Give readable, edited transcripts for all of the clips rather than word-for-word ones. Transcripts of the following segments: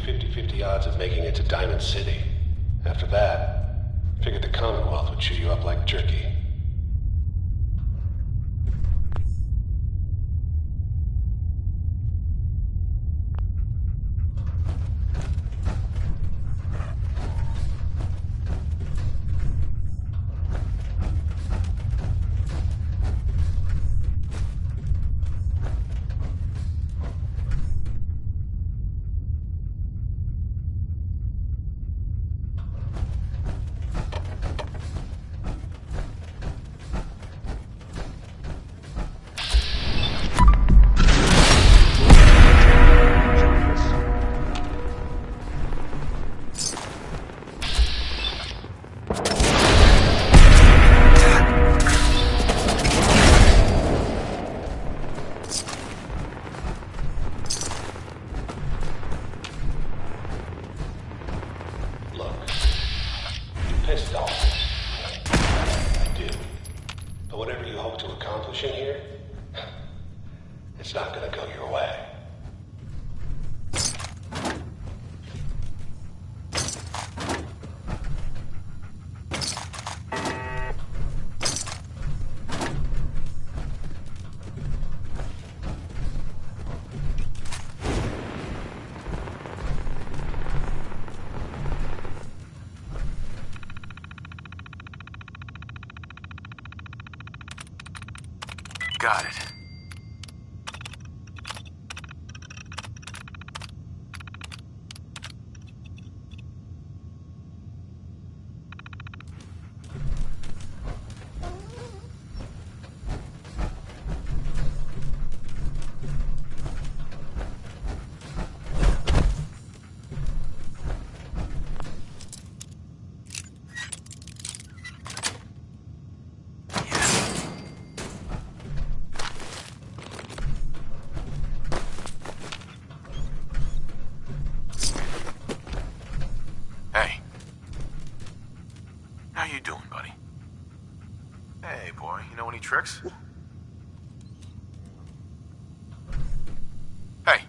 50-50 odds of making it to Diamond City. After that, figured the Commonwealth would chew you up like jerky. Pissed off. I do. But whatever you hope to accomplish in here, it's not gonna go your way. Got it. Hey. How you doing, buddy? Hey, boy, you know any tricks? Hey.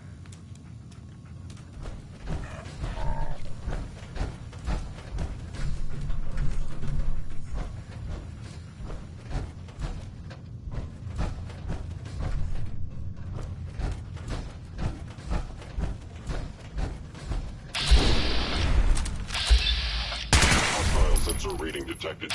Sensor reading detected.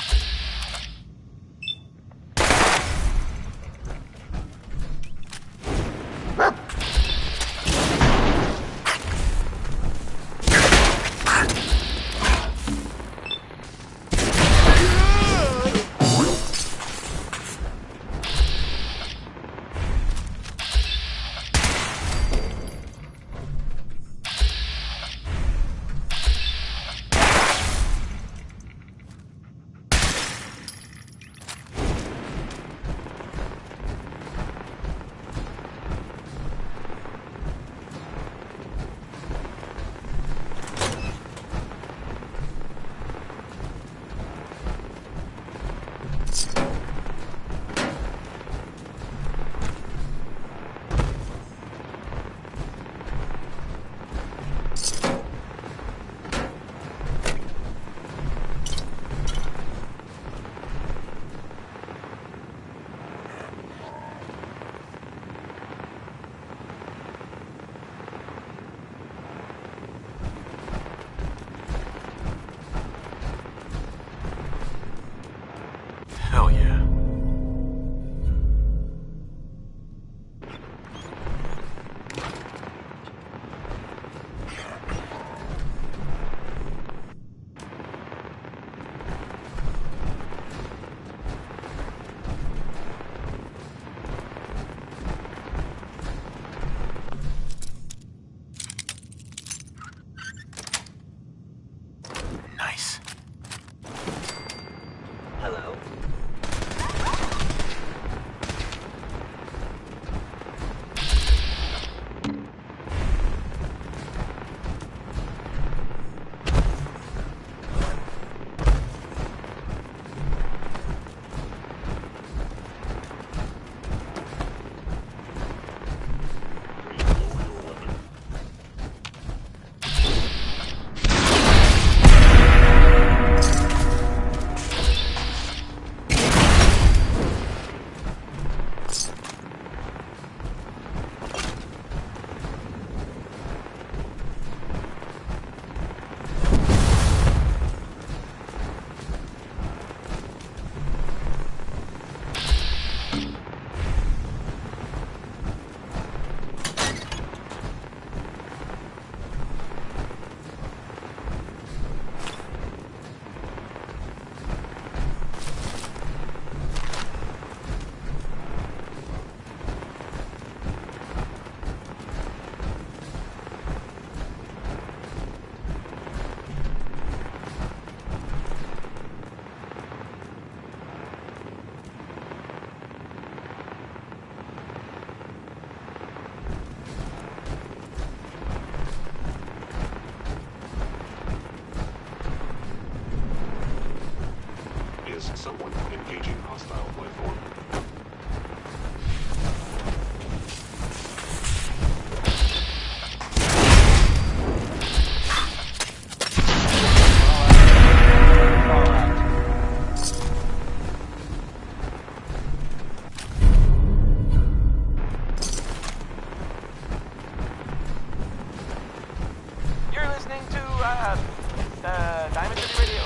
Diamond City Radio.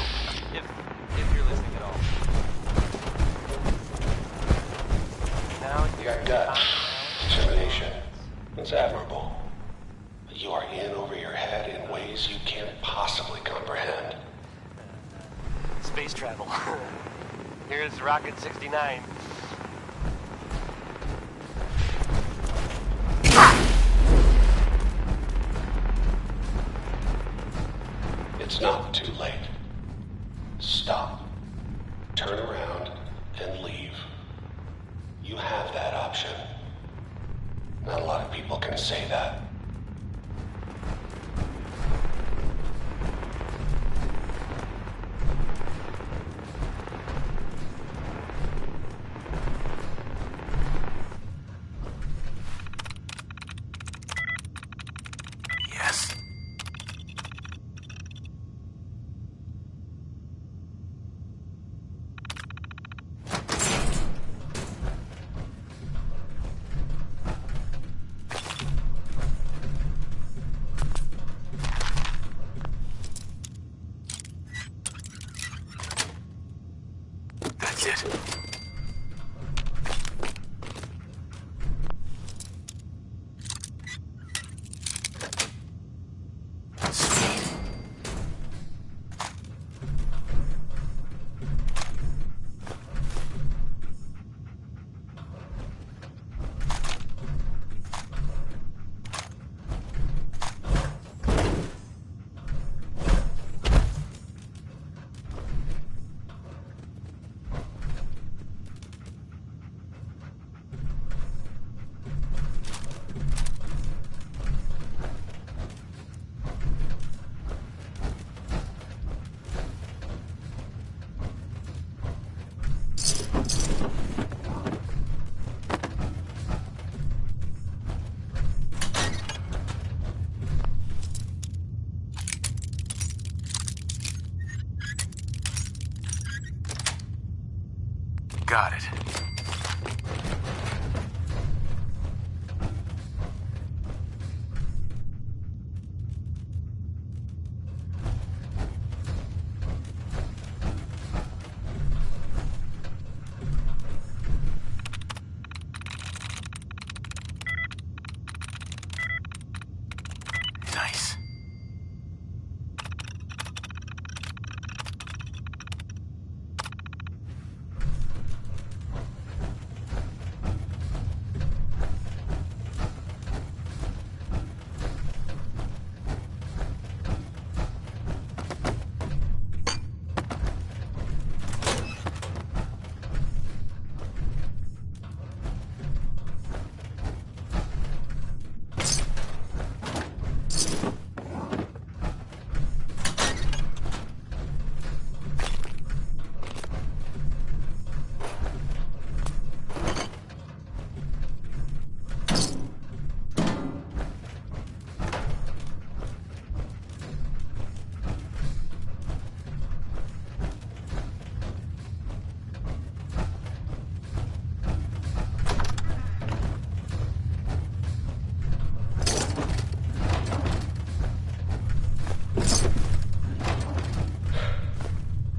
If you're listening at all. Now it's You got guts, determination. It's admirable. But you are in over your head in ways you can't possibly comprehend. space travel. Here's Rocket 69. It's not too late. Stop. Turn around and leave. You have that option. Not a lot of people can say that. Yes. That's it. Sweet. Got it. Nice.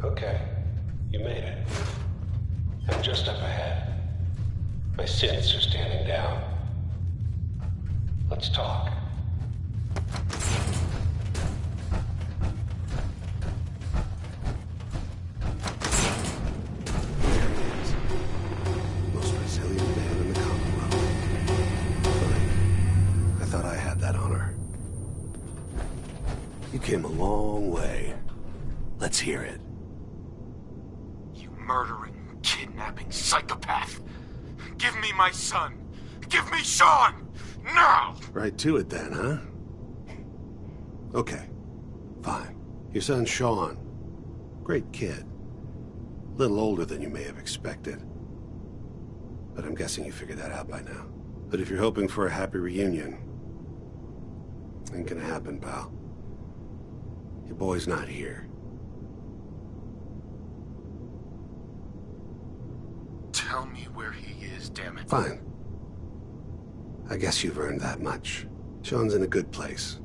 Okay, you made it. I'm just up ahead. My sins are standing down. Let's talk. Most resilient man in the Commonwealth. Fine. I thought I had that honor. You came a long way. Let's hear it. You murdering, kidnapping psychopath. Give me my son. Give me Sean. Now! Right to it then, huh? Okay. Fine. Your son Sean. Great kid. Little older than you may have expected. But I'm guessing you figured that out by now. But if you're hoping for a happy reunion, ain't gonna happen, pal. Your boy's not here. Tell me where he is, damn it. Fine. I guess you've earned that much. Sean's in a good place.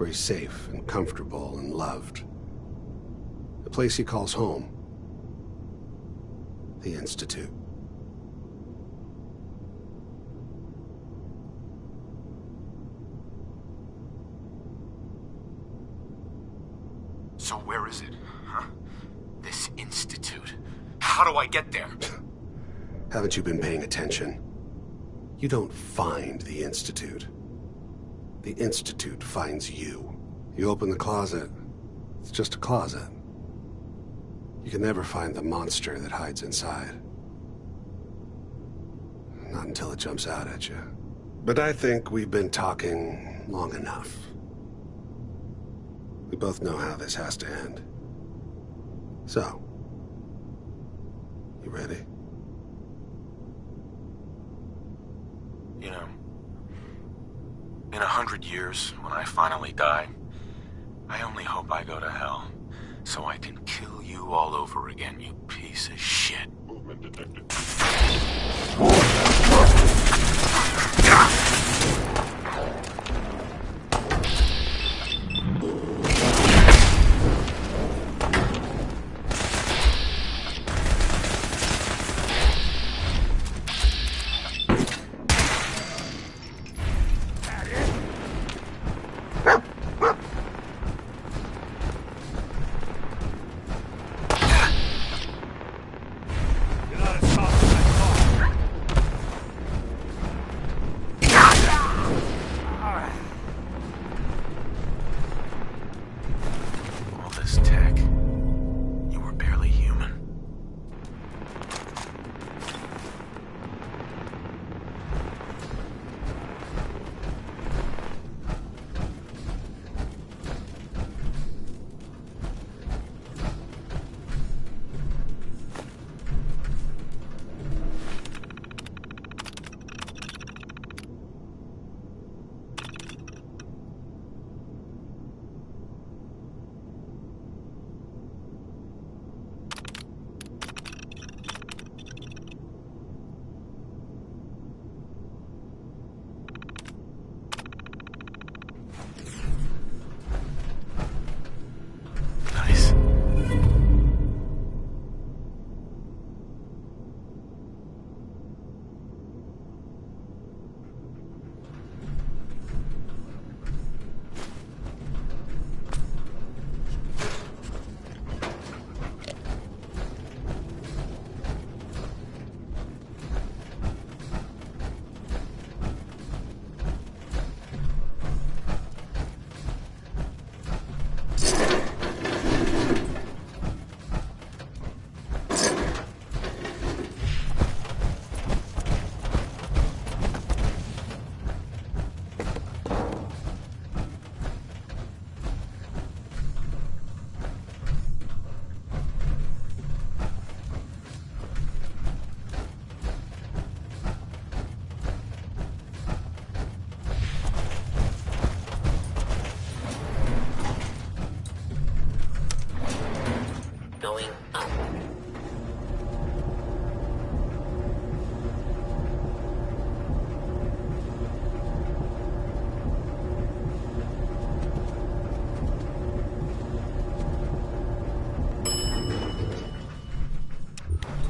where he's safe and comfortable and loved. A place he calls home. The Institute. So where is it, huh? This institute. How do I get there? Haven't you been paying attention? You don't find the Institute. The Institute finds you. You open the closet, it's just a closet. You can never find the monster that hides inside. Not until it jumps out at you. But I think we've been talking long enough. We both know how this has to end. So, you ready? You know, in 100 years, when I finally die, I only hope I go to hell, so I can kill you all over again, you piece of shit. Movement detected.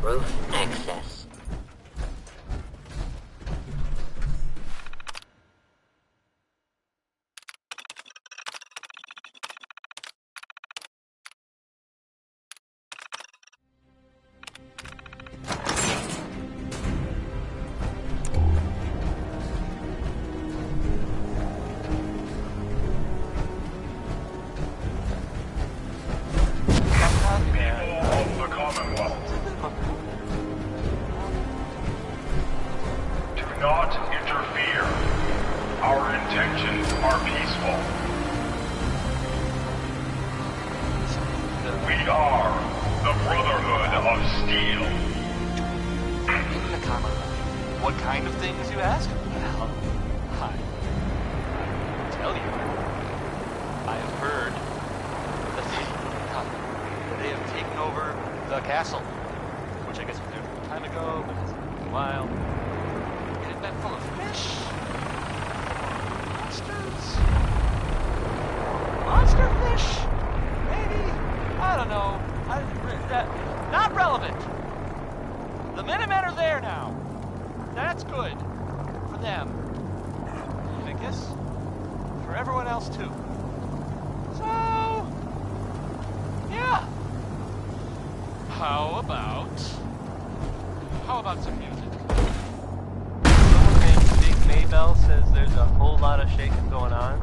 Roof access. Not interfere. Our intentions are peaceful. We are the Brotherhood of Steel. What kind of things, you ask? Well, I will tell you. I have heard that they have taken over the castle, which I guess was there a time ago, but it's been a while. It had been full of fish, monsters. Minutemen are there now. That's good. For them. And I guess for everyone else too. So, yeah. How about some music? Someone named Big Maybell says there's a whole lot of shaking going on.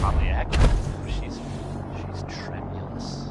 Probably accurate. She's tremulous.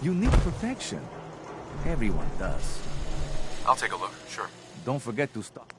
You need perfection. Everyone does. I'll take a look, sure. Don't forget to stop.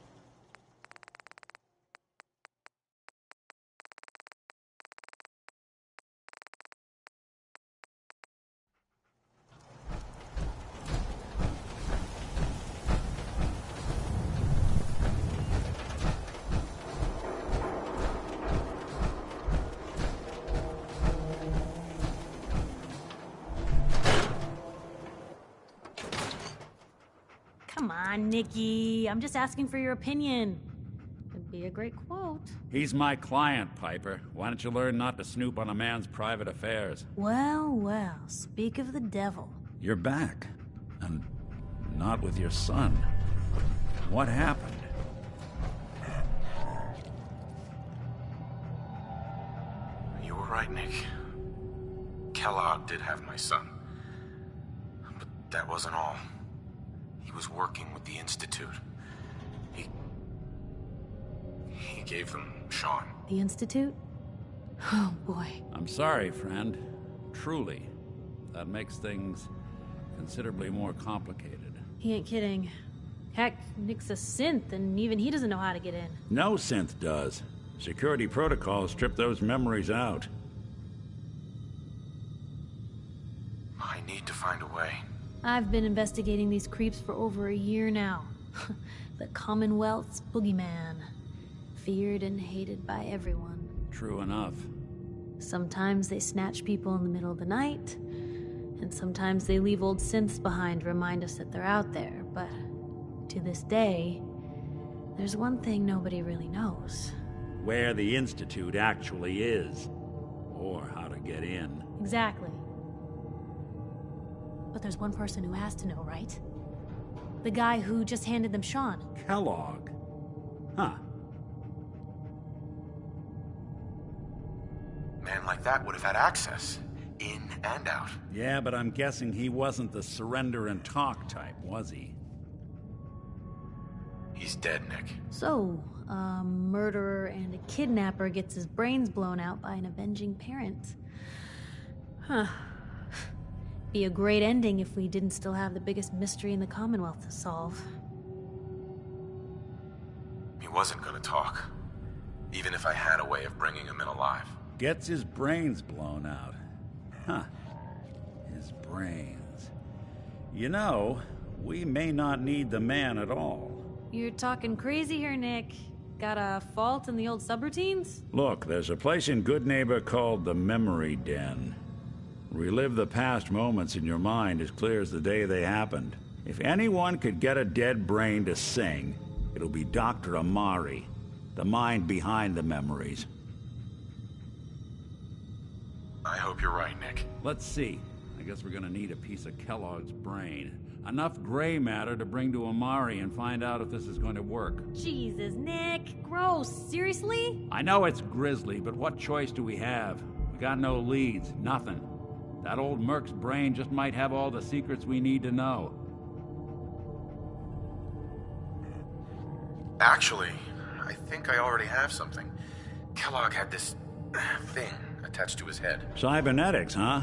Come on, Nikki. I'm just asking for your opinion. It'd be a great quote. He's my client, Piper. Why don't you learn not to snoop on a man's private affairs? Well, well, speak of the devil. You're back. And not with your son. What happened? You were right, Nick. Kellogg did have my son. But that wasn't all. He was working with the Institute. He gave them Sean. The Institute? Oh, boy. I'm sorry, friend. Truly. That makes things considerably more complicated. He ain't kidding. Heck, Nick's a synth, and even he doesn't know how to get in. No synth does. Security protocols strip those memories out. I need to find a way. I've been investigating these creeps for over a year now. The Commonwealth's boogeyman. Feared and hated by everyone. True enough. Sometimes they snatch people in the middle of the night, and sometimes they leave old synths behind to remind us that they're out there, but to this day, there's one thing nobody really knows. Where the Institute actually is. Or how to get in. Exactly. But there's one person who has to know, right? The guy who just handed them Sean. Kellogg? Huh. Man like that would have had access. In and out. Yeah, but I'm guessing he wasn't the surrender and talk type, was he? He's dead, Nick. So, a murderer and a kidnapper gets his brains blown out by an avenging parent. Huh. Be a great ending if we didn't still have the biggest mystery in the Commonwealth to solve. He wasn't gonna talk. Even if I had a way of bringing him in alive. Gets his brains blown out. Huh. His brains. You know, we may not need the man at all. You're talking crazy here, Nick. Got a fault in the old subroutines? Look, there's a place in Good Neighbor called the Memory Den. Relive the past moments in your mind as clear as the day they happened. If anyone could get a dead brain to sing, it'll be Dr. Amari, the mind behind the memories. I hope you're right, Nick. Let's see. I guess we're gonna need a piece of Kellogg's brain. Enough gray matter to bring to Amari and find out if this is going to work. Jesus, Nick. Gross. Seriously? I know it's grisly, but what choice do we have? We got no leads, nothing. That old Merc's brain just might have all the secrets we need to know. Actually, I think I already have something. Kellogg had this thing attached to his head. Cybernetics, huh?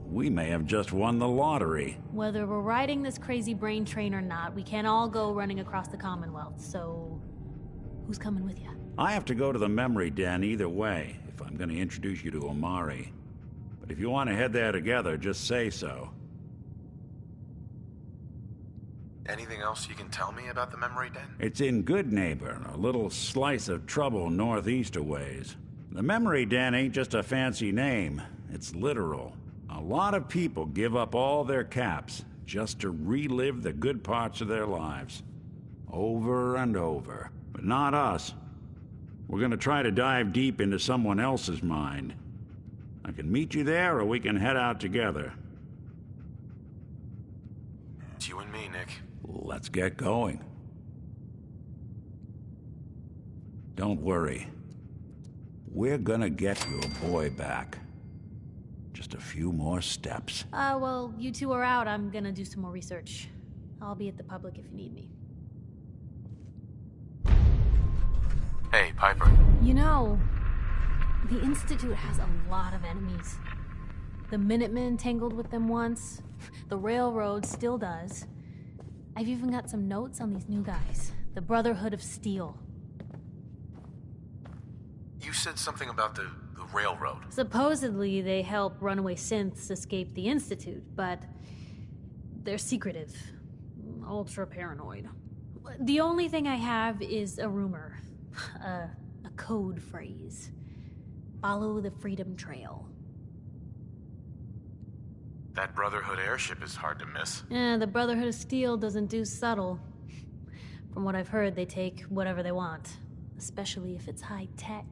We may have just won the lottery. Whether we're riding this crazy brain train or not, we can't all go running across the Commonwealth, so... who's coming with you? I have to go to the memory den either way, if I'm gonna introduce you to Omari. But if you want to head there together, just say so. Anything else you can tell me about the memory den? It's in Good Neighbor, a little slice of trouble northeast a ways. The memory den ain't just a fancy name, it's literal. A lot of people give up all their caps just to relive the good parts of their lives. Over and over. But not us. We're gonna try to dive deep into someone else's mind. I can meet you there, or we can head out together. It's you and me, Nick. Let's get going. Don't worry. We're gonna get your boy back. Just a few more steps. Well, you two are out. I'm gonna do some more research. I'll be at the public if you need me. Hey, Piper. You know, the Institute has a lot of enemies. The Minutemen tangled with them once. The Railroad still does. I've even got some notes on these new guys. The Brotherhood of Steel. You said something about the Railroad. Supposedly, they help runaway synths escape the Institute, but they're secretive. Ultra paranoid. The only thing I have is a rumor. A code phrase. Follow the Freedom Trail. That Brotherhood airship is hard to miss. The Brotherhood of Steel doesn't do subtle. From what I've heard, they take whatever they want. Especially if it's high tech.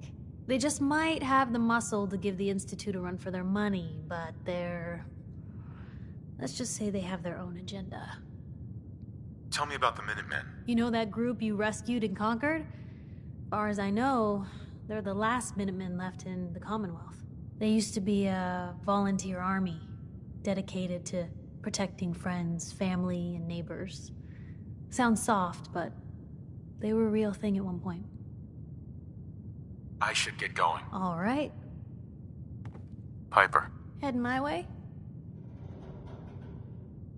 They just might have the muscle to give the Institute a run for their money, but they're... let's just say they have their own agenda. Tell me about the Minutemen. You know that group you rescued and conquered? Far as I know, they're the last Minutemen left in the Commonwealth. They used to be a volunteer army, dedicated to protecting friends, family, and neighbors. Sounds soft, but they were a real thing at one point. I should get going. All right. Piper. Heading my way?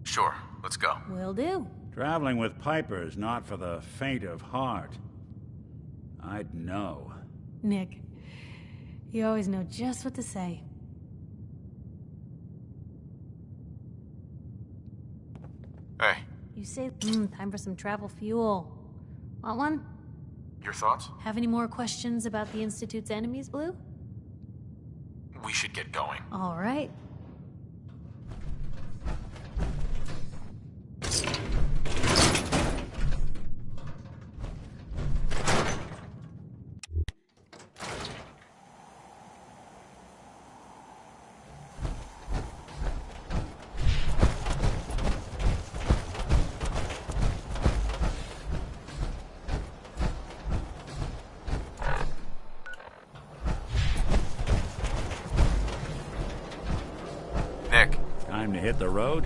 Sure, let's go. Will do. Traveling with Piper is not for the faint of heart. I'd know. Nick, you always know just what to say. Hey, You say, time for some travel fuel. Want one? your thoughts? Have any more questions about the Institute's enemies, Blue? We should get going. All right. Nick, Time to hit the road?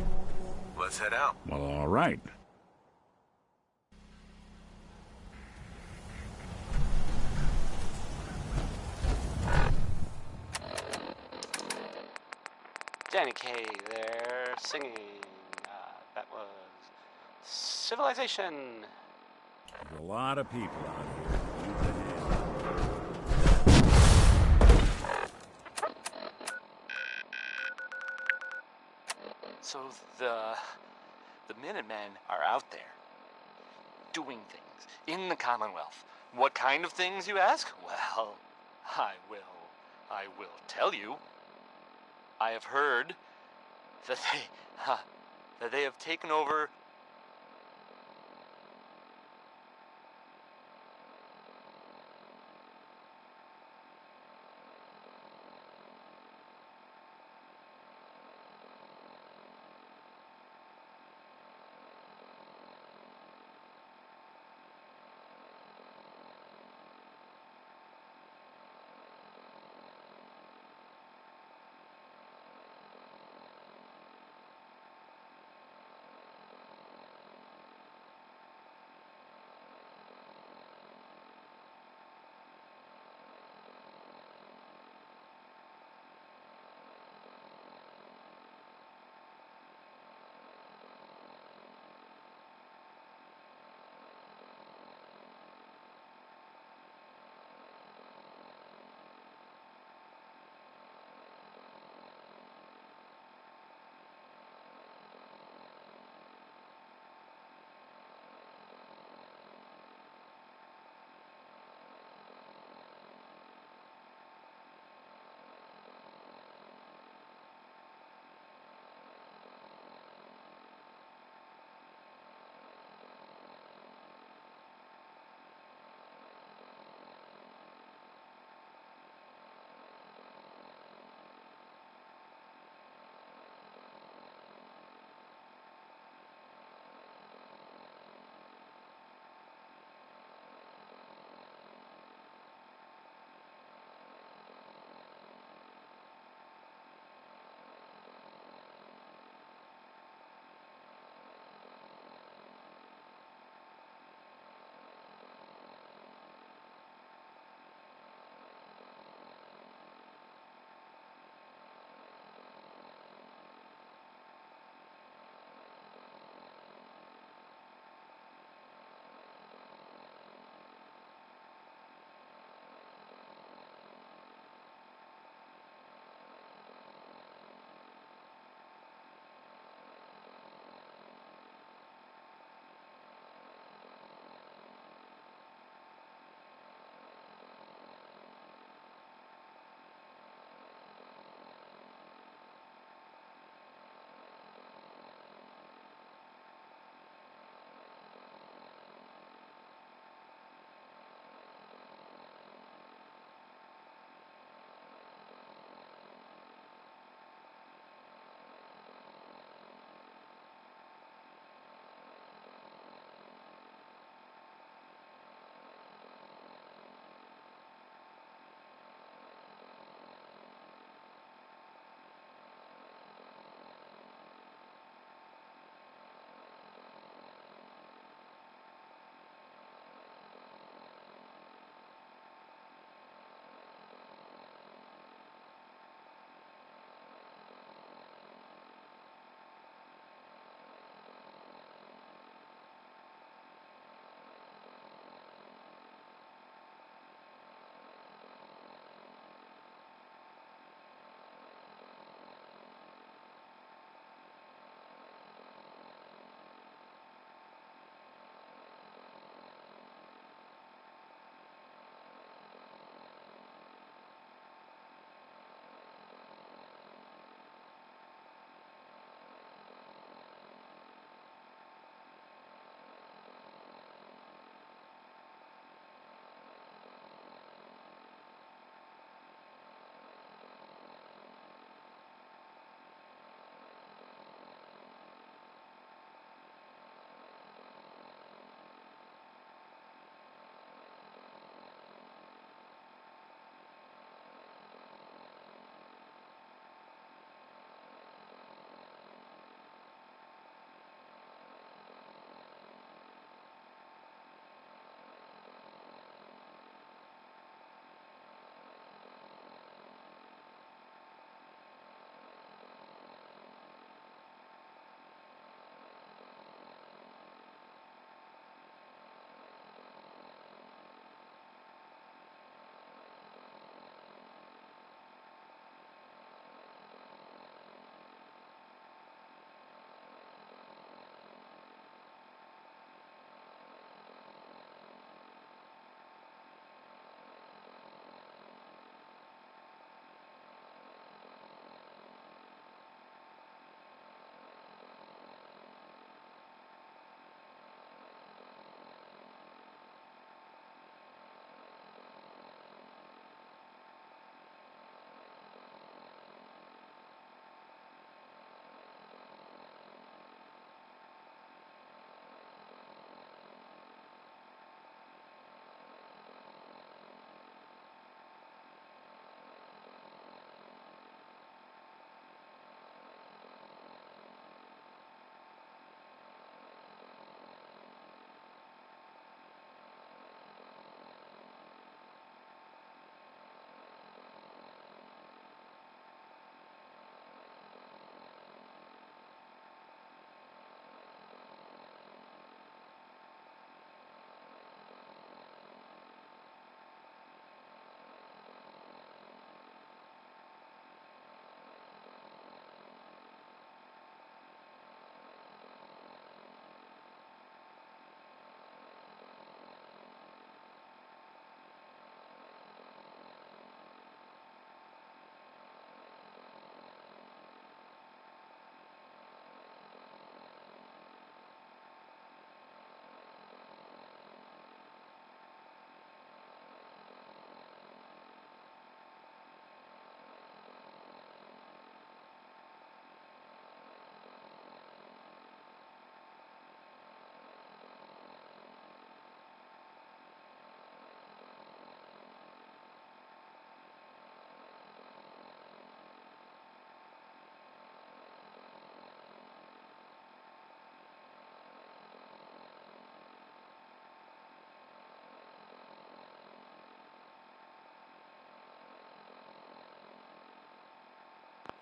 let's head out. Well, all right. Danny Kaye there singing. That was Civilization. There's a lot of people out here. Use ahead. So the Minutemen are out there doing things in the Commonwealth. What kind of things, you ask? Well, I will tell you. I have heard that they have taken over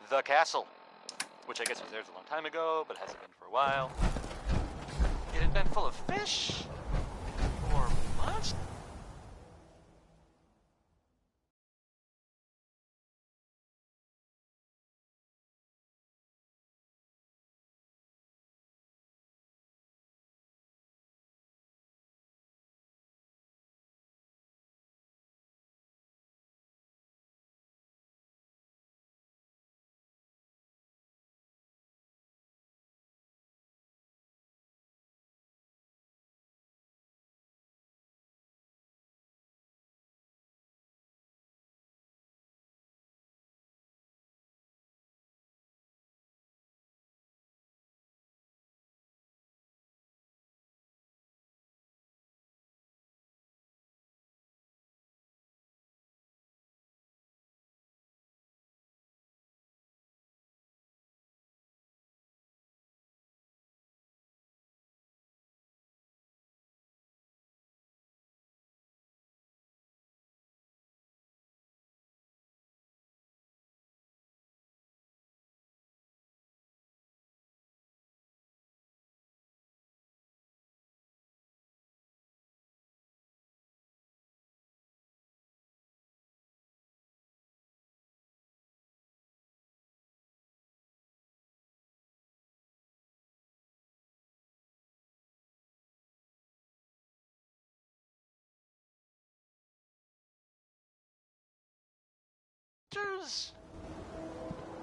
the castle, which I guess was theirs a long time ago, but hasn't been for a while. It had been full of fish or monsters.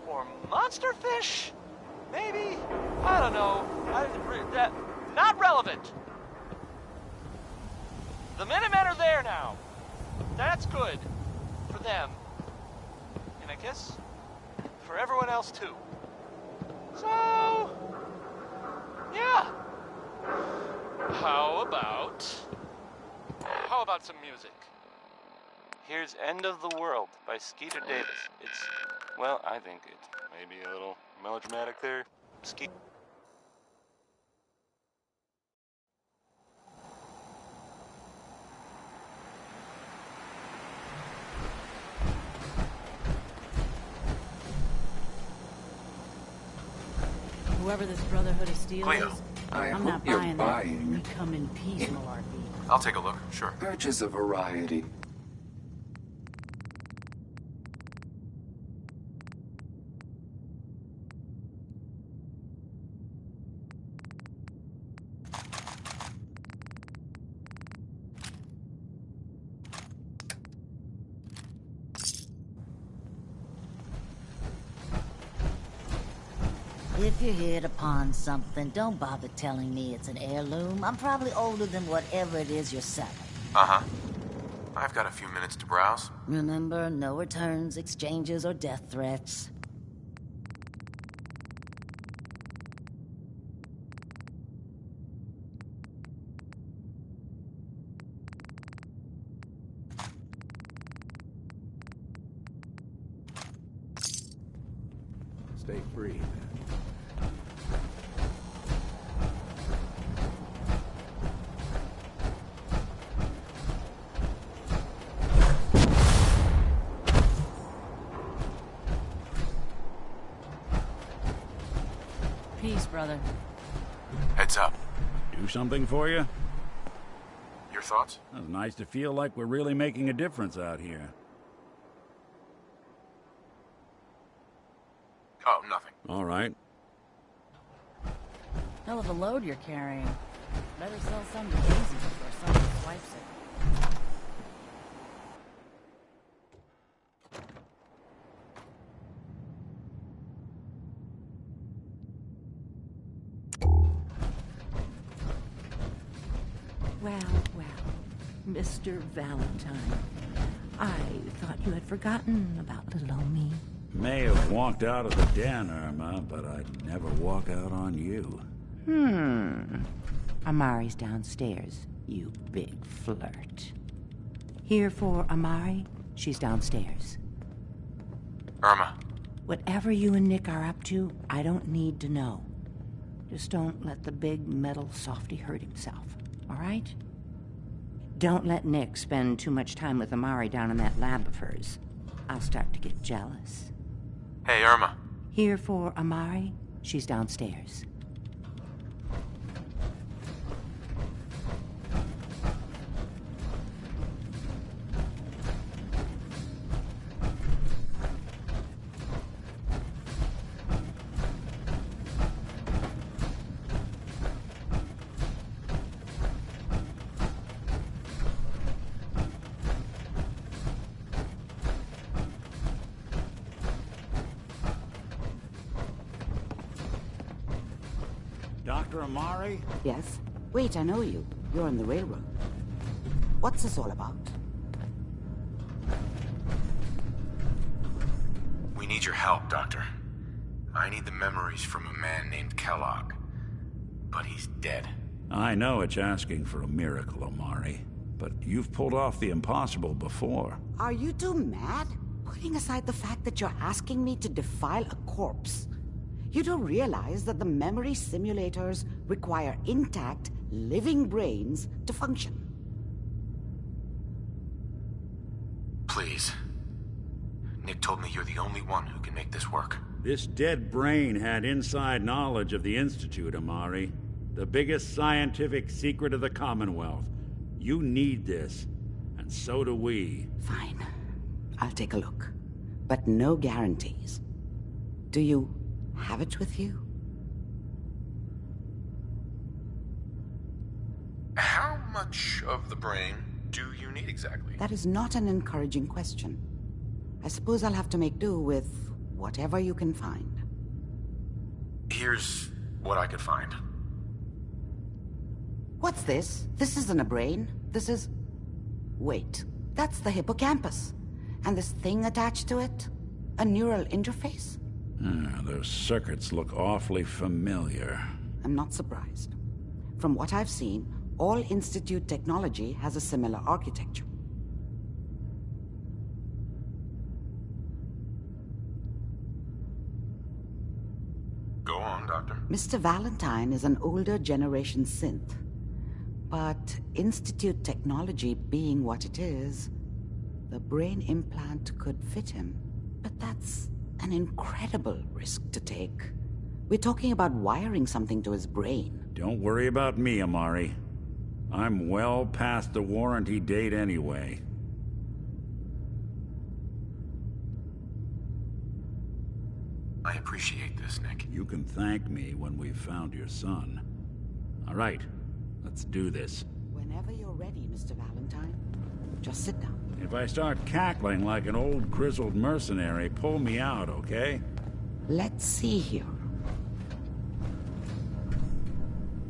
Or monster fish? Maybe? I don't know. Not relevant. The Minutemen are there now. That's good. For them. And I guess for everyone else too. So, yeah. How about some music? Here's End of the World by Skeeter Davis. It's, well, I think it may be a little melodramatic there. Whoever this Brotherhood of Steel Cleo. is, I I'm hope not you're buying buying. that. We come in peace, malarkey. I'll take a look, sure. Purchase a variety. If you hit upon something, don't bother telling me it's an heirloom. I'm probably older than whatever it is you're selling. Uh-huh. I've got a few minutes to browse. Remember, no returns, exchanges, or death threats. Stay free. Peace, brother. Heads up. Do something for you? Your thoughts? It's nice to feel like we're really making a difference out here. Oh, nothing. All right. Hell of a load you're carrying. Better sell some to Daisy before someone swipes it. Well, Mr. Valentine, I thought you had forgotten about little old me. May have walked out of the den, Irma, but I'd never walk out on you. Amari's downstairs, you big flirt. Here for Amari, she's downstairs. Irma. Whatever you and Nick are up to, I don't need to know. Just don't let the big metal softy hurt himself, all right? Don't let Nick spend too much time with Amari down in that lab of hers. I'll start to get jealous. Hey, Irma. Here for Amari? She's downstairs. Dr. Amari? Yes? Wait, I know you. You're on the railroad. What's this all about? We need your help, Doctor. I need the memories from a man named Kellogg. But he's dead. I know it's asking for a miracle, Amari. But you've pulled off the impossible before. Are you two mad? Putting aside the fact that you're asking me to defile a corpse, you do realize that the memory simulators require intact, living brains to function. Please. Nick told me you're the only one who can make this work. This dead brain had inside knowledge of the Institute, Amari. The biggest scientific secret of the Commonwealth. You need this, and so do we. Fine. I'll take a look. But no guarantees. Do you have it with you? How much of the brain do you need exactly? That is not an encouraging question. I suppose I'll have to make do with whatever you can find. Here's what I could find. What's this? This isn't a brain. This is... Wait, that's the hippocampus. And this thing attached to it? A neural interface? Those circuits look awfully familiar. I'm not surprised. From what I've seen, all Institute technology has a similar architecture. Go on, Doctor. Mr. Valentine is an older generation synth. But Institute technology being what it is, the brain implant could fit him. But that's an incredible risk to take. We're talking about wiring something to his brain. Don't worry about me, Amari. I'm well past the warranty date anyway. I appreciate this, Nick. You can thank me when we've found your son. All right, let's do this. Whenever you're ready, Mr. Valentine. Just sit down. If I start cackling like an old grizzled mercenary, pull me out, okay? Let's see here.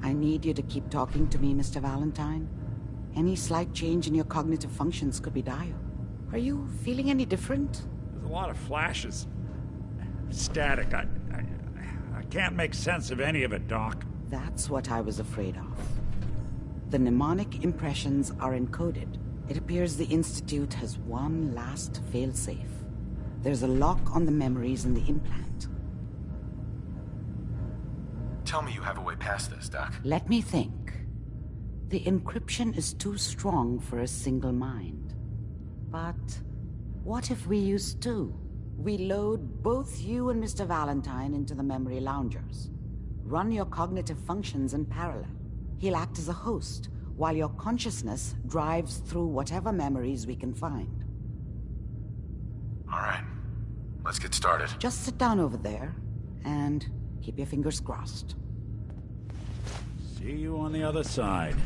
I need you to keep talking to me, Mr. Valentine. Any slight change in your cognitive functions could be dire. Are you feeling any different? There's a lot of flashes. Static. I can't make sense of any of it, Doc. That's what I was afraid of. The mnemonic impressions are encoded. It appears the Institute has one last failsafe. There's a lock on the memories in the implant. Tell me you have a way past this, Doc. Let me think. The encryption is too strong for a single mind. But what if we use two? We load both you and Mr. Valentine into the memory loungers. Run your cognitive functions in parallel. He'll act as a host, while your consciousness drives through whatever memories we can find. All right. Let's get started. Just sit down over there, and keep your fingers crossed. See you on the other side.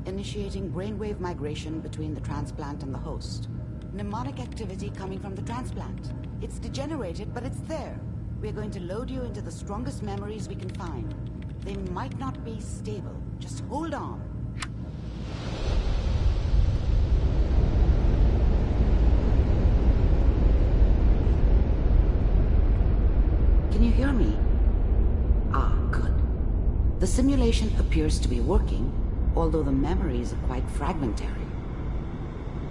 Initiating brainwave migration between the transplant and the host. Mnemonic activity coming from the transplant. It's degenerated, but it's there. We're going to load you into the strongest memories we can find. They might not be stable. Just hold on. hear me? Ah, good. The simulation appears to be working, although the memories are quite fragmentary.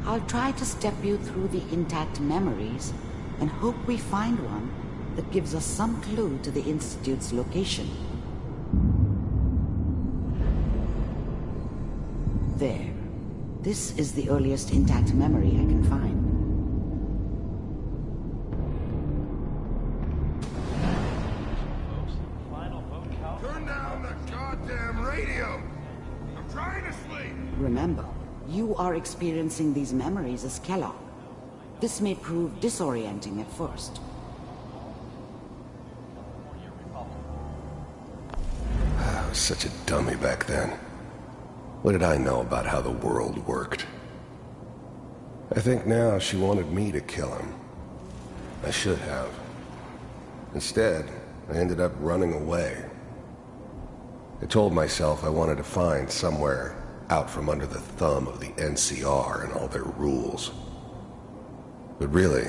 I'll try to step you through the intact memories and hope we find one that gives us some clue to the Institute's location. There. This is the earliest intact memory I can find. Turn down the goddamn radio! I'm trying to sleep! Remember, you are experiencing these memories as Kellogg. This may prove disorienting at first. I was such a dummy back then. What did I know about how the world worked? I think now she wanted me to kill him. I should have. Instead, I ended up running away. I told myself I wanted to find somewhere out from under the thumb of the NCR and all their rules. But really,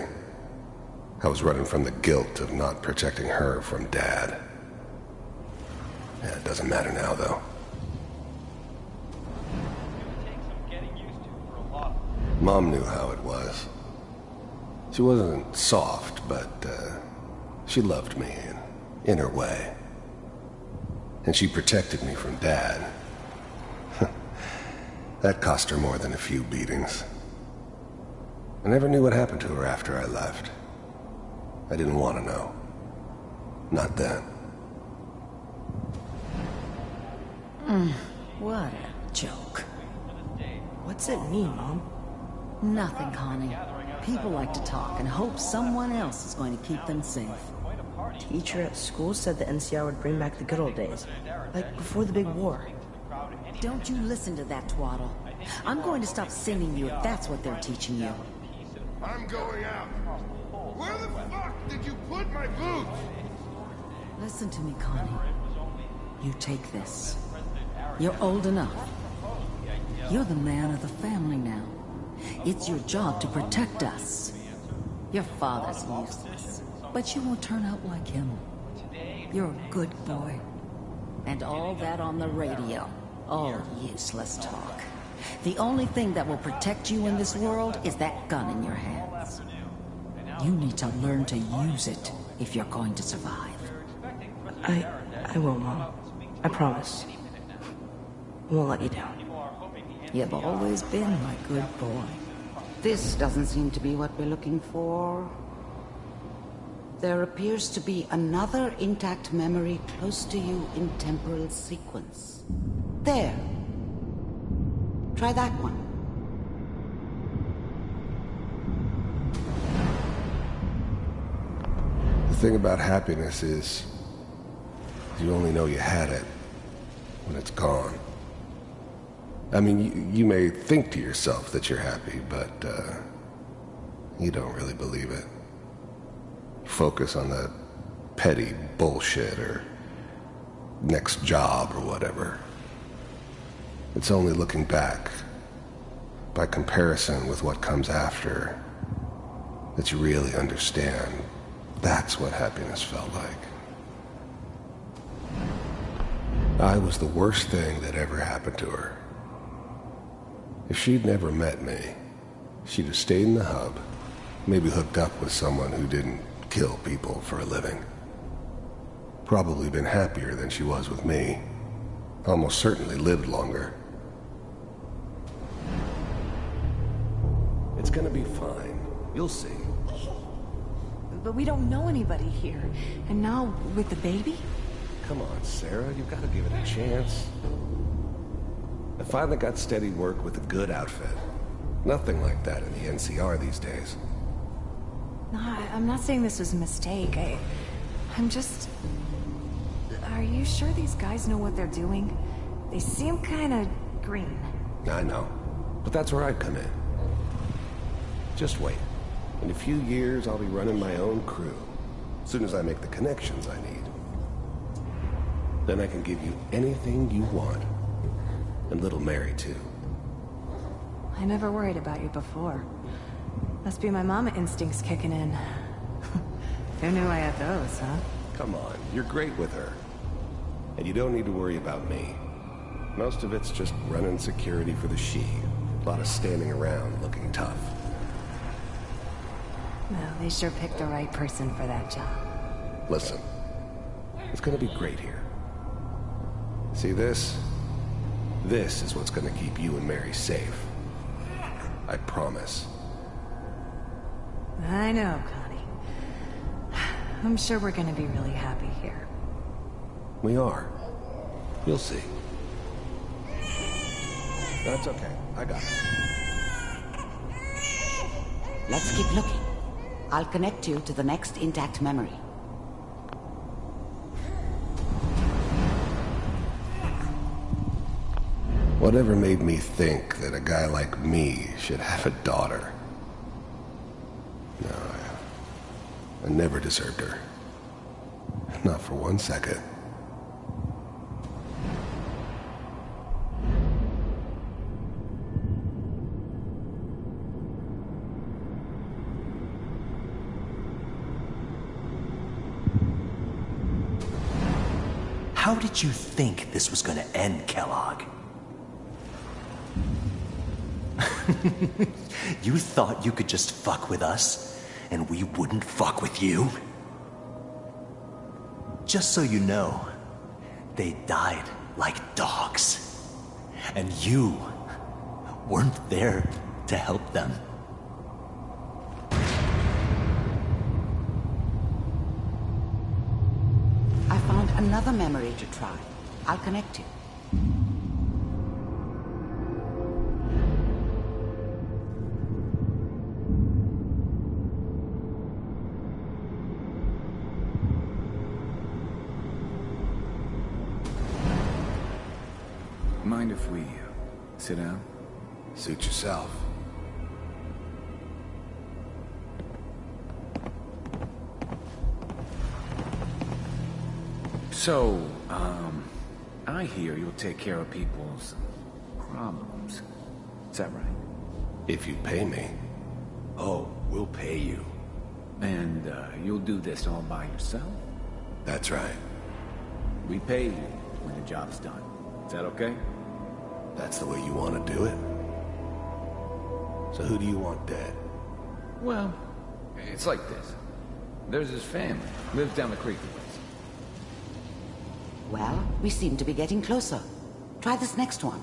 I was running from the guilt of not protecting her from Dad. Yeah, it doesn't matter now, though. Mom knew how it was. She wasn't soft, but she loved me in her way. And she protected me from Dad. That cost her more than a few beatings. I never knew what happened to her after I left. I didn't want to know. Not then. What a joke. What's it mean, Mom? Nothing, Connie. People like to talk and hope someone else is going to keep them safe. Teacher at school said the NCR would bring back the good old days. Like before the big war. Don't you listen to that twaddle. I'm going to stop singing you if that's what they're teaching you. I'm going out. Where the fuck did you put my boots? Listen to me, Connie. You take this. You're old enough. You're the man of the family now. It's your job to protect us. Your father's useless, but you won't turn out like him. You're a good boy. And all that on the radio, all useless talk. The only thing that will protect you in this world is that gun in your hands. You need to learn to use it if you're going to survive. I will, Mom. I promise. I won't let you down. You've always been my good boy. This doesn't seem to be what we're looking for. There appears to be another intact memory close to you in temporal sequence. There. Try that one. The thing about happiness is you only know you had it when it's gone. I mean, you may think to yourself that you're happy, but you don't really believe it. Focus on the petty bullshit or next job or whatever. It's only looking back, by comparison with what comes after, that you really understand that's what happiness felt like. I was the worst thing that ever happened to her. If she'd never met me, she'd have stayed in the hub, maybe hooked up with someone who didn't kill people for a living. Probably been happier than she was with me. Almost certainly lived longer. It's gonna be fine. You'll see. But we don't know anybody here. And now, with the baby? Come on, Sarah, you've got to give it a chance. I finally got steady work with a good outfit. Nothing like that in the NCR these days. No, I'm not saying this was a mistake. I'm just... Are you sure these guys know what they're doing? They seem kind of green. I know, but that's where I come in. Just wait. In a few years, I'll be running my own crew. As soon as I make the connections I need. Then I can give you anything you want. And little Mary, too. I never worried about you before. Must be my mama instincts kicking in. Who knew I had those, huh? Come on, you're great with her. And you don't need to worry about me. Most of it's just running security for the she. A lot of standing around looking tough. Well, they sure picked the right person for that job. Listen, it's gonna be great here. See this? This is what's gonna keep you and Mary safe. I promise. I know, Connie. I'm sure we're gonna be really happy here. We are. You'll see. That's okay. I got it. Let's keep looking. I'll connect you to the next intact memory. Whatever made me think that a guy like me should have a daughter? No, I never deserved her. Not for 1 second. How did you think this was gonna end, Kellogg? You thought you could just fuck with us, and we wouldn't fuck with you? Just so you know, they died like dogs. And you weren't there to help them. I found another memory to try. I'll connect you. Mind if we sit down? Suit yourself. So, I hear you'll take care of people's problems. Is that right? If you pay me. Oh, we'll pay you. And, you'll do this all by yourself? That's right. We pay you when the job's done. Is that okay? That's the way you want to do it? So who do you want dead? Well, it's like this. There's his family. Lives down the creek a ways. Well, we seem to be getting closer. Try this next one.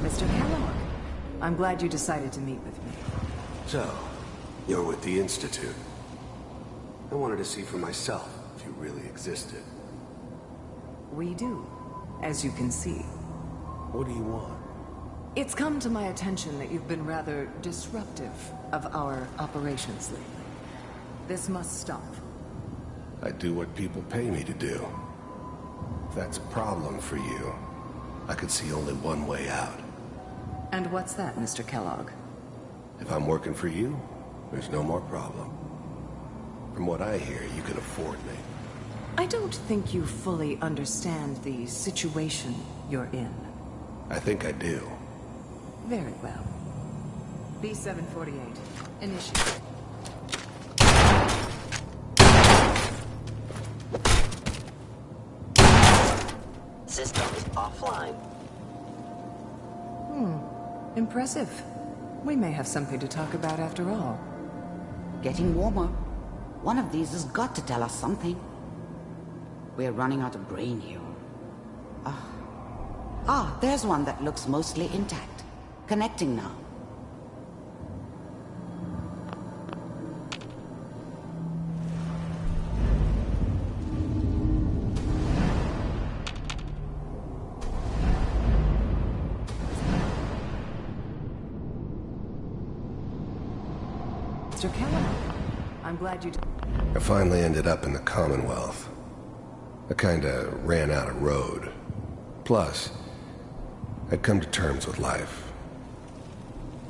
Mr. Kellogg, I'm glad you decided to meet with me. So, you're with the Institute. I wanted to see for myself if you really existed. We do, as you can see. What do you want? It's come to my attention that you've been rather disruptive of our operations lately. This must stop. I do what people pay me to do. If that's a problem for you, I could see only one way out. And what's that, Mr. Kellogg? If I'm working for you, there's no more problem. From what I hear, you can afford me. I don't think you fully understand the situation you're in. I think I do. Very well. B-748, initiate. Systems offline. Impressive. We may have something to talk about after all. Getting warmer. One of these has got to tell us something. We're running out of brain here. There's one that looks mostly intact. Connecting now. Mr. Kellogg, I'm glad you did. I finally ended up in the Commonwealth. I kinda ran out of road. Plus, I'd come to terms with life.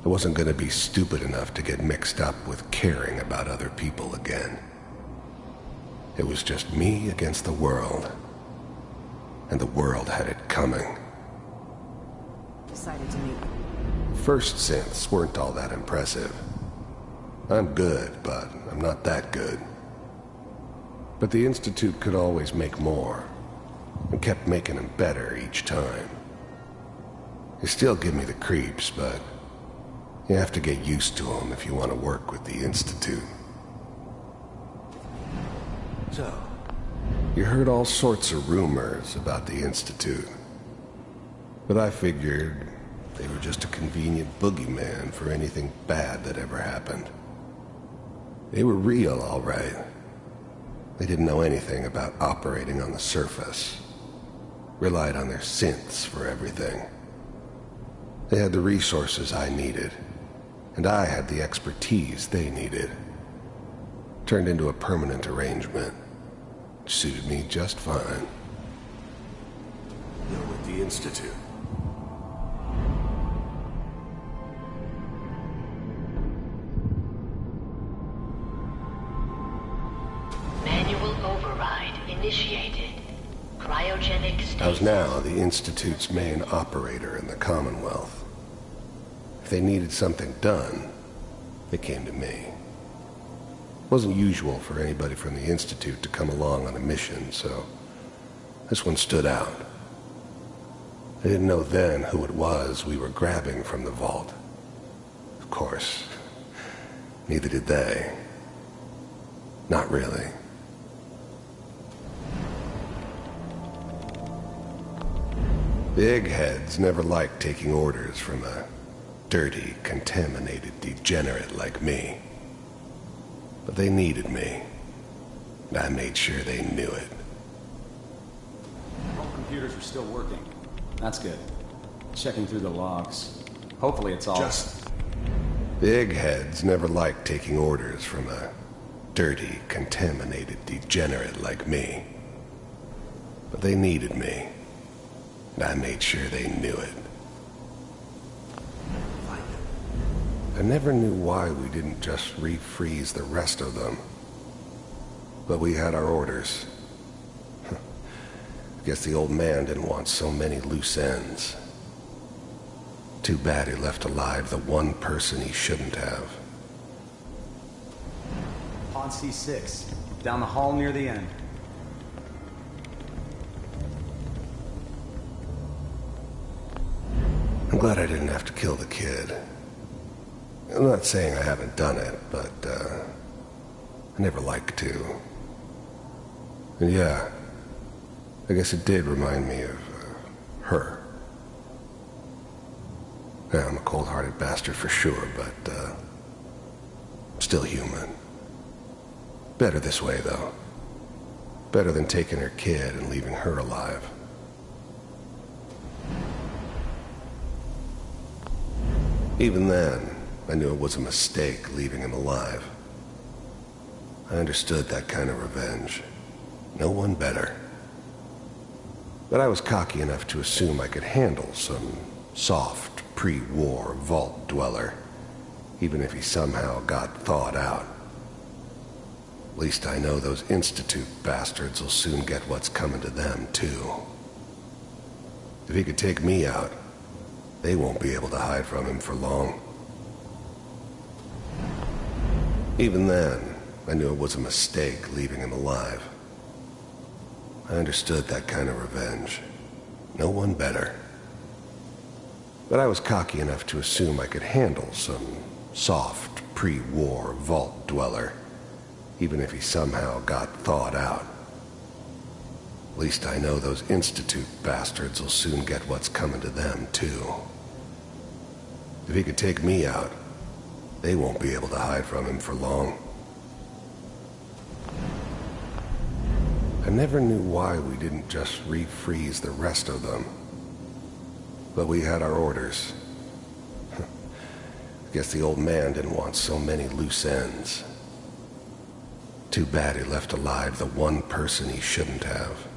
I wasn't gonna be stupid enough to get mixed up with caring about other people again. It was just me against the world. and the world had it coming. Decided to meet. First synths weren't all that impressive. I'm good, but I'm not that good. But the Institute could always make more, and kept making them better each time. They still give me the creeps, but you have to get used to them if you want to work with the Institute. So, you heard all sorts of rumors about the Institute. But I figured they were just a convenient boogeyman for anything bad that ever happened. They were real, all right. They didn't know anything about operating on the surface. Relied on their synths for everything. They had the resources I needed, and I had the expertise they needed. Turned into a permanent arrangement. Suited me just fine. You're with the Institute. Manual override initiated. Cryogenic state. I was now the Institute's main operator in the Commonwealth. If they needed something done, they came to me. It wasn't usual for anybody from the Institute to come along on a mission, so this one stood out. I didn't know then who it was we were grabbing from the vault. Of course, neither did they. Not really. The eggheads never liked taking orders from a dirty, contaminated degenerate like me. But they needed me, and I made sure they knew it. All computers are still working. That's good. Checking through the logs. Hopefully it's all... The eggheads never liked taking orders from a dirty, contaminated degenerate like me. But they needed me, and I made sure they knew it. I never knew why we didn't just refreeze the rest of them. But we had our orders. I guess the old man didn't want so many loose ends. Too bad he left alive the one person he shouldn't have. Pod C6, down the hall near the end. I'm glad I didn't have to kill the kid. I'm not saying I haven't done it, but, I never liked to. And yeah, I guess it did remind me of, her. Yeah, I'm a cold-hearted bastard for sure, but, still human. Better this way, though. Better than taking her kid and leaving her alive. Even then, I knew it was a mistake leaving him alive. I understood that kind of revenge. No one better. But I was cocky enough to assume I could handle some soft, pre-war vault dweller, even if he somehow got thawed out. At least I know those Institute bastards will soon get what's coming to them, too. If he could take me out, they won't be able to hide from him for long. Even then, I knew it was a mistake leaving him alive. I understood that kind of revenge. No one better. But I was cocky enough to assume I could handle some soft, pre-war vault dweller, even if he somehow got thawed out. At least I know those Institute bastards will soon get what's coming to them, too. If he could take me out, they won't be able to hide from him for long. I never knew why we didn't just refreeze the rest of them. But we had our orders. I guess the old man didn't want so many loose ends. Too bad he left alive the one person he shouldn't have.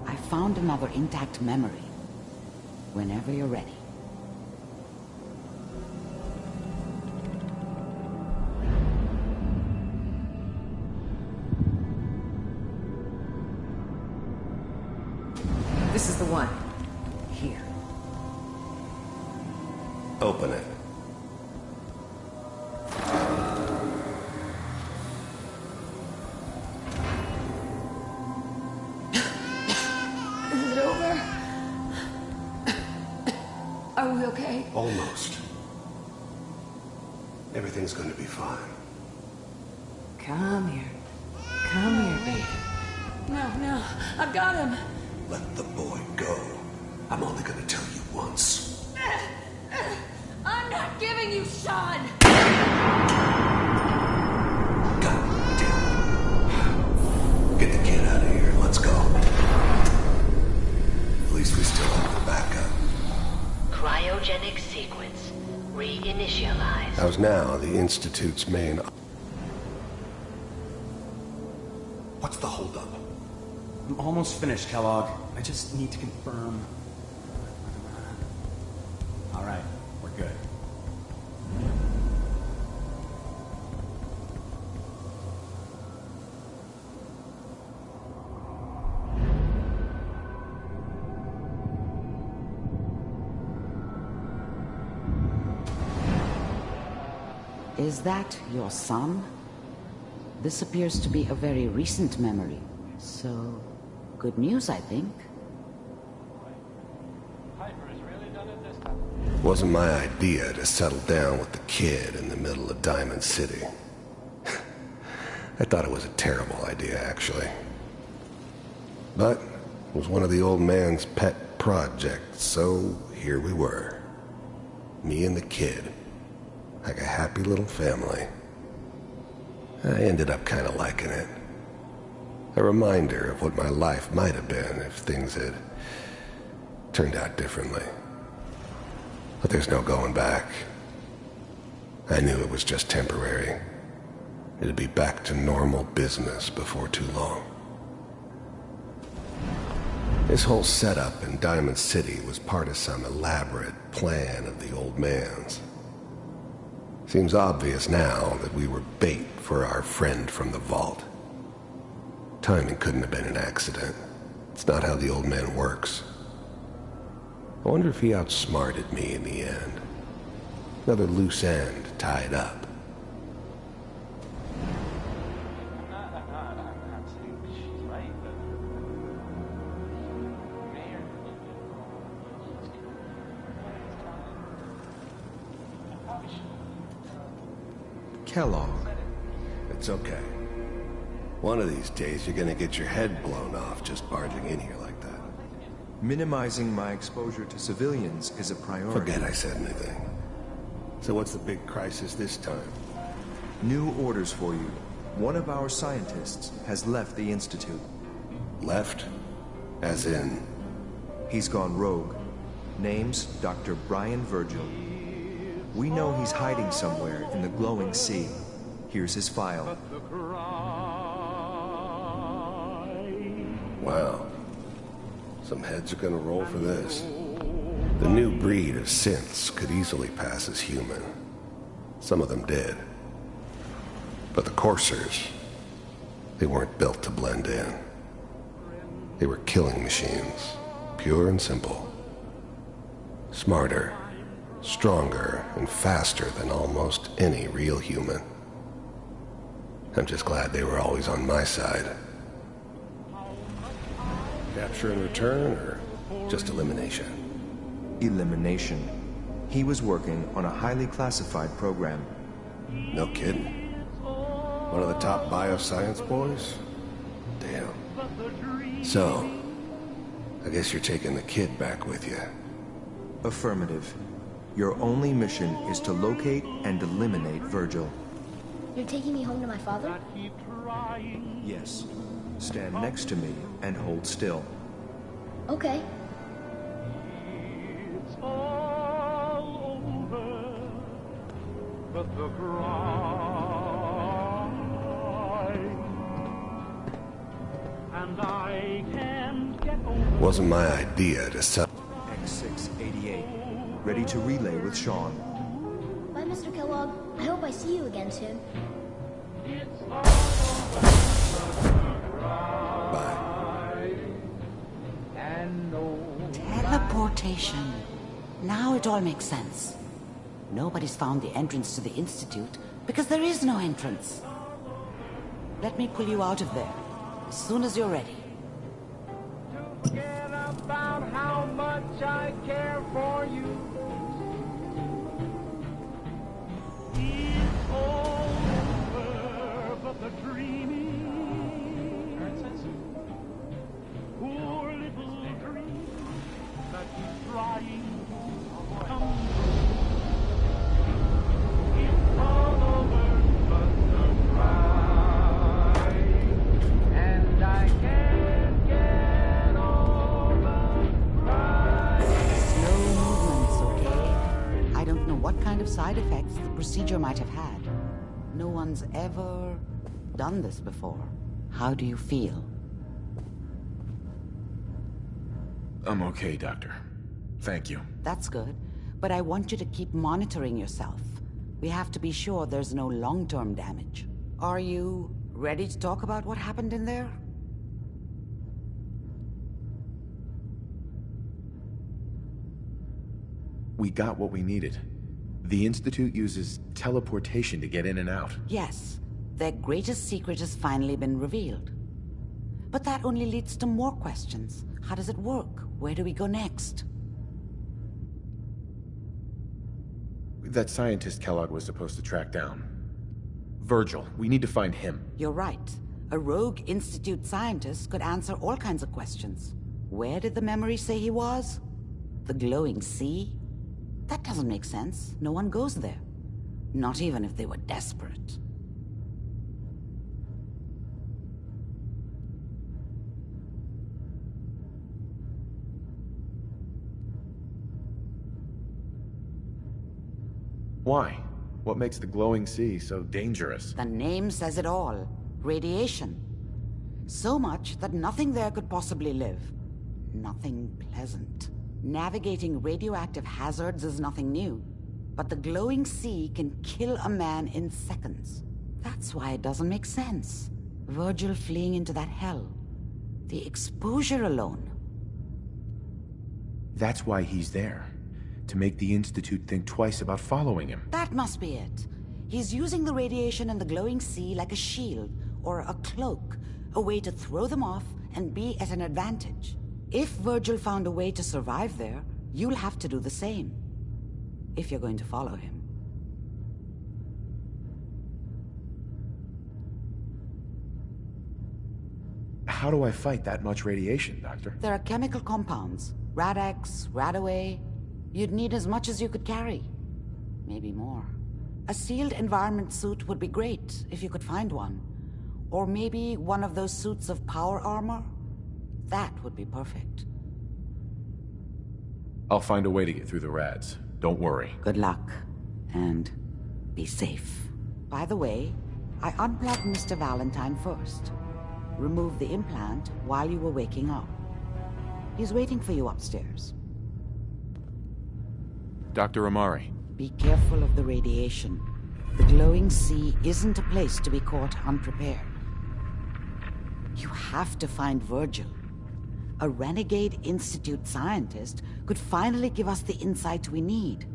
I found another intact memory. Whenever you're ready. Open it. Is it over? Are we okay? Almost. Everything's going to be fine. Come here. Come here, baby. No, I've got him. Let the boy go. I'm only going to tell you once. I'm not giving you Sean! God damn it. Get the kid out of here. Let's go. At least we still have the backup. Cryogenic sequence reinitialized. How's now the Institute's main... What's the holdup? I'm almost finished, Kellogg. I just need to confirm. All right, we're good. Is that your son? This appears to be a very recent memory. So, good news, I think. Wasn't my idea to settle down with the kid in the middle of Diamond City. I thought it was a terrible idea, actually. But it was one of the old man's pet projects, so here we were. Me and the kid. Like a happy little family. I ended up kind of liking it. A reminder of what my life might have been if things had turned out differently. But there's no going back. I knew it was just temporary. It'd be back to normal business before too long. This whole setup in Diamond City was part of some elaborate plan of the old man's. Seems obvious now that we were bait for our friend from the vault. Timing couldn't have been an accident. It's not how the old man works. I wonder if he outsmarted me in the end. Another loose end tied up. Kellogg. It's okay. One of these days you're gonna get your head blown off just barging in here like that. Minimizing my exposure to civilians is a priority. Forget I said anything. So what's the big crisis this time? New orders for you. One of our scientists has left the Institute. Left? As in? He's gone rogue. Name's Dr. Brian Virgil. We know he's hiding somewhere in the glowing sea. Here's his file. Wow. Some heads are gonna roll for this. The new breed of synths could easily pass as human. Some of them did. But the coursers, they weren't built to blend in. They were killing machines, pure and simple. Smarter, stronger, and faster than almost any real human. I'm just glad they were always on my side. Capture and return, or just elimination? Elimination. He was working on a highly classified program. No kidding. One of the top bioscience boys? Damn. So, I guess you're taking the kid back with you. Affirmative. Your only mission is to locate and eliminate Virgil. You're taking me home to my father? Yes. Stand next to me and hold still. Okay. Wasn't my idea to sell. X688. Ready to relay with Sean. Bye, Mr. Kellogg. I hope I see you again soon. Teleportation. Now it all makes sense. Nobody's found the entrance to the Institute because there is no entrance. Let me pull you out of there as soon as you're ready. Forget about how much I care for you. It's over, but the dreaming. Poor little dream that keeps trying to come true. It's all over, but the cry, and I can't get over crying. Slow movements, okay? I don't know what kind of side effects the procedure might have had. No one's ever done this before. How do you feel? I'm okay, Doctor. Thank you. That's good, but I want you to keep monitoring yourself. We have to be sure there's no long-term damage. Are you ready to talk about what happened in there? We got what we needed. The Institute uses teleportation to get in and out. Yes, their greatest secret has finally been revealed. But that only leads to more questions. How does it work? Where do we go next? That scientist Kellogg was supposed to track down. Virgil, we need to find him. You're right. A rogue Institute scientist could answer all kinds of questions. Where did the memory say he was? The glowing sea? That doesn't make sense. No one goes there. Not even if they were desperate. Why? What makes the glowing sea so dangerous? The name says it all. Radiation. So much that nothing there could possibly live. Nothing pleasant. Navigating radioactive hazards is nothing new. But the glowing sea can kill a man in seconds. That's why it doesn't make sense. Virgil fleeing into that hell. The exposure alone. That's why he's there. To make the Institute think twice about following him. That must be it. He's using the radiation and the glowing sea like a shield, or a cloak, a way to throw them off and be at an advantage. If Virgil found a way to survive there, you'll have to do the same. If you're going to follow him. How do I fight that much radiation, Doctor? There are chemical compounds. Rad-X, Radaway. You'd need as much as you could carry. Maybe more. A sealed environment suit would be great, if you could find one. Or maybe one of those suits of power armor? That would be perfect. I'll find a way to get through the rads. Don't worry. Good luck. And be safe. By the way, I unplugged Mr. Valentine first. Removed the implant while you were waking up. He's waiting for you upstairs. Dr. Amari. Be careful of the radiation. The glowing sea isn't a place to be caught unprepared. You have to find Virgil. A renegade Institute scientist could finally give us the insight we need.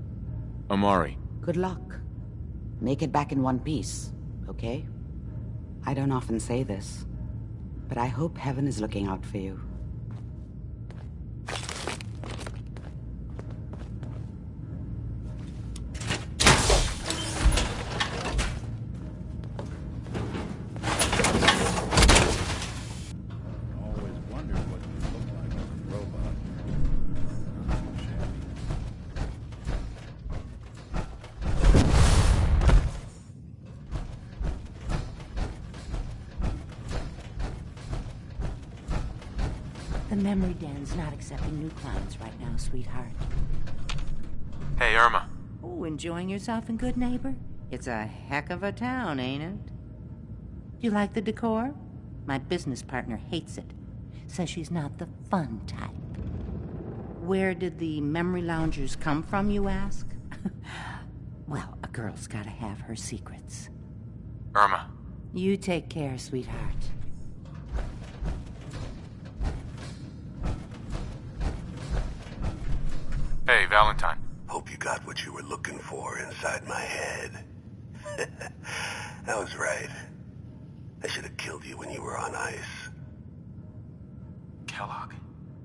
Amari. Good luck. Make it back in one piece, okay? I don't often say this, but I hope heaven is looking out for you. The memory den's not accepting new clients right now, sweetheart. Hey, Irma. Oh, enjoying yourself in Good Neighbor? It's a heck of a town, ain't it? You like the decor? My business partner hates it. Says she's not the fun type. Where did the memory loungers come from, you ask? Well, a girl's gotta have her secrets. Irma. You take care, sweetheart. Hey, Valentine. Hope you got what you were looking for inside my head. I was right. I should have killed you when you were on ice. Kellogg?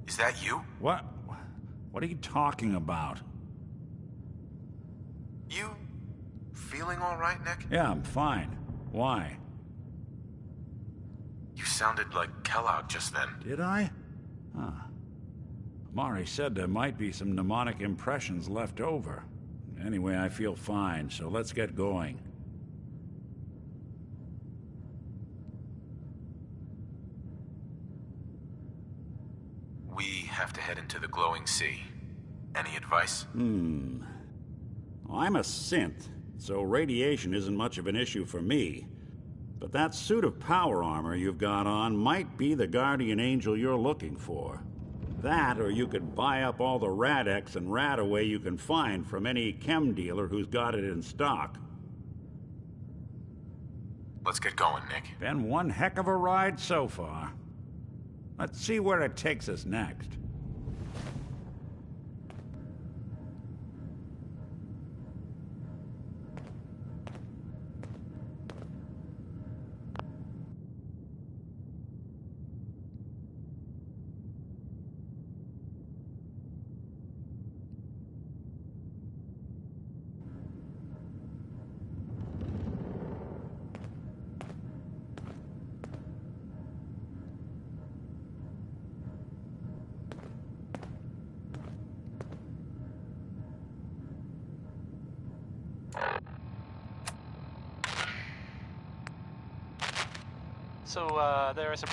Is that you? What? What are you talking about? You feeling all right, Nick? Yeah, I'm fine. Why? You sounded like Kellogg just then. Did I? Huh. Amari said there might be some mnemonic impressions left over. Anyway, I feel fine, so let's get going. We have to head into the glowing sea. Any advice? Well, I'm a synth, so radiation isn't much of an issue for me. But that suit of power armor you've got on might be the guardian angel you're looking for. That, or you could buy up all the Rad-X and Rad-Away you can find from any chem dealer who's got it in stock. Let's get going, Nick. Been one heck of a ride so far. Let's see where it takes us next. So, there are some...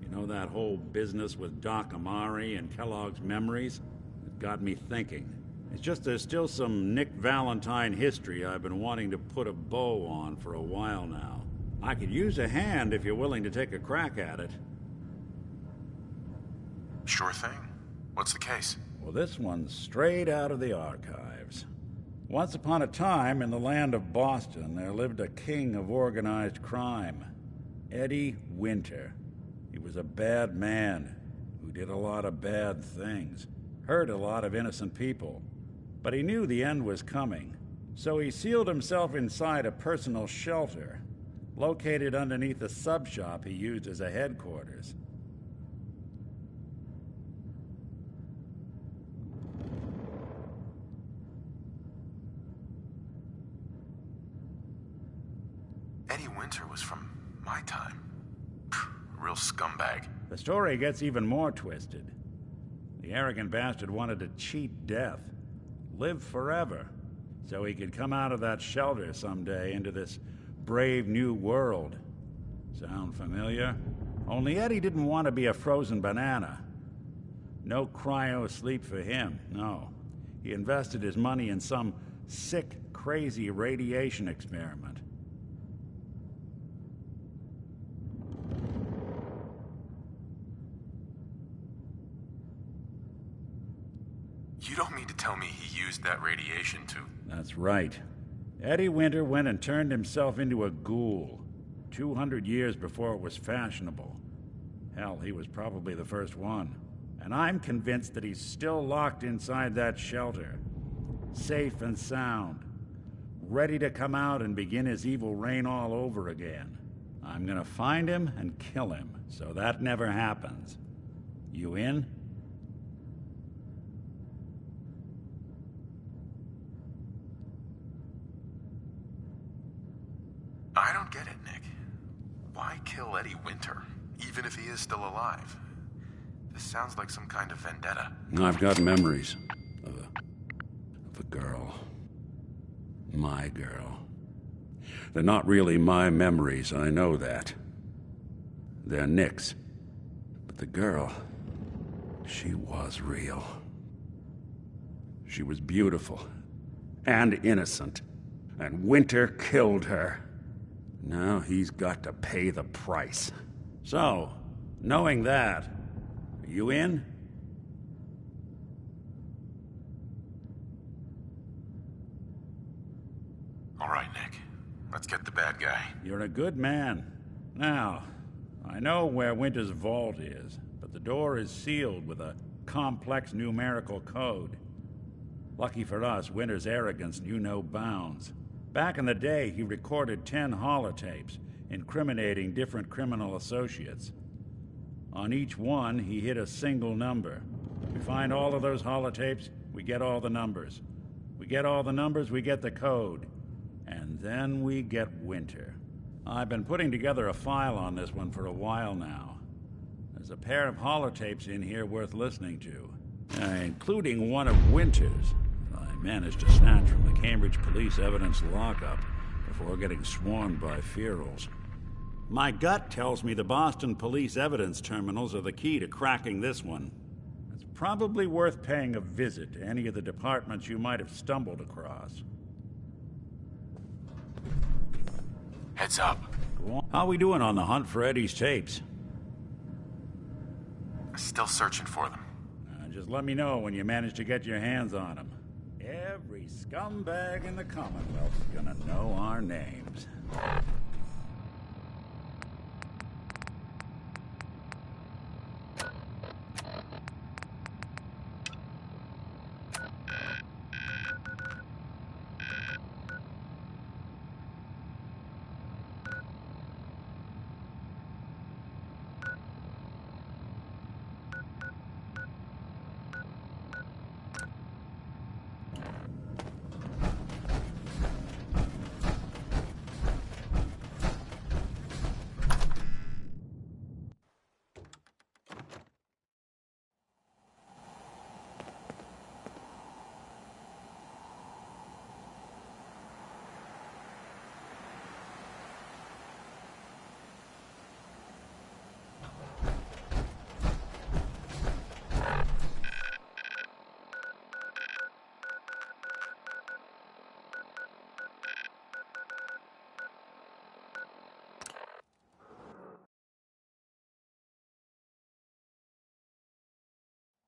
You know that whole business with Doc Amari and Kellogg's memories? It got me thinking. It's just there's still some Nick Valentine history I've been wanting to put a bow on for a while now. I could use a hand if you're willing to take a crack at it. Sure thing. What's the case? Well, this one's straight out of the archives. Once upon a time, in the land of Boston, there lived a king of organized crime, Eddie Winter. He was a bad man who did a lot of bad things, hurt a lot of innocent people. But he knew the end was coming, so he sealed himself inside a personal shelter, located underneath a sub-shop he used as a headquarters. Eddie Winter was from my time. Real scumbag. The story gets even more twisted. The arrogant bastard wanted to cheat death, live forever, so he could come out of that shelter someday into this brave new world. Sound familiar? Only Eddie didn't want to be a frozen banana. No cryo sleep for him, no. He invested his money in some sick, crazy radiation experiment. You don't mean to tell me he used that radiation to... That's right. Eddie Winter went and turned himself into a ghoul, 200 years before it was fashionable. Hell, he was probably the first one. And I'm convinced that he's still locked inside that shelter, safe and sound, ready to come out and begin his evil reign all over again. I'm gonna find him and kill him, so that never happens. You in? I don't get it, Nick. Why kill Eddie Winter, even if he is still alive? This sounds like some kind of vendetta. I've got memories of a girl. My girl. They're not really my memories, I know that. They're Nick's. But the girl, she was real. She was beautiful and innocent, and Winter killed her. Now he's got to pay the price. So, knowing that, are you in? All right, Nick. Let's get the bad guy. You're a good man. Now, I know where Winter's vault is, but the door is sealed with a complex numerical code. Lucky for us, Winter's arrogance knew no bounds. Back in the day, he recorded 10 holotapes, incriminating different criminal associates. On each one, he hit a single number. We find all of those holotapes, we get all the numbers. We get all the numbers, we get the code. And then we get Winter. I've been putting together a file on this one for a while now. There's a pair of holotapes in here worth listening to, including one of Winter's. I managed to snatch from the Cambridge police evidence lockup before getting swarmed by ferals. My gut tells me the Boston police evidence terminals are the key to cracking this one. It's probably worth paying a visit to any of the departments you might have stumbled across. Heads up. How we doing on the hunt for Eddie's tapes? Still searching for them. Just let me know when you manage to get your hands on them. Every scumbag in the Commonwealth's gonna know our names.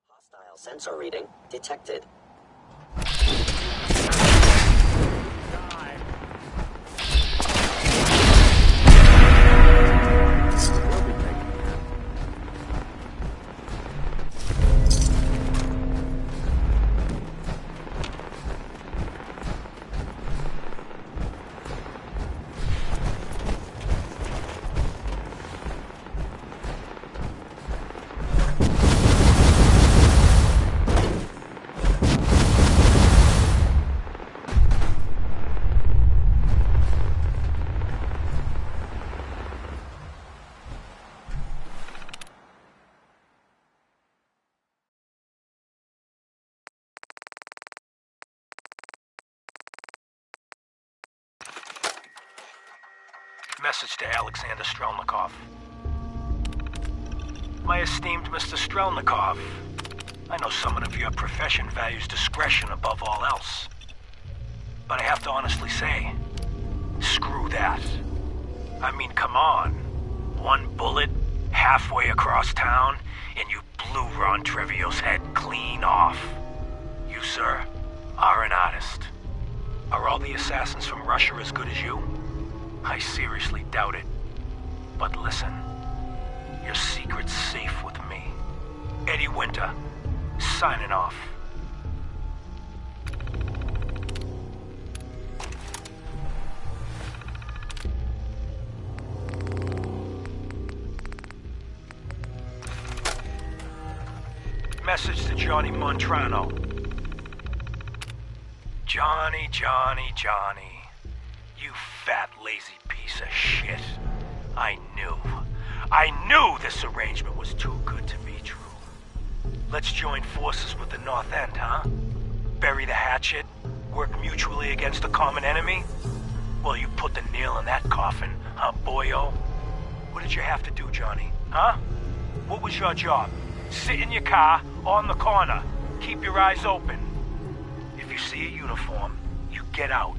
Hostile sensor reading detected. Message to Alexander Strelnikov. My esteemed Mr. Strelnikov, I know someone of your profession values discretion above all else. But I have to honestly say, screw that. I mean, come on. One bullet, halfway across town, and you blew Ron Trevio's head clean off. You, sir, are an artist. Are all the assassins from Russia as good as you? I seriously doubt it. But listen, your secret's safe with me. Eddie Winter, signing off. Message to Johnny Montrano. Johnny, Johnny, Johnny. You fat, lazy piece of shit. I knew this arrangement was too good to be true. Let's join forces with the North End, huh? Bury the hatchet, work mutually against a common enemy? Well, you put the nail in that coffin, huh, boyo? What did you have to do, Johnny? Huh? What was your job? Sit in your car, on the corner. Keep your eyes open. If you see a uniform, you get out.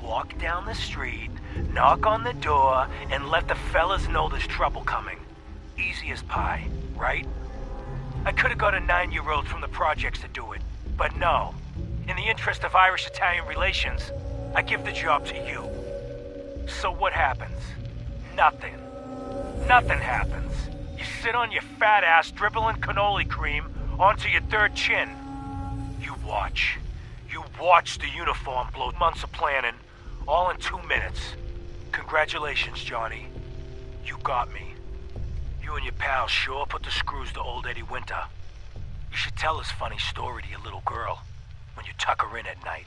Walk down the street, knock on the door, and let the fellas know there's trouble coming. Easy as pie, right? I could have got a 9-year-old from the projects to do it, but no. In the interest of Irish-Italian relations, I give the job to you. So what happens? Nothing. Nothing happens. You sit on your fat ass dribbling cannoli cream onto your third chin. You watch. You watch the uniform blow months of planning, all in 2 minutes. Congratulations, Johnny. You got me. You and your pals sure put the screws to old Eddie Winter. You should tell this funny story to your little girl when you tuck her in at night.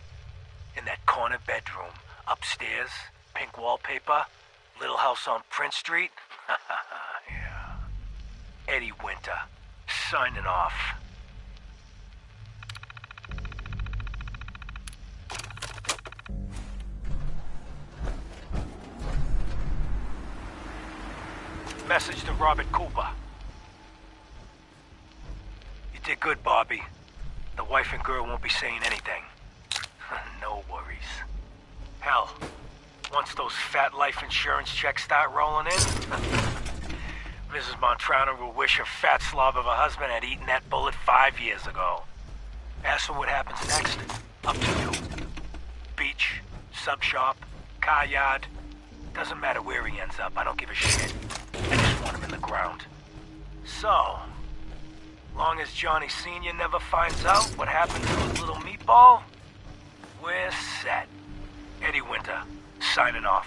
In that corner bedroom, upstairs, pink wallpaper, little house on Prince Street. Yeah. Eddie Winter, signing off. Message to Robert Cooper. You did good, Bobby. The wife and girl won't be saying anything. No worries. Hell, once those fat life insurance checks start rolling in, Mrs. Montrano will wish her fat slob of a husband had eaten that bullet 5 years ago. As for what happens next, up to you. Beach, sub shop, car yard. Doesn't matter where he ends up, I don't give a shit. I just want him in the ground. So, long as Johnny Sr. never finds out what happened to his little meatball, we're set. Eddie Winter, signing off.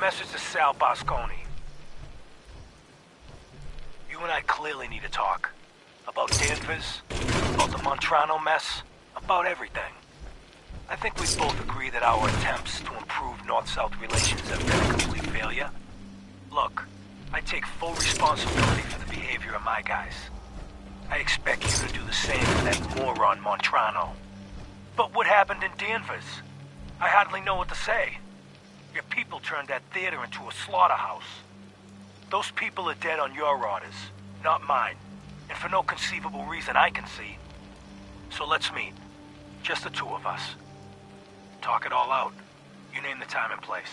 Message to Sal Bosconi. You and I clearly need to talk. About Danvers, about the Montrano mess, about everything. I think we both agree that our attempts to improve North-South relations have been a complete failure. Look, I take full responsibility for the behavior of my guys. I expect you to do the same for that moron Montrano. But what happened in Danvers? I hardly know what to say. Your people turned that theater into a slaughterhouse. Those people are dead on your orders, not mine. And for no conceivable reason I can see. So let's meet. Just the two of us. Talk it all out. You name the time and place.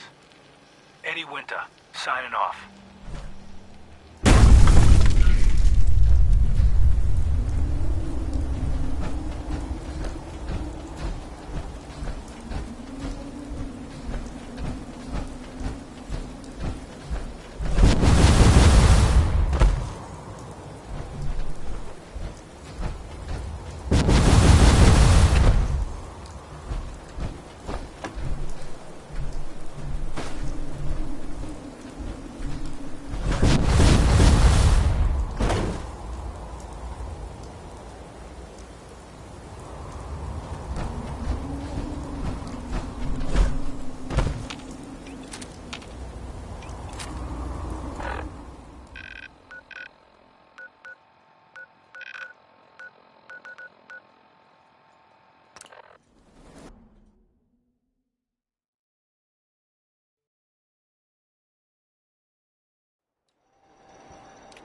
Eddie Winter, signing off.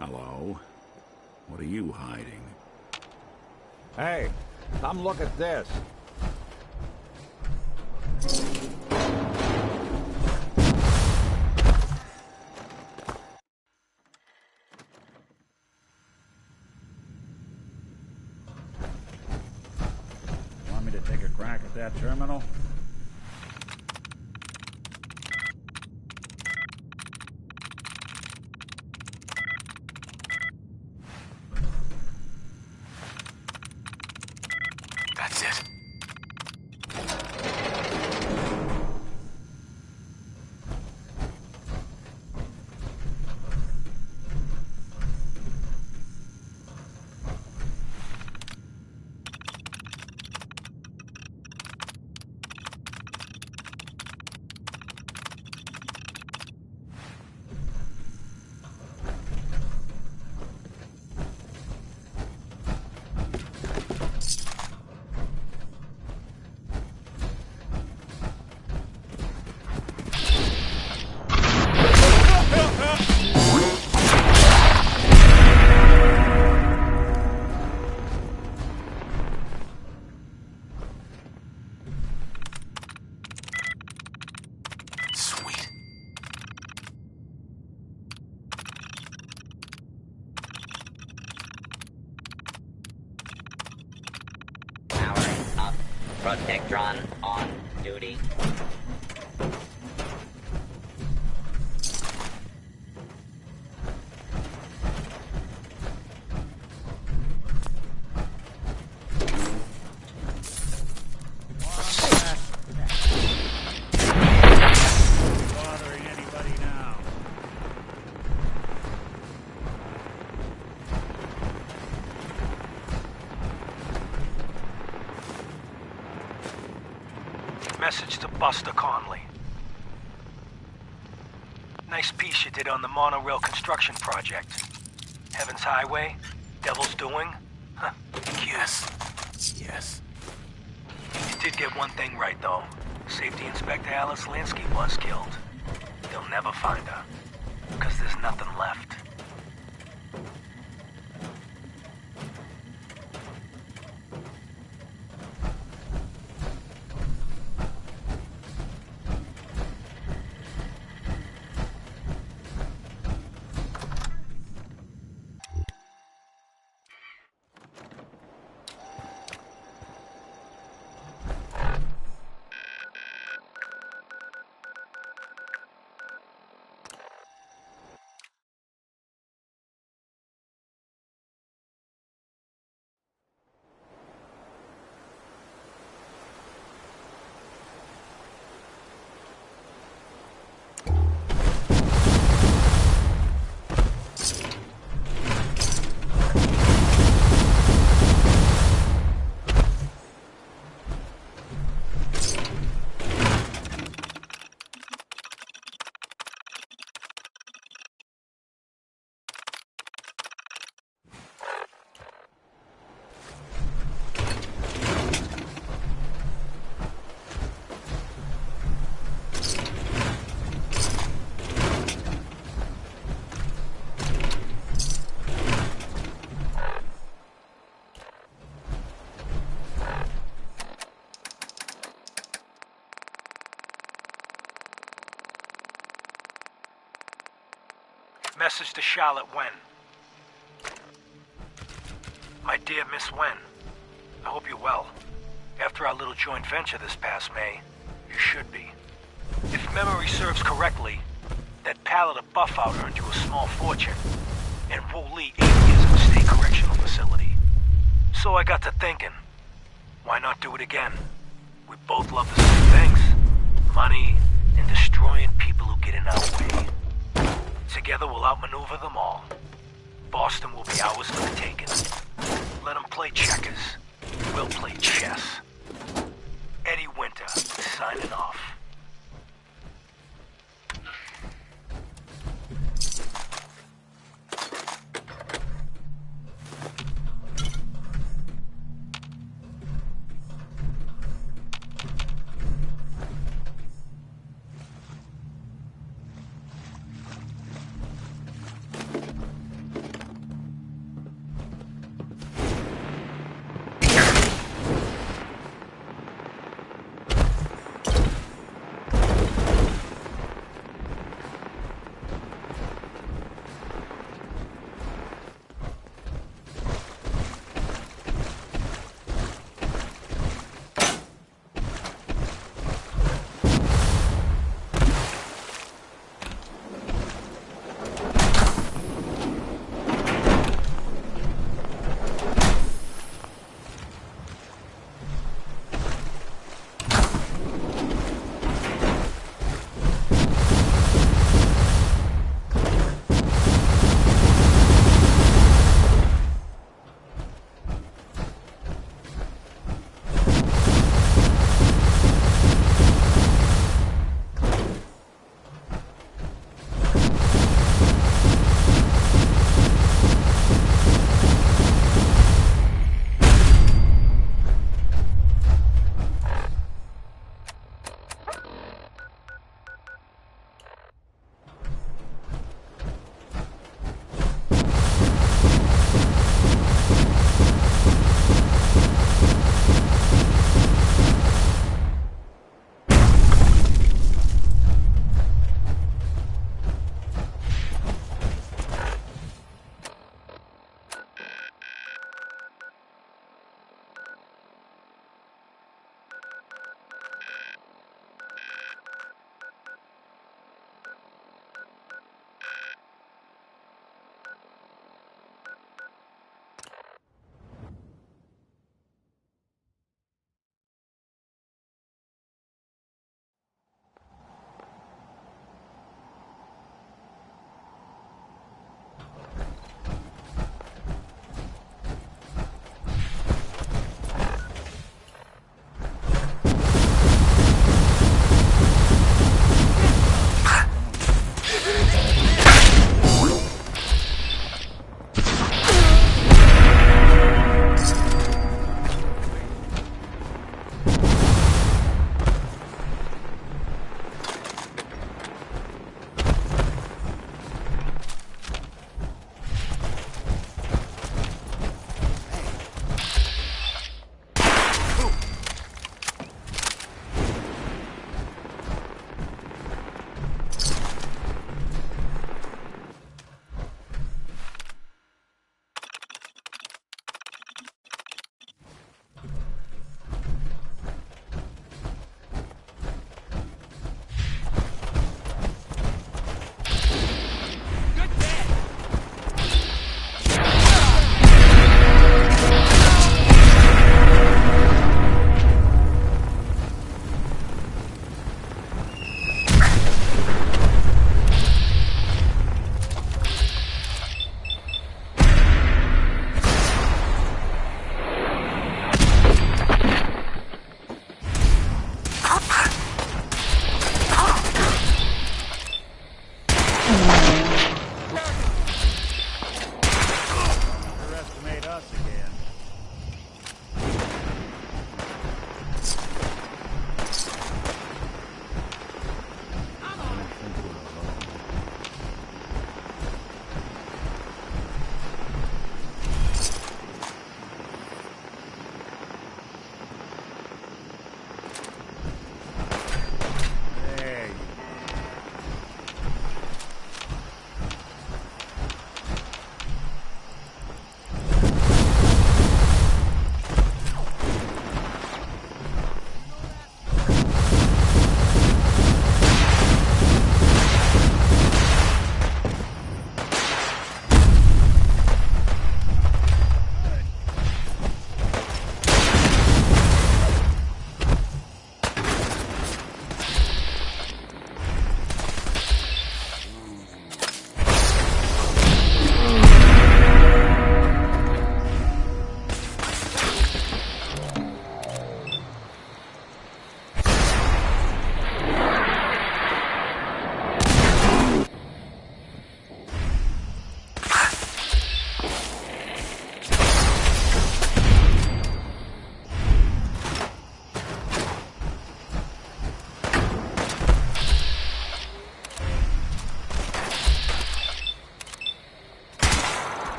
Hello? What are you hiding? Hey, come look at this. Want me to take a crack at that terminal? That's it. Protectron on duty. Bothering anybody now? Message to Buster Conley. Nice piece you did on the monorail construction project. Heaven's Highway? Devil's Doing? Huh. Yes. Yes. You did get one thing right, though. Safety Inspector Alice Lansky was killed. They'll never find her. Because there's nothing left. Message to Charlotte Wen. My dear Miss Wen, I hope you're well. After our little joint venture this past May, you should be. If memory serves correctly, that pallet of Buffout earned you a small fortune, and Woolley 8 years in the state correctional facility. So I got to thinking, why not do it again? We both love the same things. Money and destroying people who get in our way. Together we'll outmaneuver them all. Boston will be ours for the taking. Let them play checkers. We'll play chess. Eddie Winter, signing off.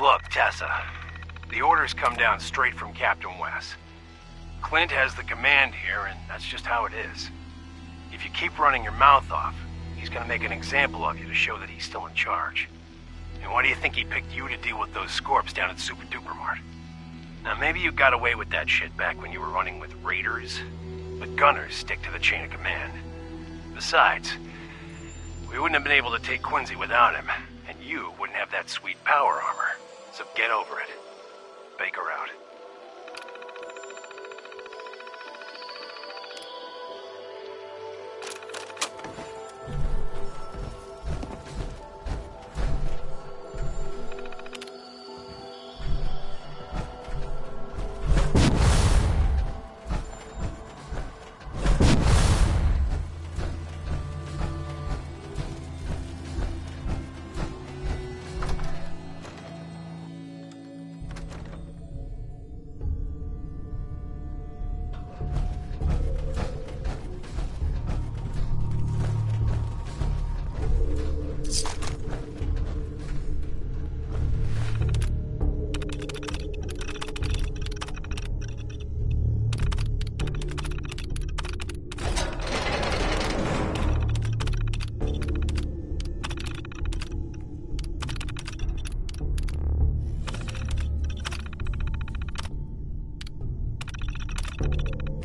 Look, Tessa, the orders come down straight from Captain West. Clint has the command here, and that's just how it is. If you keep running your mouth off, he's gonna make an example of you to show that he's still in charge. And why do you think he picked you to deal with those scorps down at Super Duper Mart? Now, maybe you got away with that shit back when you were running with raiders, but gunners stick to the chain of command. Besides, we wouldn't have been able to take Quincy without him, and you wouldn't have that sweet power armor. So get over it. Baker out.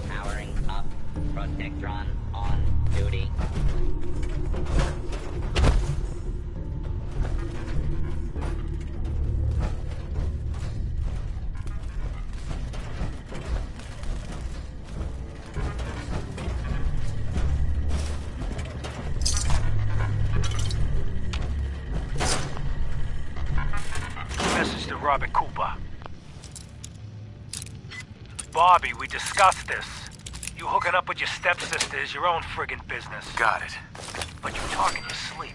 Powering up. Protectron on duty. Message to Robert Cooper. Bobby, we discussed this. You hooking up with your stepsister is your own friggin' business. Got it. But you talk in your sleep.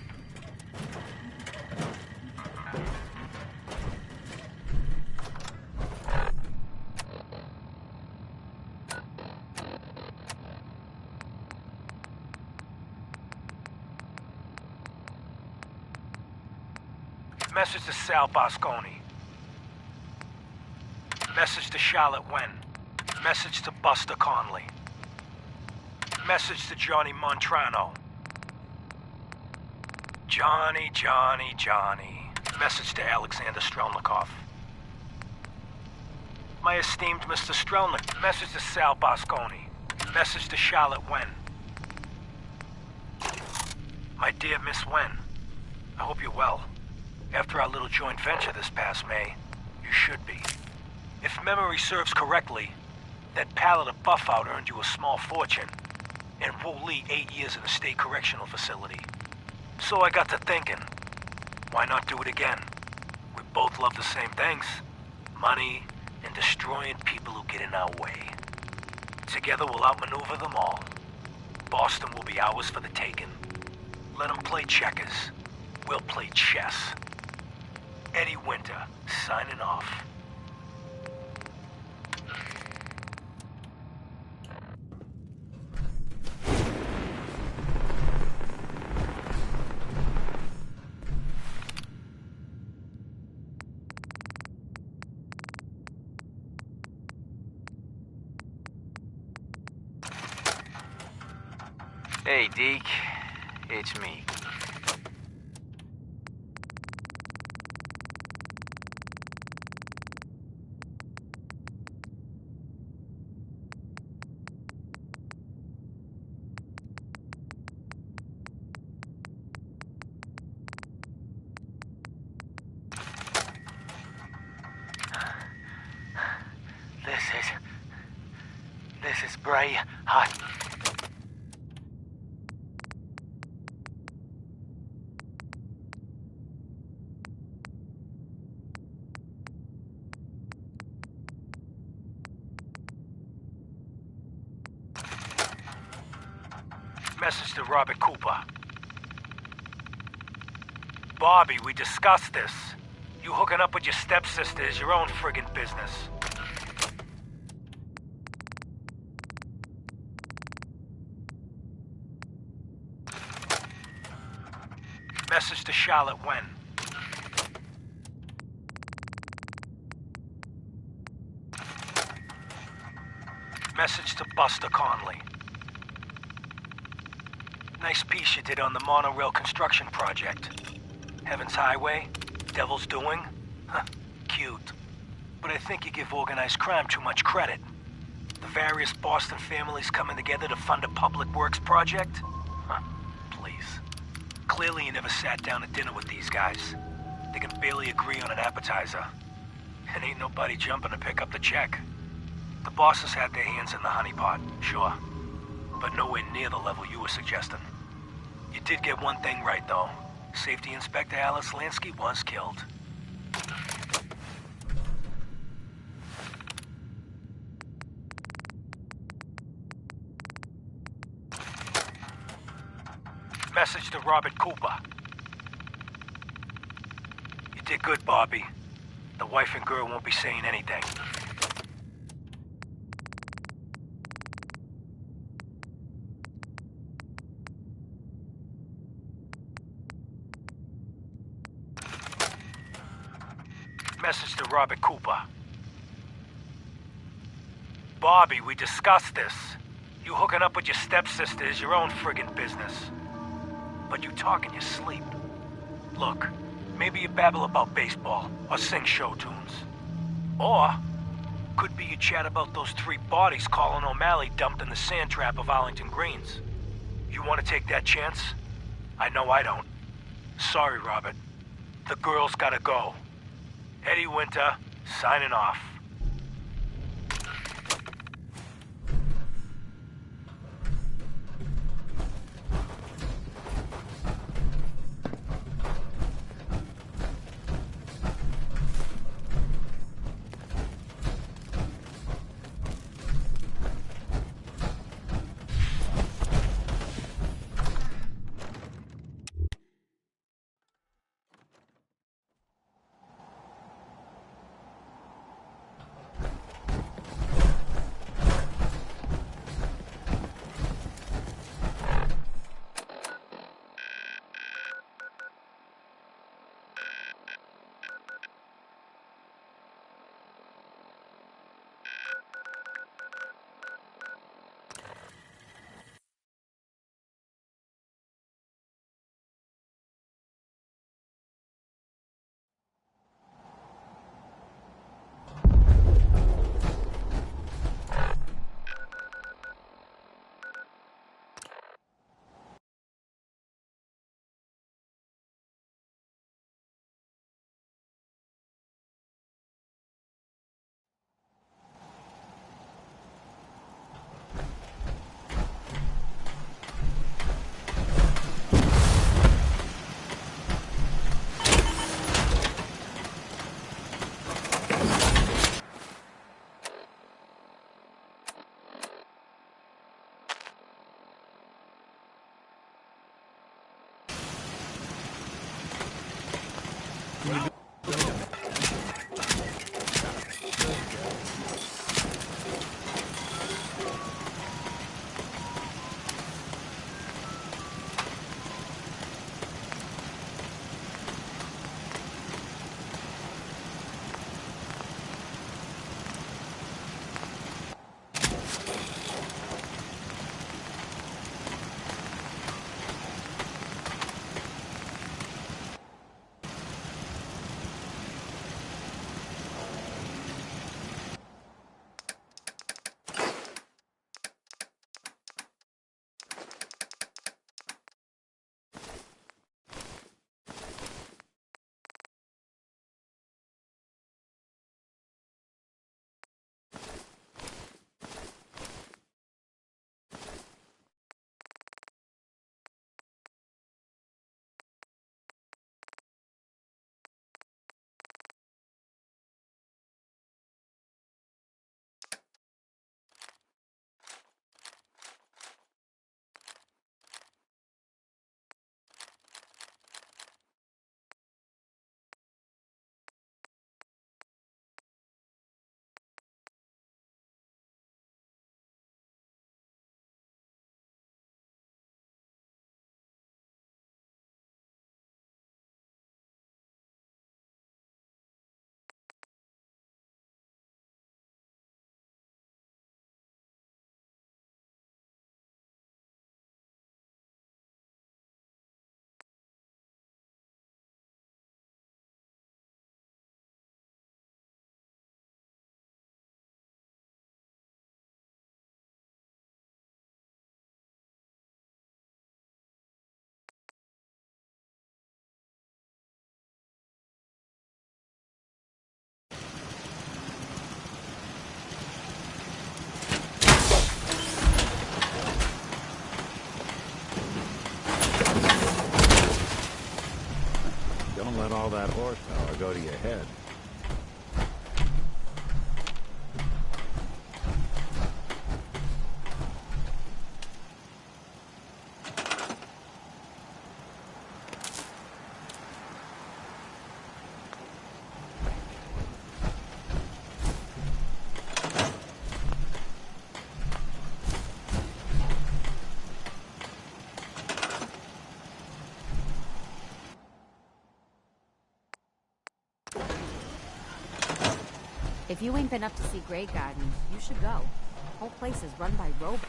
Message to Sal Bosconi. Message to Charlotte Wen. Message to Buster Conley. Message to Johnny Montrano. Johnny. Message to Alexander Strelnikov. My esteemed Mr. Strelnik. Message to Sal Bosconi. Message to Charlotte Wen. My dear Miss Wen, I hope you're well. After our little joint venture this past May, you should be. If memory serves correctly, that pallet of Buffout earned you a small fortune, and Wooly 8 years in a state correctional facility. So I got to thinking, why not do it again? We both love the same things. Money and destroying people who get in our way. Together we'll outmaneuver them all. Boston will be ours for the taking. Let them play checkers. We'll play chess. Eddie Winter, signing off. Hey, Deke. It's me. This is Bray Hot. Message to Robert Cooper. Bobby, we discussed this. You hooking up with your stepsister is your own friggin' business. Message to Charlotte Wen. Message to Buster Conley. Nice piece you did on the monorail construction project. Heaven's Highway, Devil's Doing. Huh, cute. But I think you give organized crime too much credit. The various Boston families coming together to fund a public works project? Huh, please. Clearly you never sat down to dinner with these guys. They can barely agree on an appetizer. And ain't nobody jumping to pick up the check. The bosses had their hands in the honeypot, sure. But nowhere near the level you were suggesting. You did get one thing right, though. Safety Inspector Alice Lansky was killed. Message to Robert Cooper. You did good, Bobby. The wife and girl won't be saying anything. Message to Robert Cooper. Bobby, we discussed this. You hooking up with your stepsister is your own friggin' business. But you talk in your sleep. Look, maybe you babble about baseball or sing show tunes. Or, could be you chat about those 3 bodies Colin O'Malley dumped in the sand trap of Arlington Greens. You want to take that chance? I know I don't. Sorry, Robert. The girl's gotta go. Eddie Winter, signing off. all that horsepower go to your head. If you ain't been up to see Grey Gardens, you should go. The whole place is run by robots.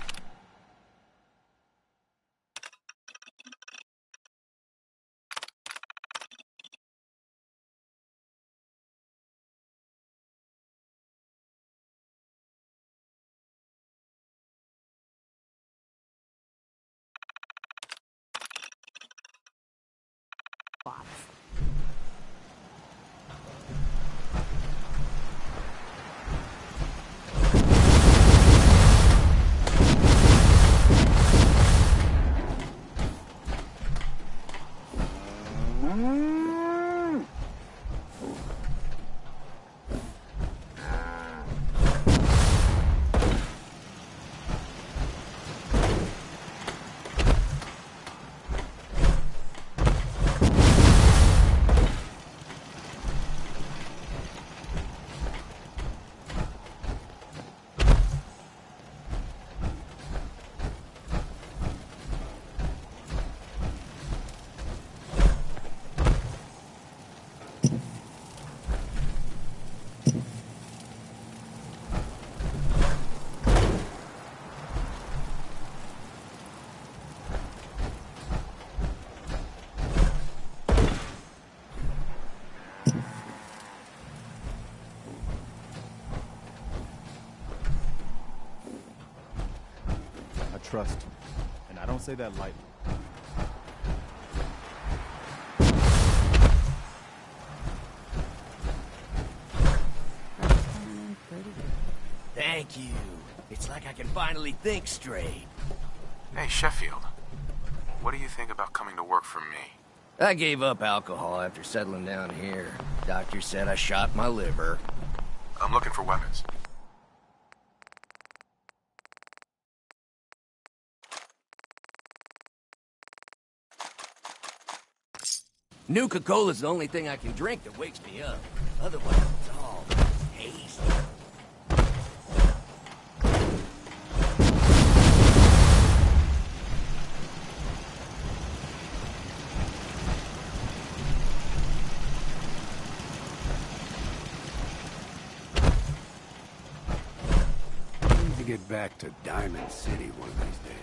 Trust. And I don't say that lightly. Thank you. It's like I can finally think straight. Hey, Sheffield. What do you think about coming to work for me? I gave up alcohol after settling down here. Doctor said I shot my liver. I'm looking for weapons. Nuka-Cola's the only thing I can drink that wakes me up. Otherwise, it's all hazy. I need to get back to Diamond City one of these days.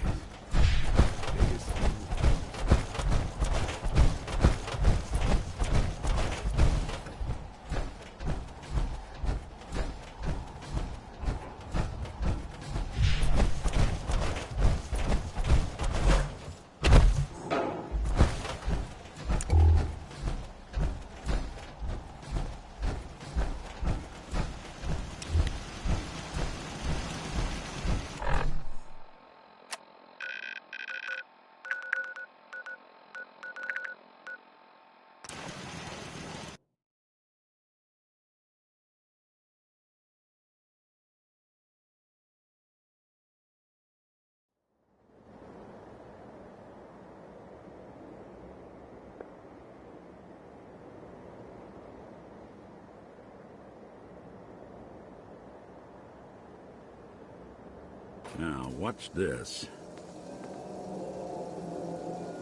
Now, what's this?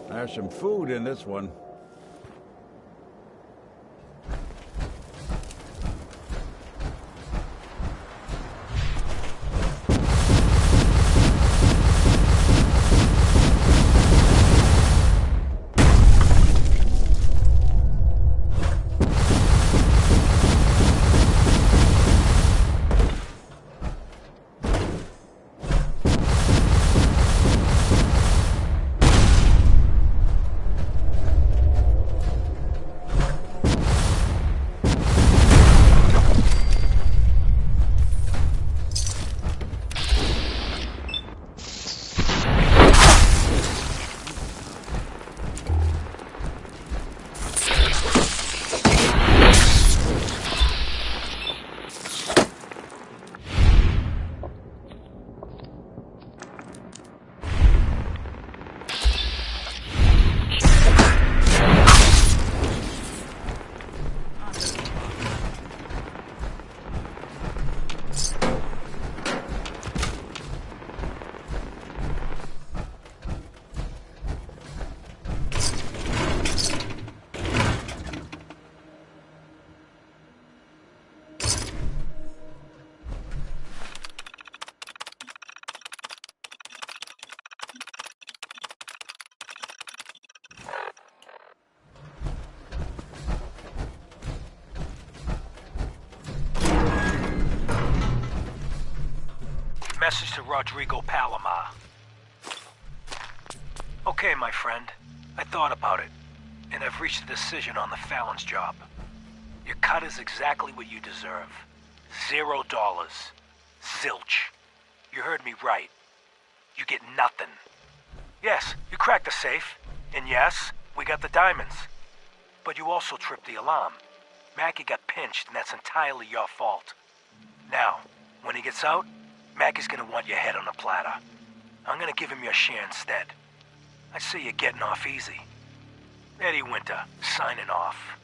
There's some food in this one. message to Rodrigo Palomar. Okay, my friend. I thought about it, and I've reached a decision on the Fallon's job. Your cut is exactly what you deserve. $0. Zilch. You heard me right. You get nothing. Yes, you cracked the safe, and yes, we got the diamonds. But you also tripped the alarm. Mackie got pinched, and that's entirely your fault. Now, when he gets out, Mackie's gonna want your head on a platter. I'm gonna give him your share instead. I see you're getting off easy. Eddie Winter, signing off.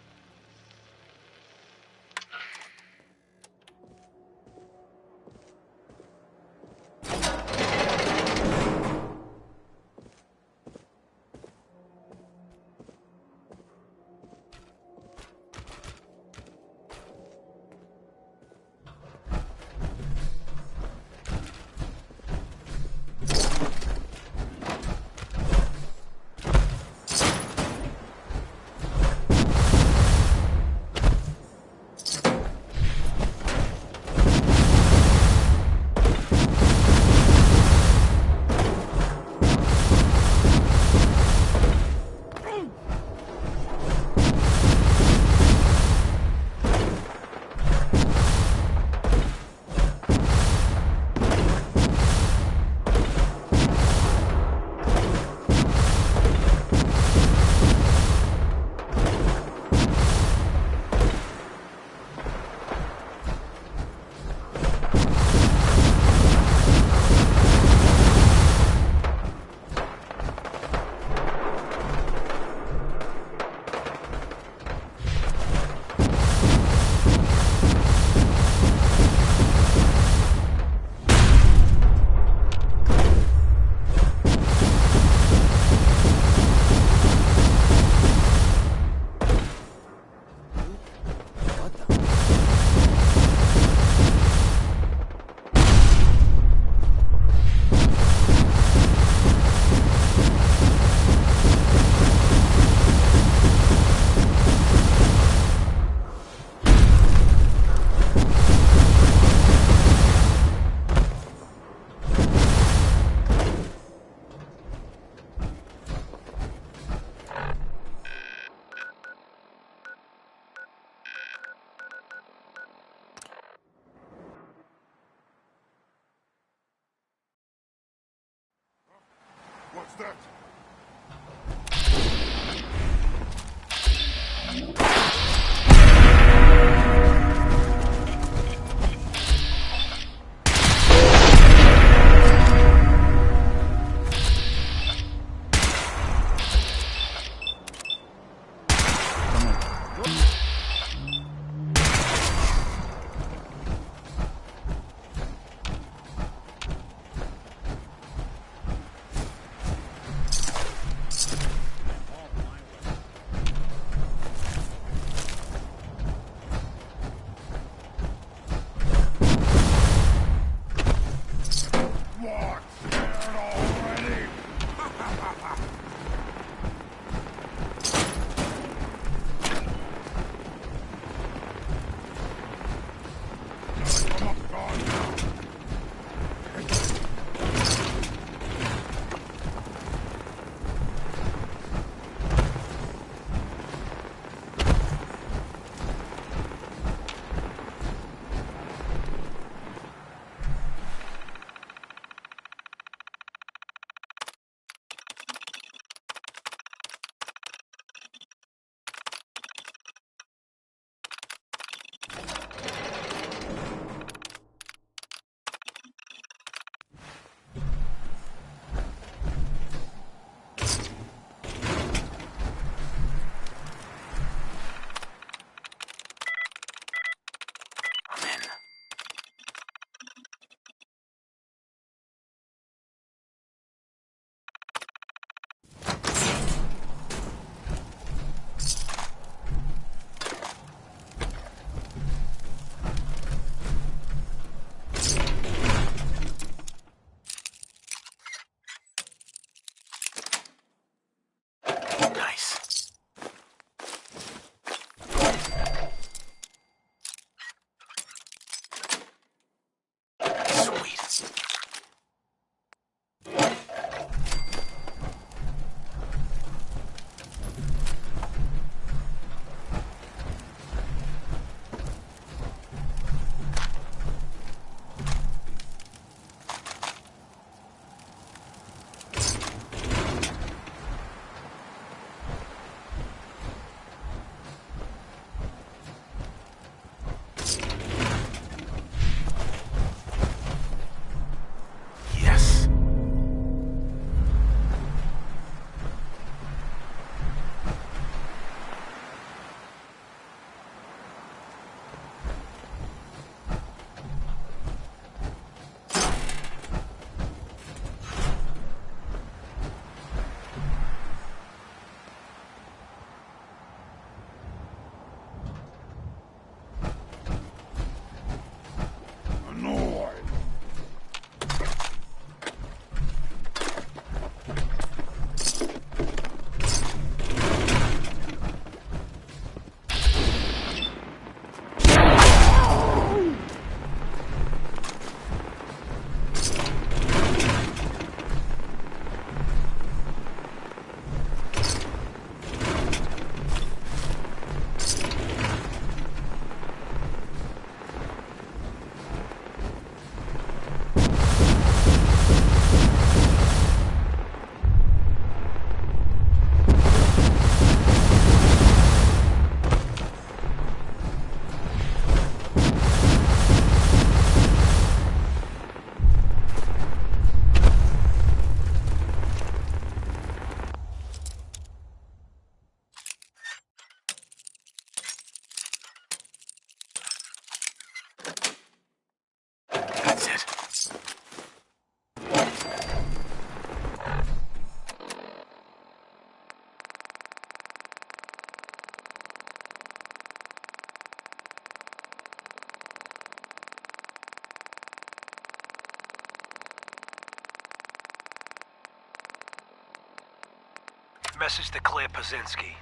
Message to Claire Pazinski.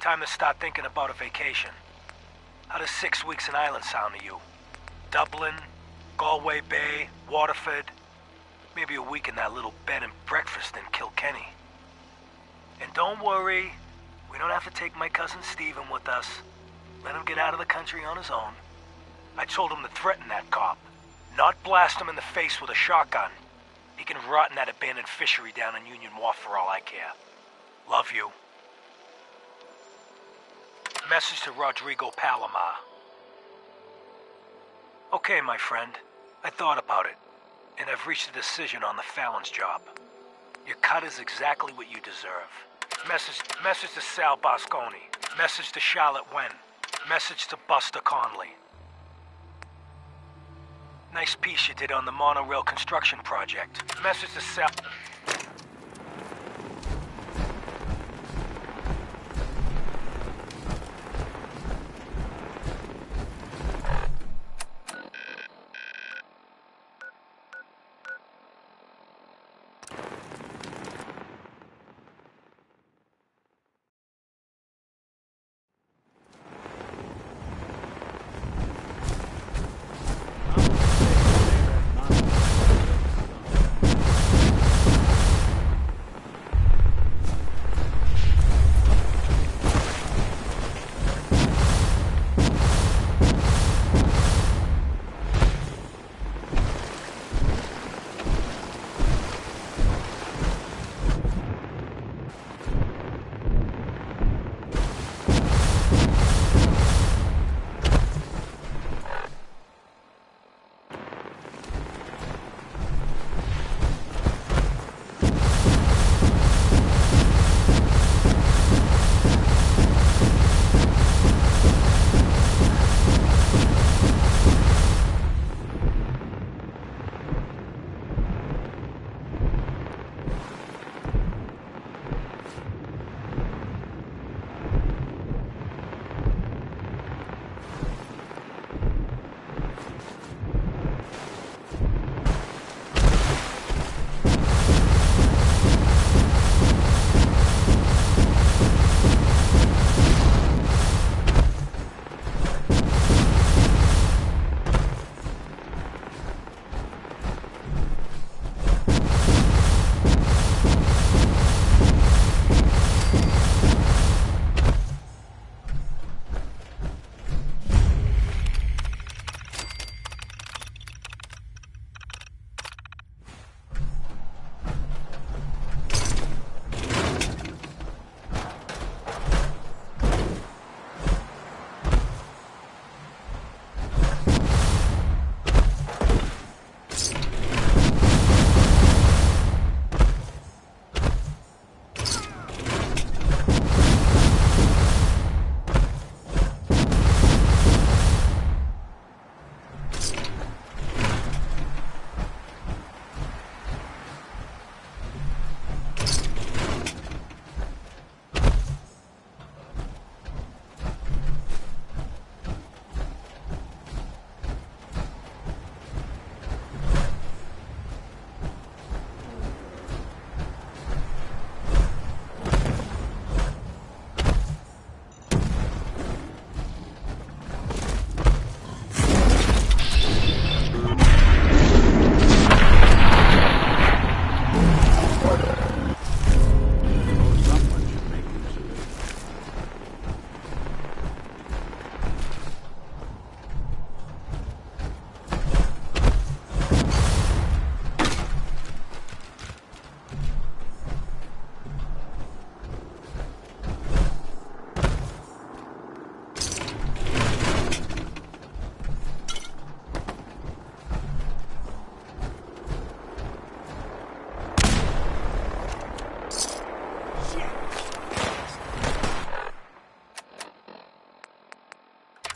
Time to start thinking about a vacation. How does 6 weeks in Ireland sound to you? Dublin, Galway Bay, Waterford, maybe a week in that little bed and breakfast in Kilkenny. And don't worry, we don't have to take my cousin Stephen with us. Let him get out of the country on his own. I told him to threaten that cop, not blast him in the face with a shotgun. He can rot in that abandoned fishery down in Union Wharf for all I care. Love you. Message to Rodrigo Palomar. Okay, my friend. I thought about it, and I've reached a decision on the Fallon's job. Your cut is exactly what you deserve. Message to Sal Bosconi. Message to Charlotte Wen. Message to Buster Conley. Nice piece you did on the monorail construction project. Message to Sal...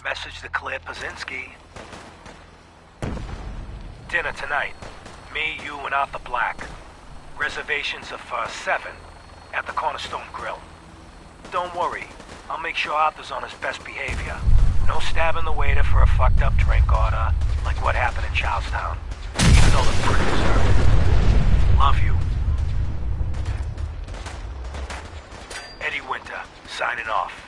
Message to Claire Pazinski. Dinner tonight. Me, you, and Arthur Black. Reservations are for 7 at the Cornerstone Grill. Don't worry, I'll make sure Arthur's on his best behavior. No stabbing the waiter for a fucked up drink order, like what happened in Charlestown. Even though the prick deserved it. Love you. signing off.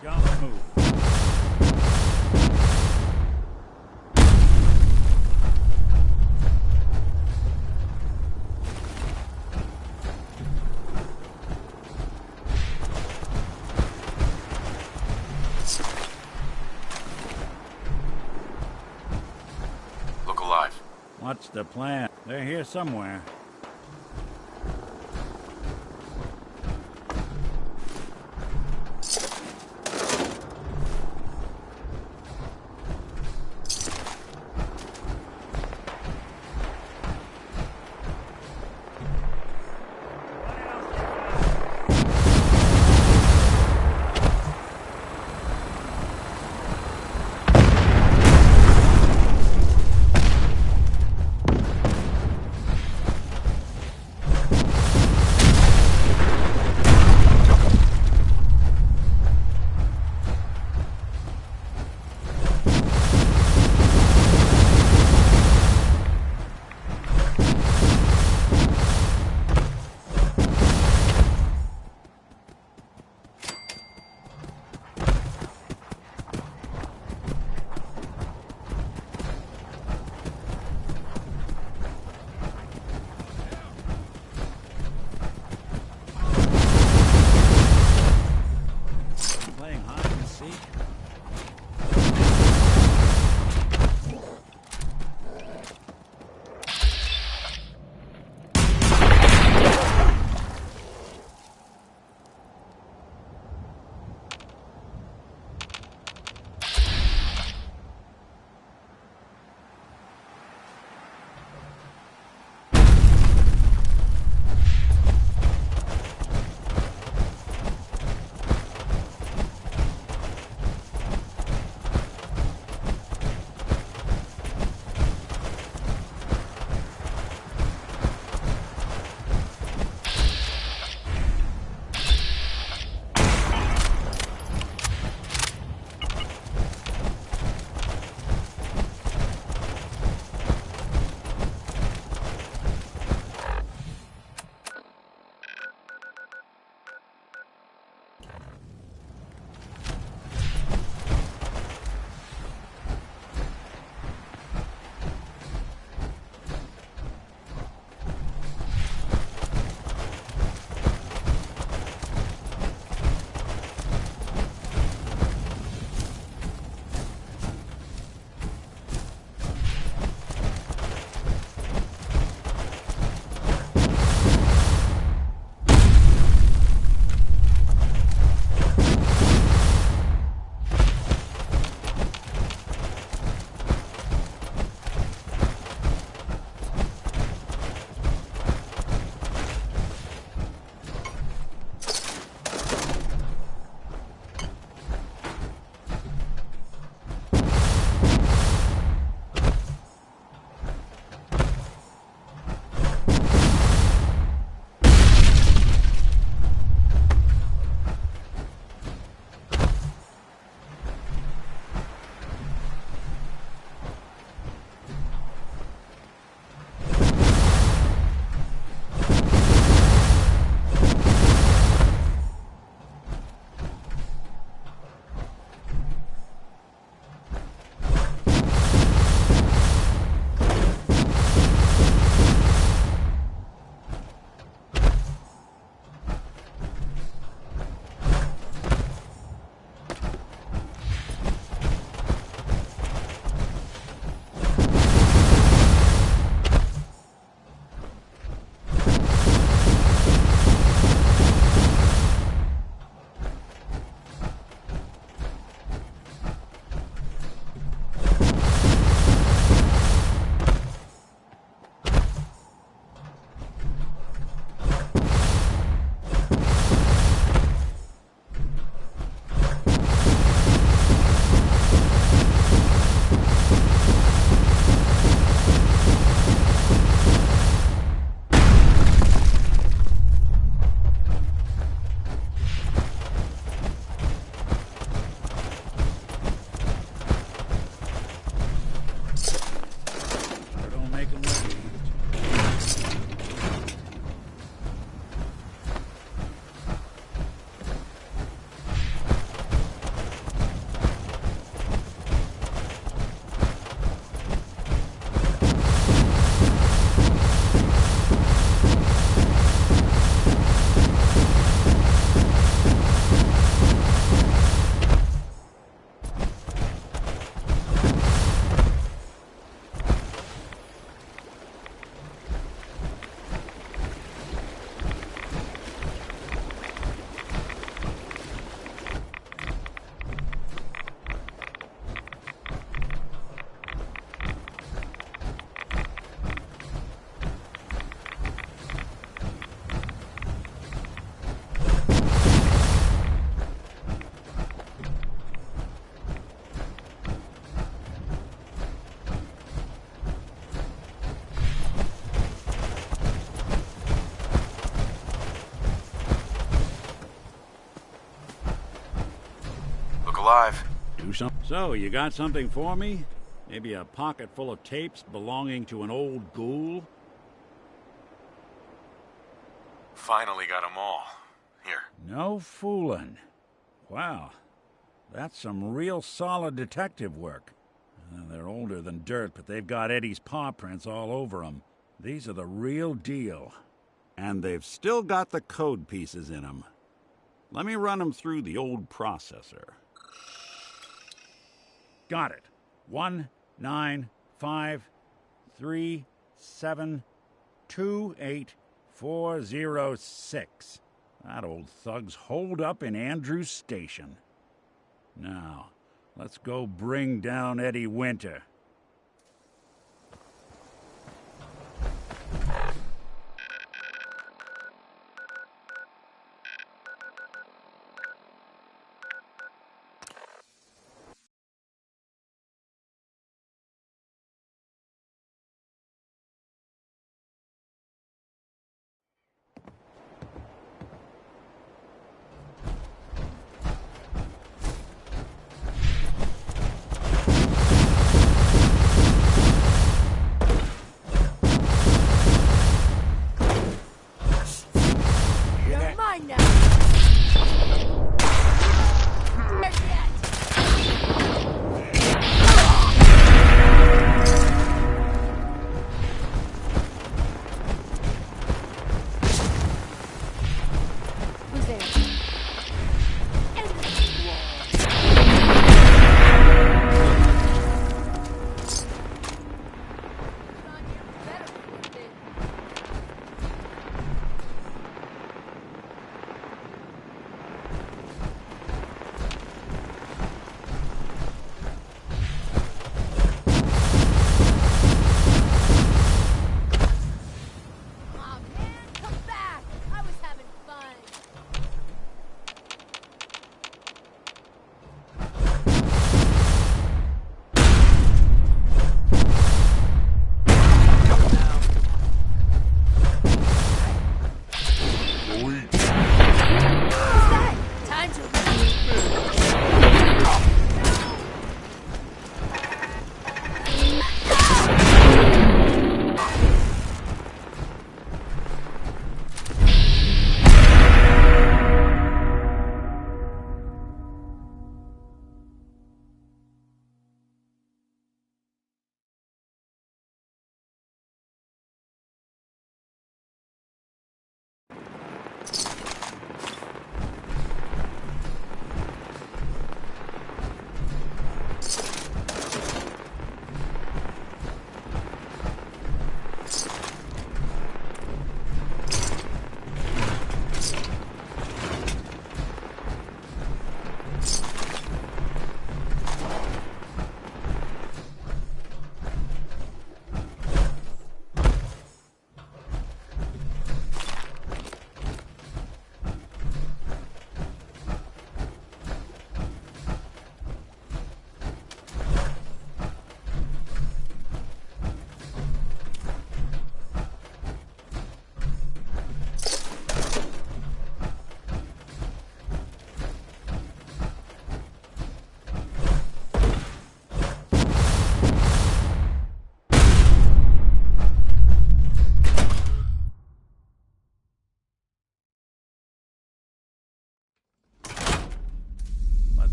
Don't move. Look alive. What's the plan? They're here somewhere. alive. Do something. So, you got something for me? Maybe a pocket full of tapes belonging to an old ghoul? Finally got them all. Here. No fooling. Wow. That's some real solid detective work. They're older than dirt, but they've got Eddie's paw prints all over them. These are the real deal. And they've still got the code pieces in them. Let me run them through the old processor. Got it. 1953728 That old thug's holed up in Andrews Station. Now, let's go bring down Eddie Winter.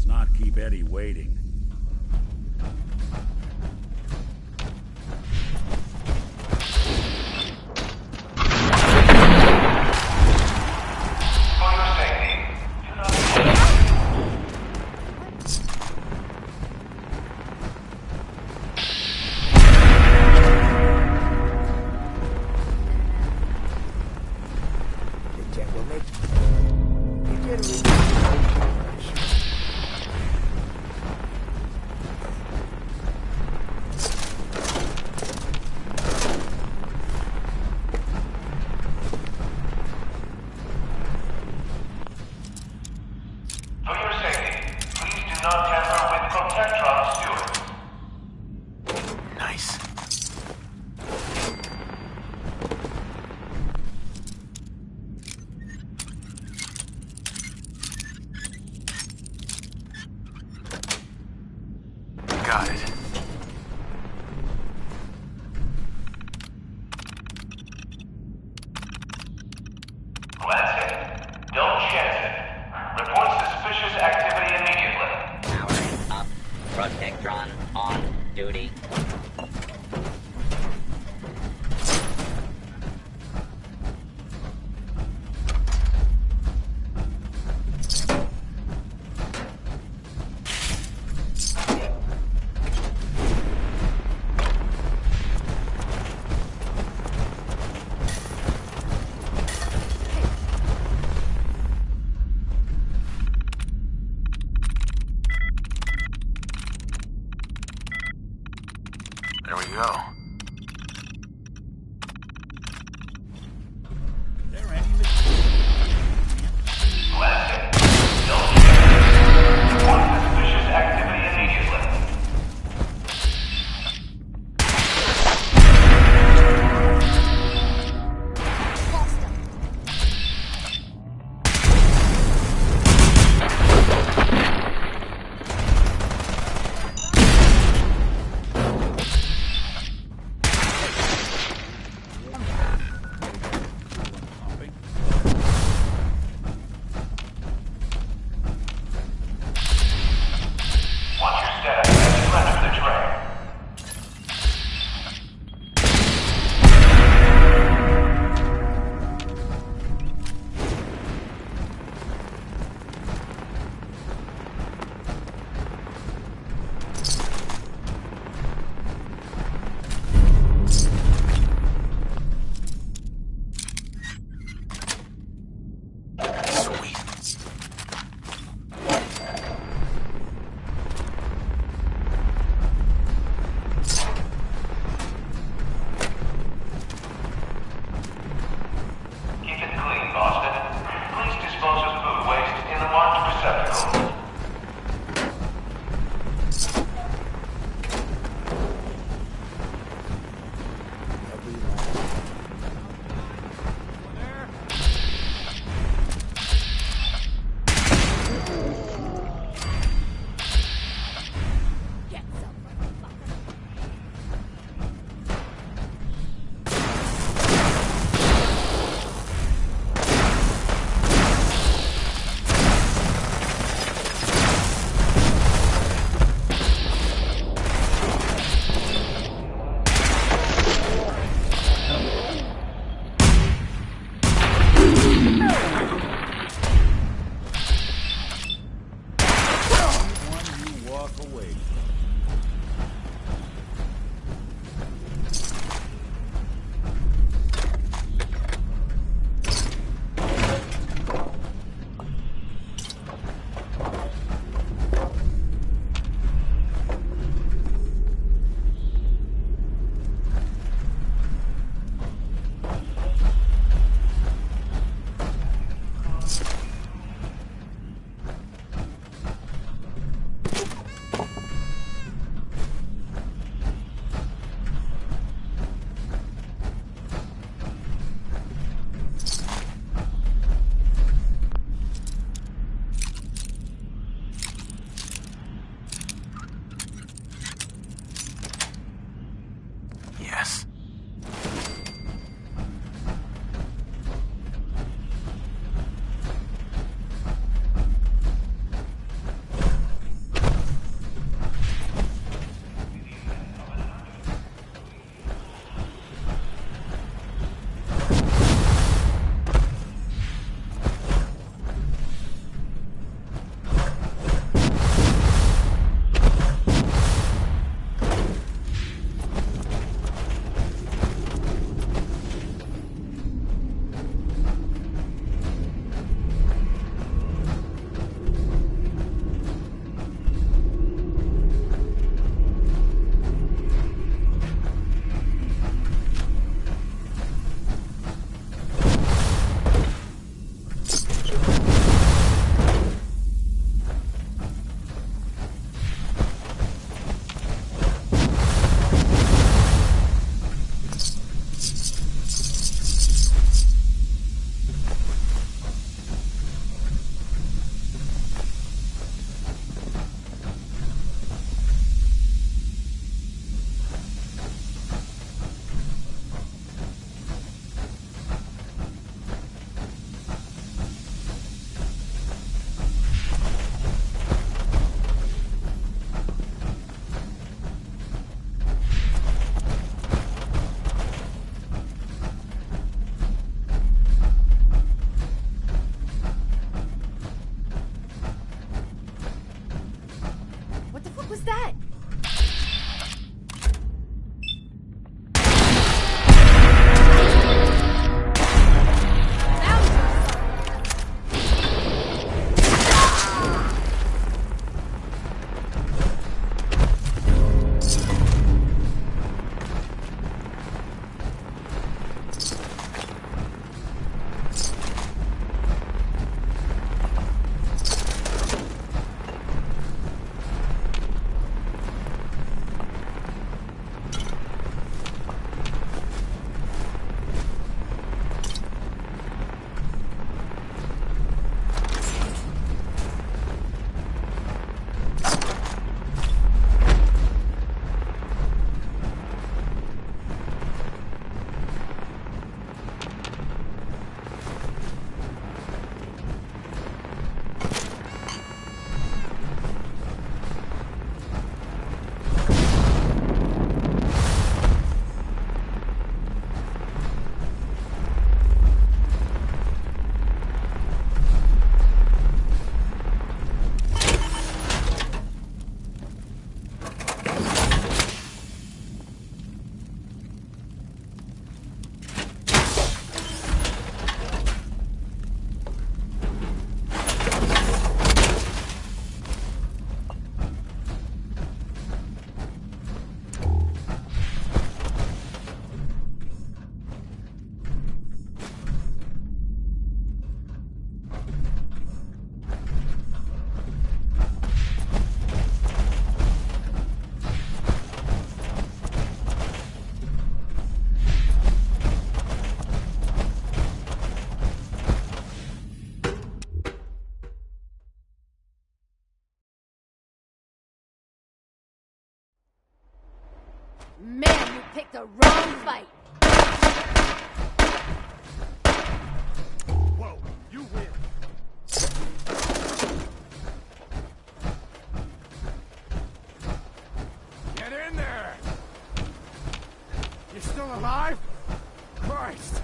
Let's not keep Eddie waiting. Got it. Lansing, don't chance it. Report suspicious activity immediately. Powering up. Protectron on duty. There we go. Lansing, don't chance it. Report suspicious activity immediately. Watch your step as you enter the train. Keep it clean, Boston. Please dispose of food waste in the marked receptacles. was that? Man, you picked the wrong fight. Whoa, you win. Get in there! You're still alive? Christ!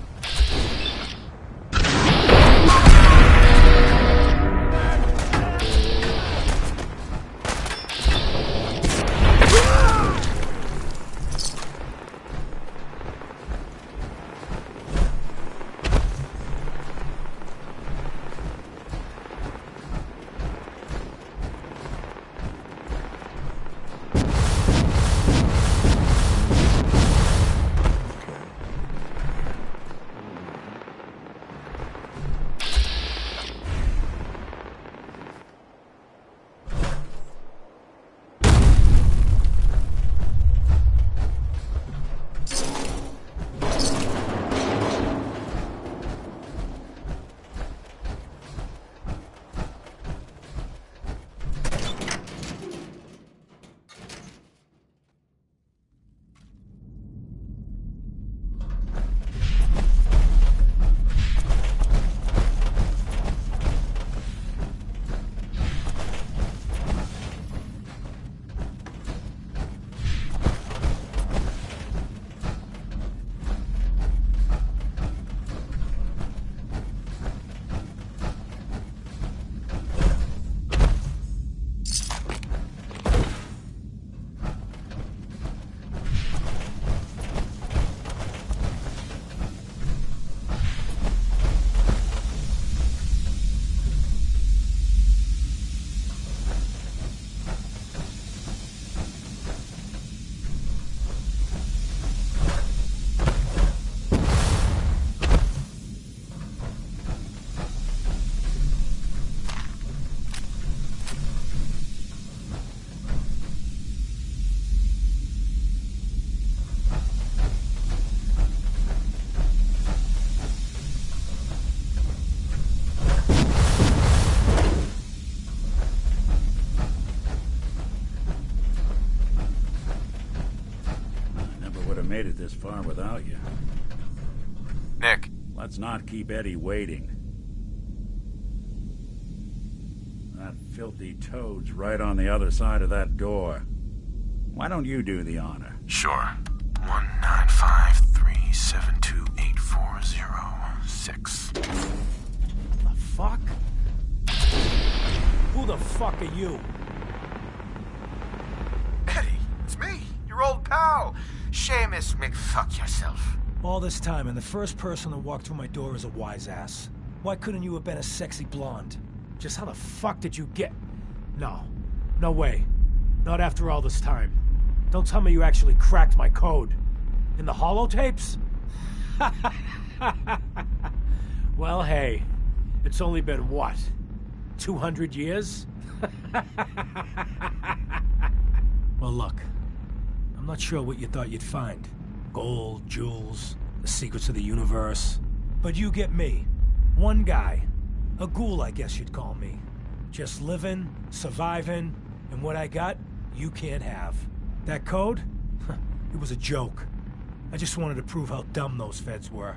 Made it this far without you. Nick. Let's not keep Eddie waiting. That filthy toad's right on the other side of that door. Why don't you do the honor? Sure. 19537284006. The fuck? Who the fuck are you? no! Seamus McFuck yourself. All this time, and the first person to walk through my door is a wise ass. Why couldn't you have been a sexy blonde? Just how the fuck did you get... No. No way. Not after all this time. Don't tell me you actually cracked my code. In the holotapes? Well, hey. It's only been, what? 200 years? Well, look. I'm not sure what you thought you'd find. Gold, jewels, the secrets of the universe. But you get me. One guy. A ghoul, I guess you'd call me. Just living, surviving, and what I got, you can't have. That code? It was a joke. I just wanted to prove how dumb those feds were.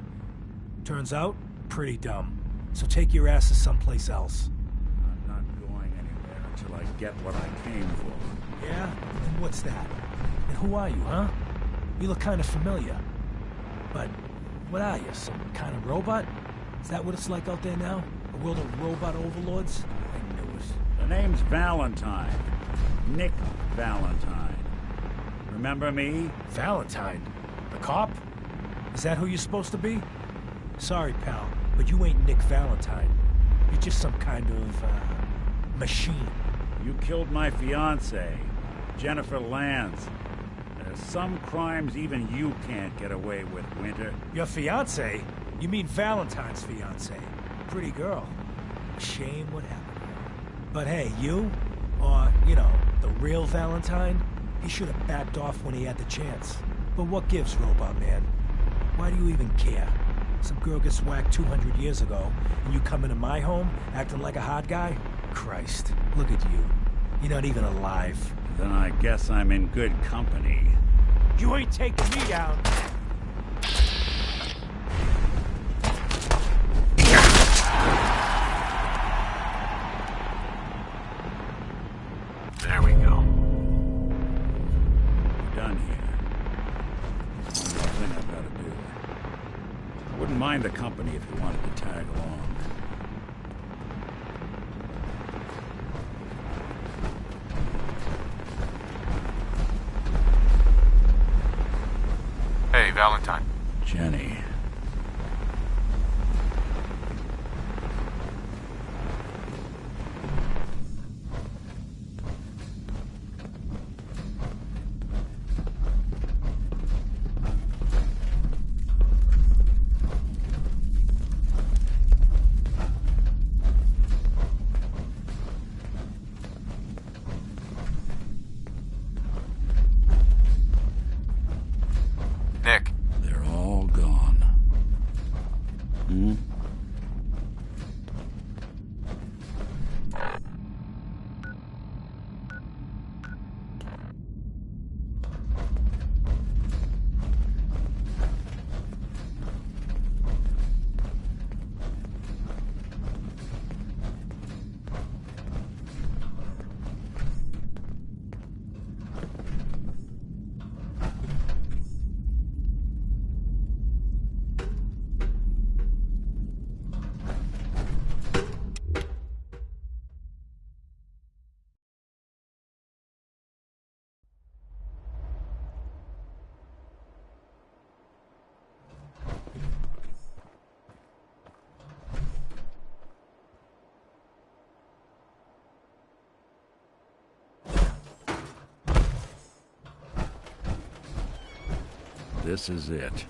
Turns out, pretty dumb. So take your asses someplace else. I'm not going anywhere until I get what I came for. Yeah? And what's that? And who are you, huh? You look kind of familiar. But what are you, some kind of robot? Is that what it's like out there now? A world of robot overlords? I knew it. The name's Valentine. Nick Valentine. Remember me? Valentine? The cop? Is that who you're supposed to be? Sorry, pal, but you ain't Nick Valentine. You're just some kind of, machine. You killed my fiancée, Jennifer Lance. There's some crimes even you can't get away with, Winter. Your fiancée? You mean Valentine's fiancée? Pretty girl. Shame what happened to her. But hey, you? Or, you know, the real Valentine? He should have backed off when he had the chance. But what gives, Robot Man? Why do you even care? Some girl gets whacked 200 years ago, and you come into my home acting like a hot guy? Christ, look at you. You're not even alive. Then I guess I'm in good company. You ain't taking me down. There we go. We're done here. One more thing I've got to do. I wouldn't mind the company if you wanted to tag along. Hey, Valentine. Jenny. Nick. They're all gone. Hmm? This is it.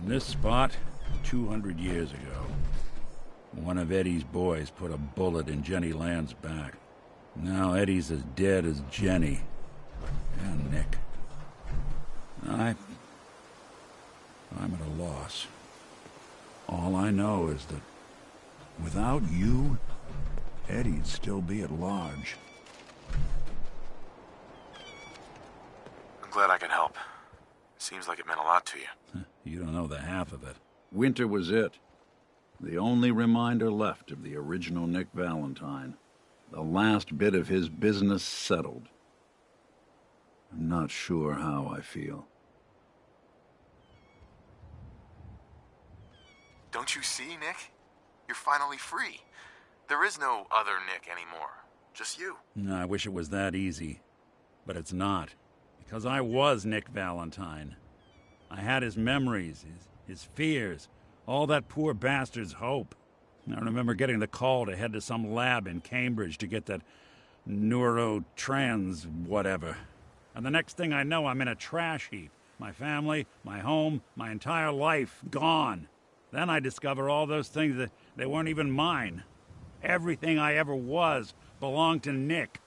In this spot, 200 years ago, one of Eddie's boys put a bullet in Jenny Land's back. Now Eddie's as dead as Jenny. And Nick. I'm at a loss. All I know is that without you, Eddie'd still be at large. I'm glad I could help. Seems like it meant a lot to you. You don't know the half of it. Winter was it. The only reminder left of the original Nick Valentine. The last bit of his business settled. I'm not sure how I feel. Don't you see, Nick? You're finally free. There is no other Nick anymore. Just you. I wish it was that easy. But it's not. because I was Nick Valentine. I had his memories, his fears, all that poor bastard's hope. I remember getting the call to head to some lab in Cambridge to get that neurotrans whatever. And the next thing I know, I'm in a trash heap. My family, my home, my entire life gone. Then I discover all those things that they weren't even mine. Everything I ever was belonged to Nick.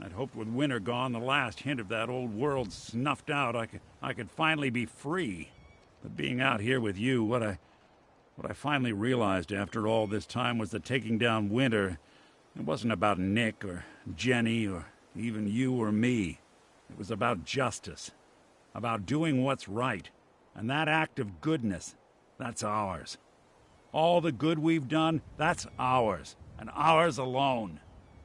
I'd hoped with winter gone, the last hint of that old world snuffed out, I could finally be free. But being out here with you, what I finally realized after all this time was that taking down Winter, it wasn't about Nick or Jenny or even you or me. It was about justice, about doing what's right. And that act of goodness, that's ours. All the good we've done, that's ours, and ours alone.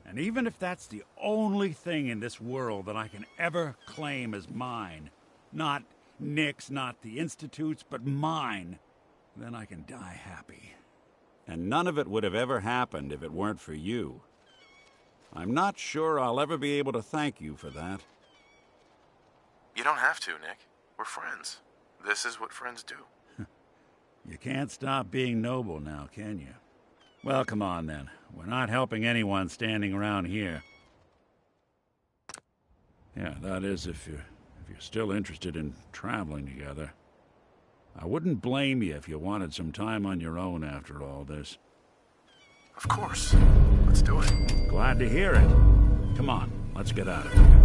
And even if that's the only thing in this world that I can ever claim as mine, not Nick's, not the Institute's, but mine, then I can die happy. And none of it would have ever happened if it weren't for you. I'm not sure I'll ever be able to thank you for that. You don't have to, Nick. We're friends. This is what friends do. You can't stop being noble now, can you? Well, come on then. We're not helping anyone standing around here. Yeah, that is if you're still interested in traveling together. I wouldn't blame you if you wanted some time on your own after all this. Of course. Let's do it. Glad to hear it. Come on, let's get out of here.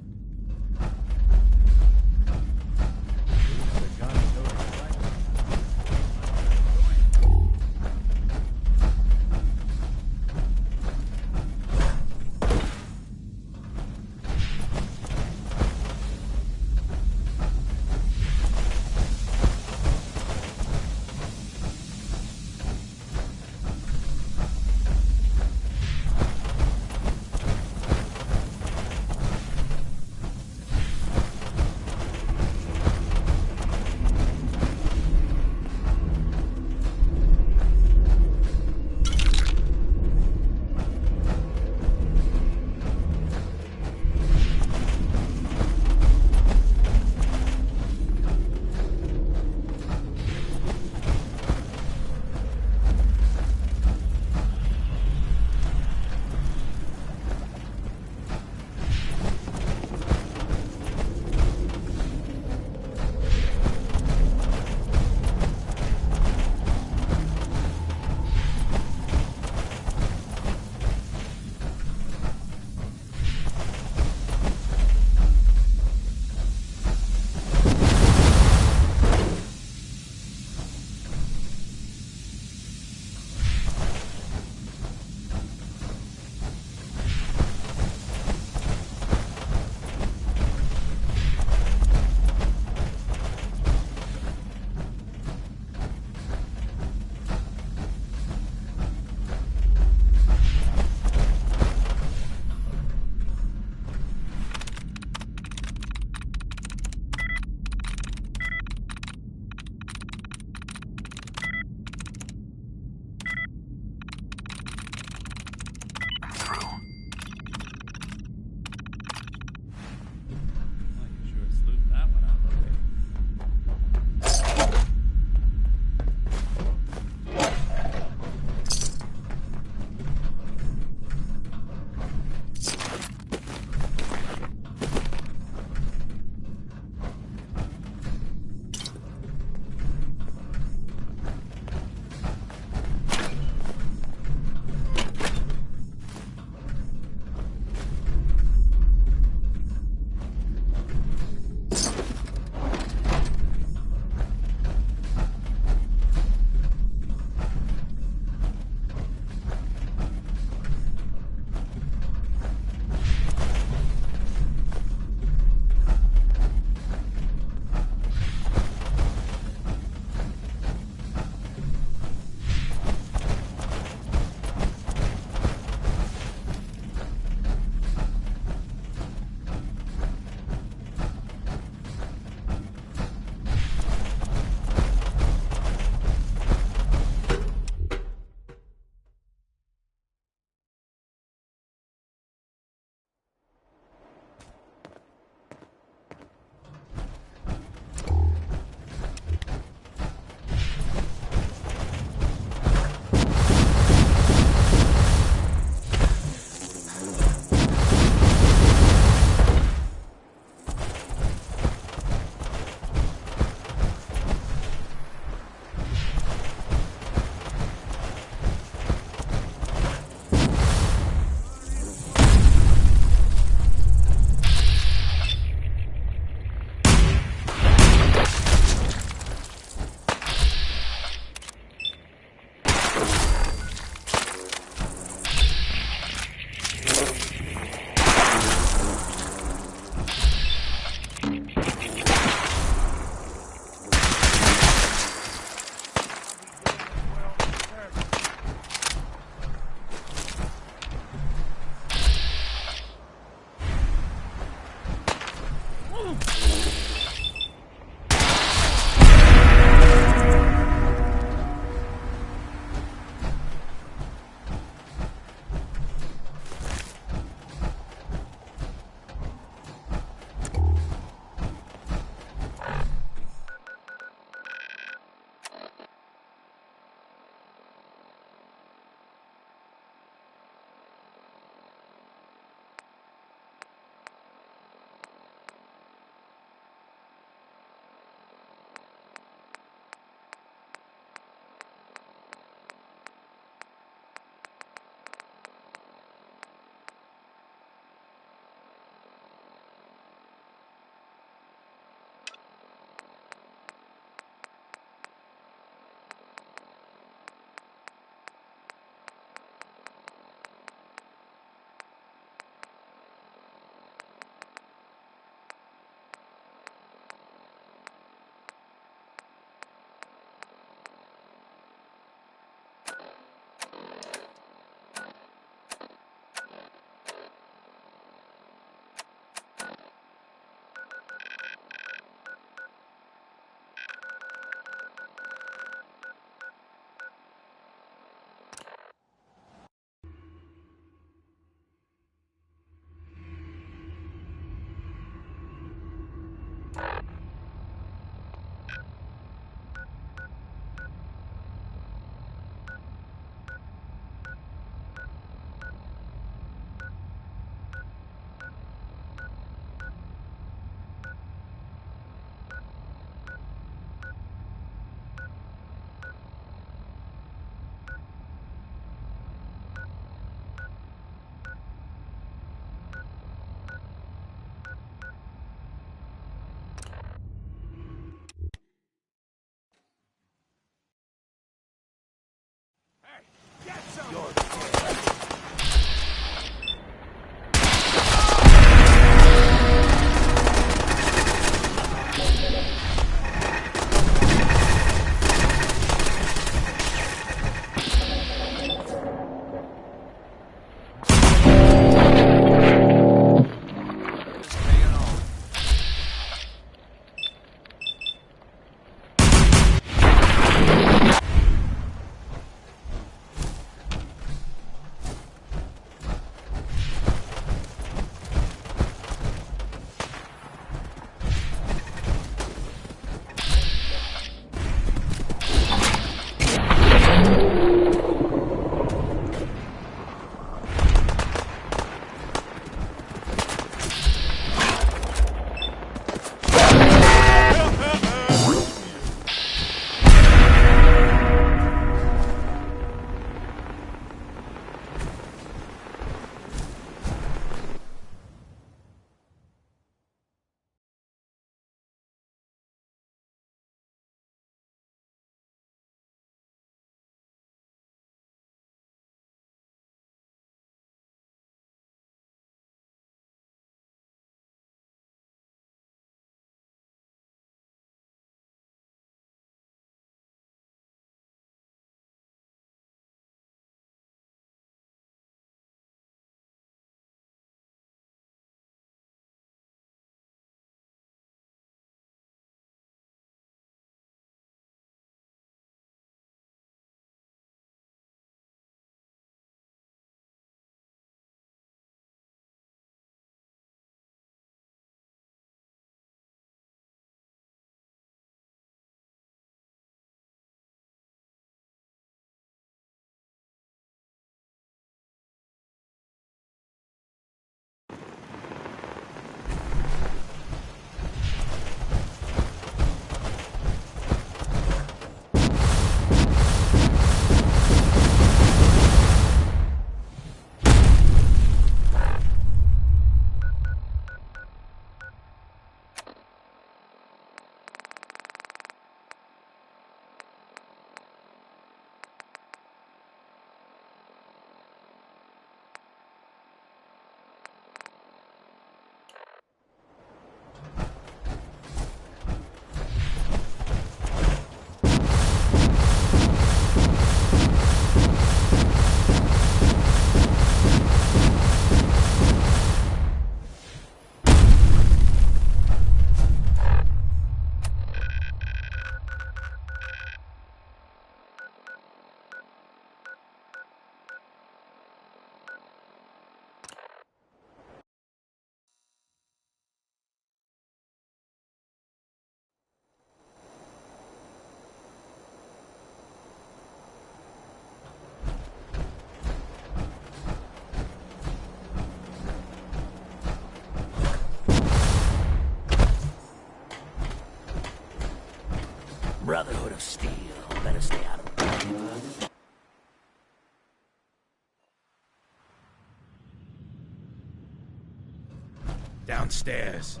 Downstairs.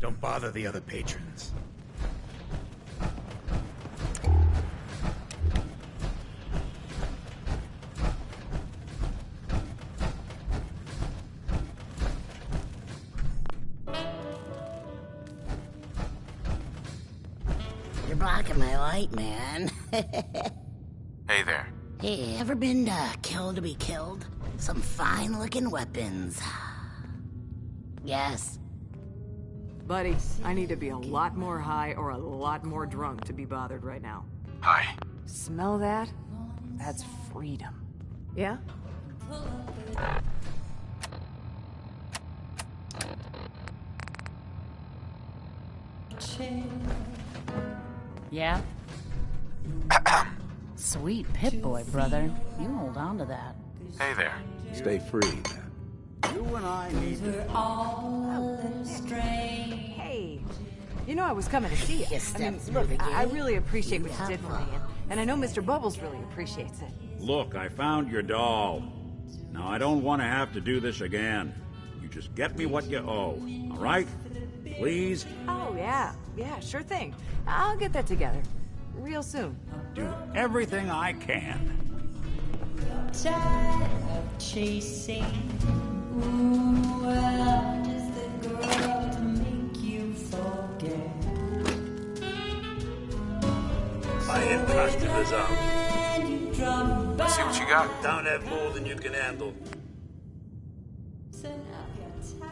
Don't bother the other patrons. You're blocking my light, man. Hey there. Hey, ever been killed to be killed? Some fine-looking weapons. Yes. Buddy, I need to be a lot more high or a lot more drunk to be bothered right now. Hi. Smell that? That's freedom. Yeah? Yeah? Sweet Pip-Boy, brother. You hold on to that. Hey there. Stay free, man. You and I need to... Hey, you know I was coming to see you. I mean, look, I really appreciate what you did for me, and I know Mr. Bubbles really appreciates it. Look, I found your doll. Now, I don't want to have to do this again. You just get me what you owe, all right? Please? Oh, yeah, sure thing. I'll get that together. Real soon. Do everything I can. Tired of chasing. Ooh, I'm just the girl to make you forget. I hit customers up. Let's see what you got. Don't have more than you can handle.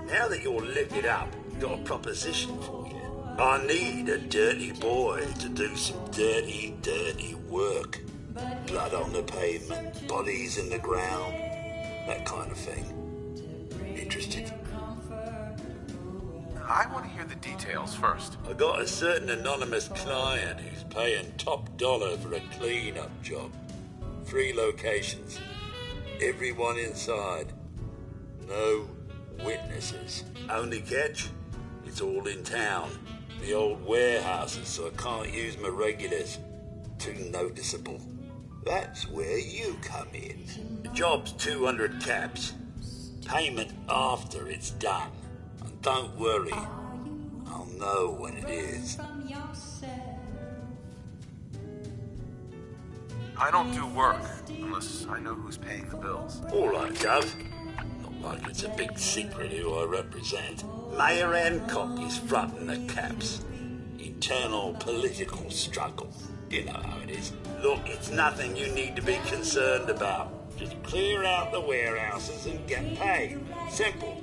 Now that you're liquored up, I've got a proposition for you. I need a dirty boy to do some dirty, dirty work. Blood on the pavement, bodies in the ground, that kind of thing. Interested? I want to hear the details first. I got a certain anonymous client who's paying top dollar for a clean-up job. 3 locations. Everyone inside. No witnesses. Only catch? It's all in town. The old warehouses, so I can't use my regulars. Too noticeable. That's where you come in. The job's 200 caps. Payment after it's done. And don't worry, I'll know when it is. I don't do work unless I know who's paying the bills. All right, Gov. Not like it's a big secret who I represent. Mayor Hancock is fronting the caps. Internal political struggle. You know how it is. Look, it's nothing you need to be concerned about. Just clear out the warehouses and get paid. Simple.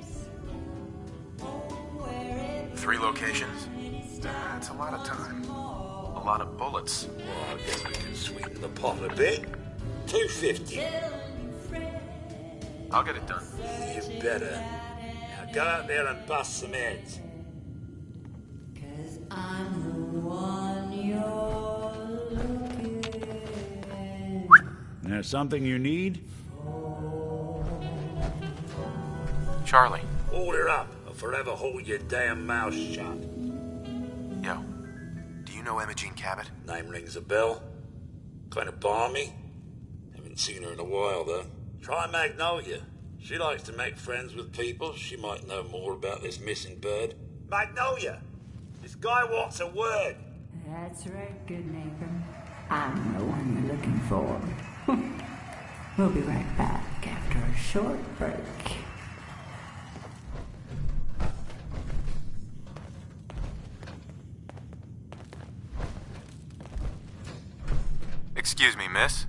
3 locations? That's a lot of time. A lot of bullets. Well, I guess we can sweeten the pot a bit. $250. I'll get it done. You better. Now go out there and bust some heads. I'm the one you're looking. There's something you need? Charlie. Order up or forever hold your damn mouth shut. Yo, do you know Imogene Cabot? Name rings a bell. Kind of balmy. Haven't seen her in a while, though. Try Magnolia. She likes to make friends with people. She might know more about this missing bird. Magnolia! This guy wants a word. That's right, good neighbor. I'm the one you're looking for. We'll be right back after a short break. Excuse me, miss.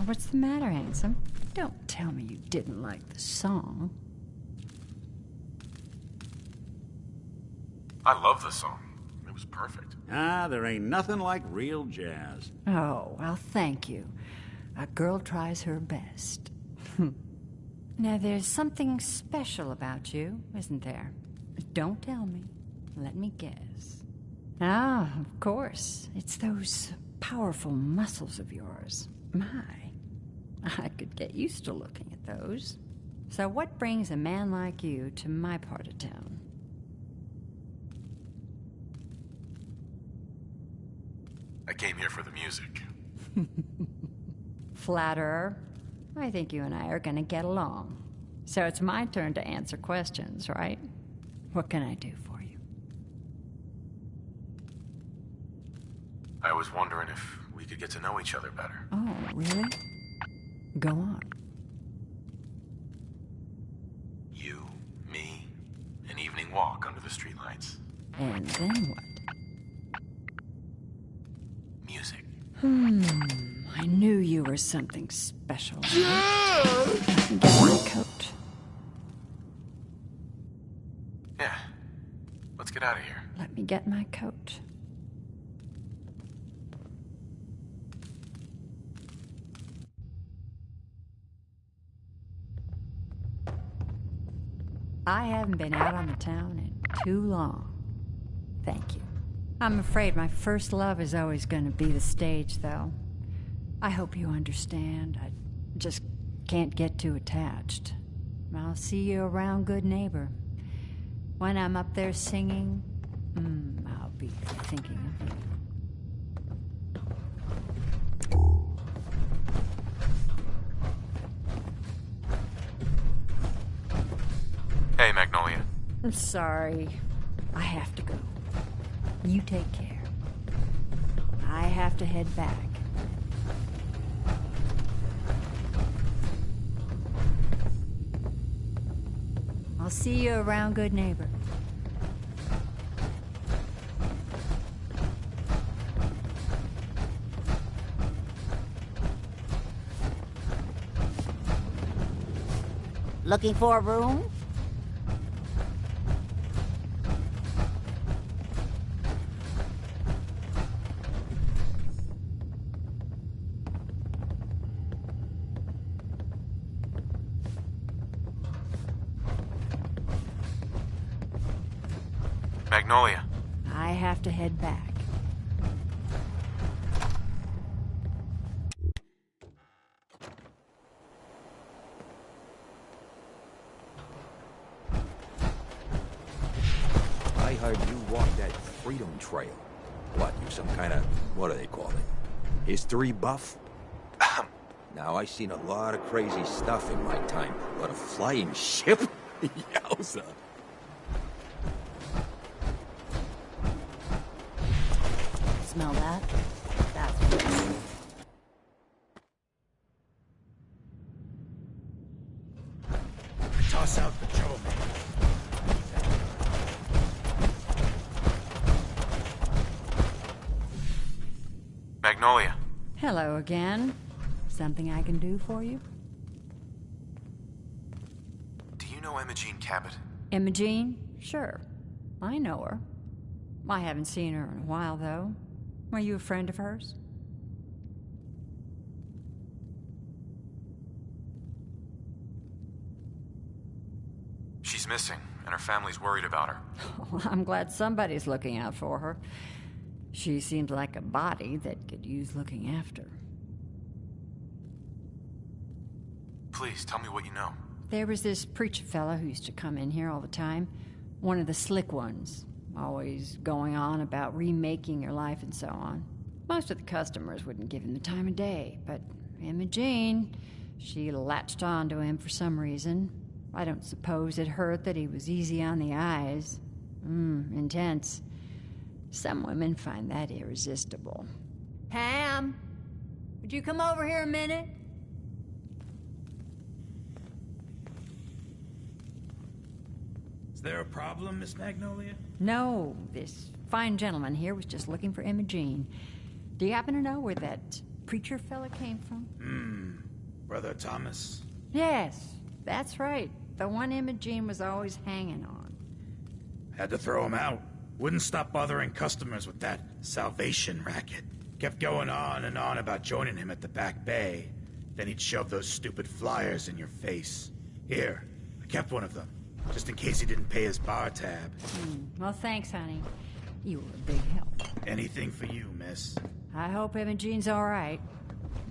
What's the matter, handsome? Don't tell me you didn't like the song. I love the song. It was perfect. There ain't nothing like real jazz. Oh, well, thank you. A girl tries her best. Now, there's something special about you, isn't there? Don't tell me. Let me guess. Ah, of course. It's those powerful muscles of yours. My, I could get used to looking at those. So what brings a man like you to my part of town? I came here for the music. Flatterer. I think you and I are gonna get along. So it's my turn to answer questions, right? What can I do for you? I was wondering if we could get to know each other better. Oh, really? Go on. You, me, an evening walk under the streetlights. And then what? Music. I knew you were something special. Let me get my coat. Yeah. Let's get out of here. Let me get my coat. I haven't been out on the town in too long. Thank you. I'm afraid my first love is always going to be the stage, though. I hope you understand. I just can't get too attached. I'll see you around, good neighbor. When I'm up there singing, I'll be thinking of you. Hey, Magnolia. I'm sorry. I have to go. You take care. I have to head back. I'll see you around, good neighbor. Looking for a room? Magnolia. I have to head back. I heard you walk that Freedom Trail. What, you some kind of, what do they call it? History buff? Now, I seen a lot of crazy stuff in my time, but a flying ship? Yowza. Smell that? That's good. Toss out the Joe, man. Magnolia. Hello again. Something I can do for you? Do you know Imogene Cabot? Imogene? Sure. I know her. I haven't seen her in a while, though. Were you a friend of hers? She's missing, and her family's worried about her. Well, I'm glad somebody's looking out for her. She seems like a body that could use looking after. Please, tell me what you know. There was this preacher fella who used to come in here all the time. One of the slick ones. Always going on about remaking your life and so on. Most of the customers wouldn't give him the time of day, but Imogene, she latched on to him for some reason. I don't suppose it hurt that he was easy on the eyes. Intense. Some women find that irresistible. Pam, would you come over here a minute? Is there a problem, Miss Magnolia? No, this fine gentleman here was just looking for Imogene. Do you happen to know where that preacher fella came from? Brother Thomas? Yes, that's right. The one Imogene was always hanging on. Had to throw him out. Wouldn't stop bothering customers with that salvation racket. Kept going on and on about joining him at the back bay. Then he'd shove those stupid flyers in your face. Here, I kept one of them, just in case he didn't pay his bar tab. Well, thanks, honey. You were a big help. Anything for you, miss. I hope Imogene's all right.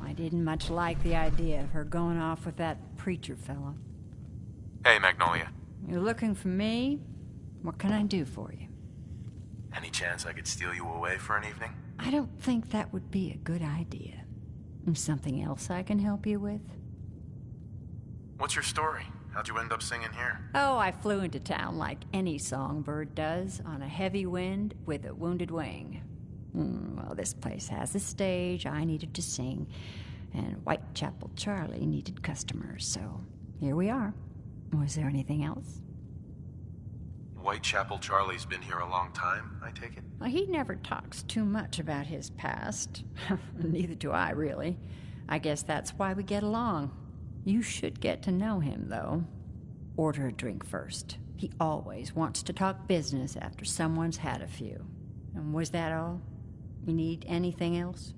I didn't much like the idea of her going off with that preacher fella. Hey, Magnolia. You're looking for me? What can I do for you? Any chance I could steal you away for an evening? I don't think that would be a good idea. Something else I can help you with? What's your story? How'd you end up singing here? Oh, I flew into town like any songbird does, on a heavy wind with a wounded wing. Well, this place has a stage, I needed to sing, and Whitechapel Charlie needed customers, so here we are. Was there anything else? Whitechapel Charlie's been here a long time, I take it? Well, he never talks too much about his past. Neither do I, really. I guess that's why we get along. You should get to know him, though. Order a drink first. He always wants to talk business after someone's had a few. And was that all? You need anything else?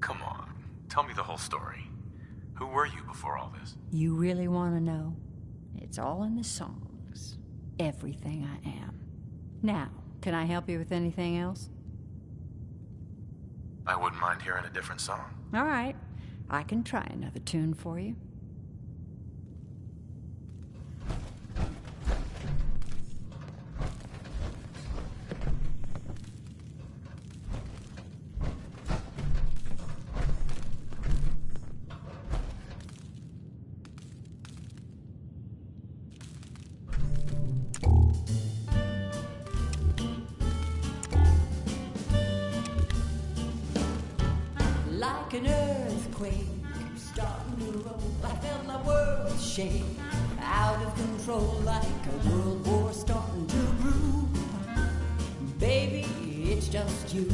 Come on, tell me the whole story. Who were you before all this? You really want to know? It's all in the songs. Everything I am. Now, can I help you with anything else? I wouldn't mind hearing a different song. All right. I can try another tune for you. Like an earthquake starting to roll, I felt my world shake. Out of control, like a world war starting to brew. Baby, it's just you.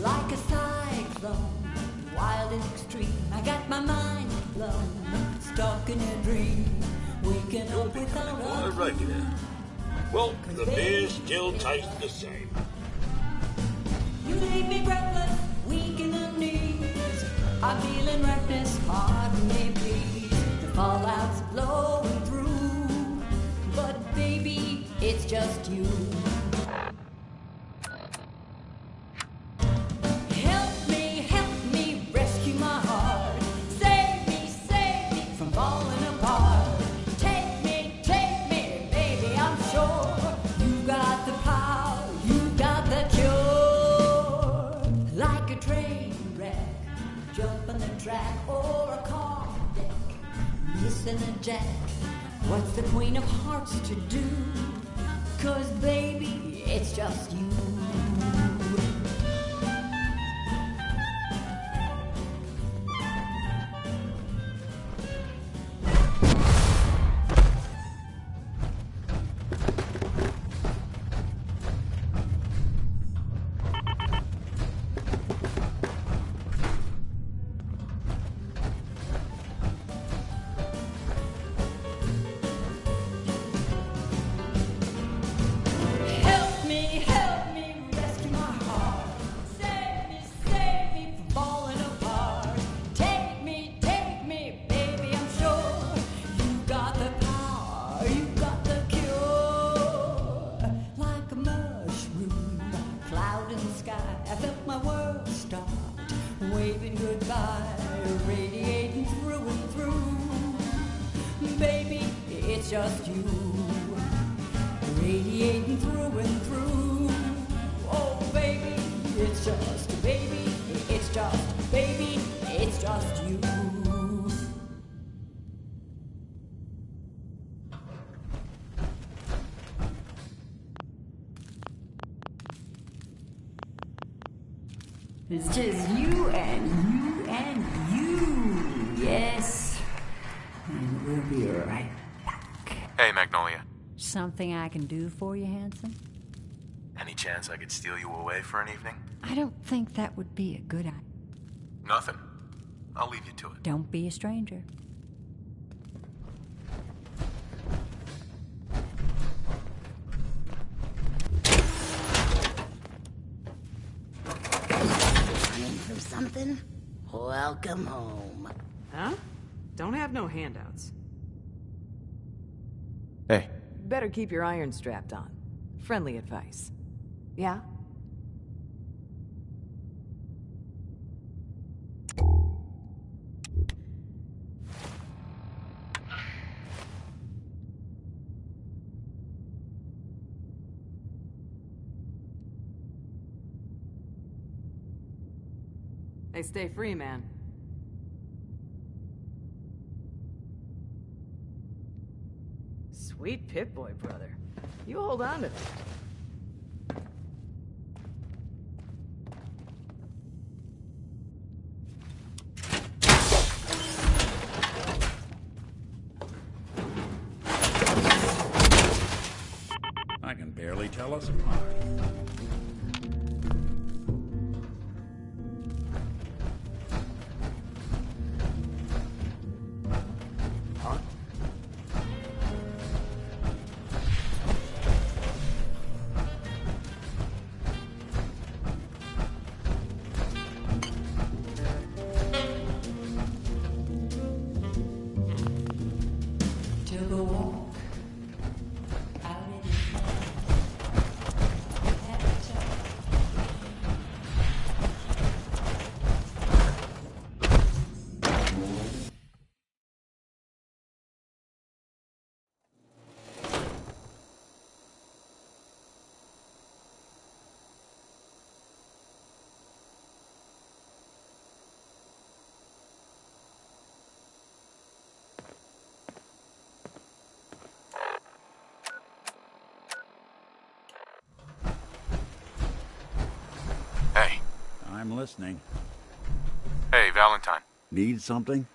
Like a cyclone, wild and extreme. I got my mind blown, stuck in a dream. Waking up without a regular. Well, the beer still tastes the same. You leave me breathless, weak in the knees. I'm feeling reckless, pardon me please. The fallout's blowing through, but baby, it's just you. Help me, rescue my heart. Save me from falling apart. Take me, baby, I'm sure you got the power, you got the cure. Like a train wreck, jump on the track, or a car deck, missing a jack. What's the Queen of Hearts to do? 'Cause baby, it's just you. Help me, rescue my heart. Save me from falling apart. Take me, baby, I'm sure you got the power, you got the cure. Like a mushroom, cloud in the sky, I felt my world start waving goodbye, radiating through and through. Baby, it's just you. Radiating through and through. Oh, baby, it's just, baby, it's just, baby, it's just you. It's just you and you and you. Yes. And we'll be right back. Hey, Magnolia. Something I can do for you, handsome? Any chance I could steal you away for an evening? I don't think that would be a good idea. Nothing. I'll leave you to it. Don't be a stranger. Running from something? Welcome home. Huh? Don't have no handouts. Hey. Better keep your iron strapped on. Friendly advice. Yeah? Hey, stay free, man. Sweet Pip-Boy, brother. You hold on to that. I can barely tell us apart. Huh? Took a walk out in the had a talk. Hey. I'm listening. Hey, Valentine. Need something?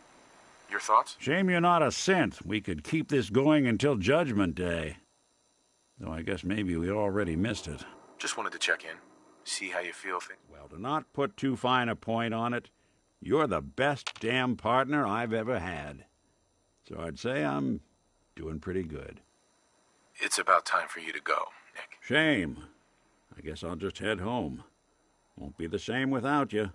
Your thoughts? Shame you're not a synth. We could keep this going until Judgment Day. Though I guess maybe we already missed it. Just wanted to check in. See how you feel. Well, to not put too fine a point on it, you're the best damn partner I've ever had. So I'd say I'm doing pretty good. It's about time for you to go, Nick. Shame. I guess I'll just head home. Won't be the same without you.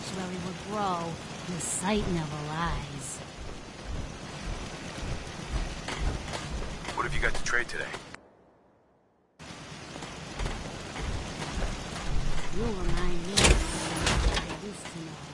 sanctuary will grow. The sight never lies. What have you got to trade today? You remind me of something I used to know.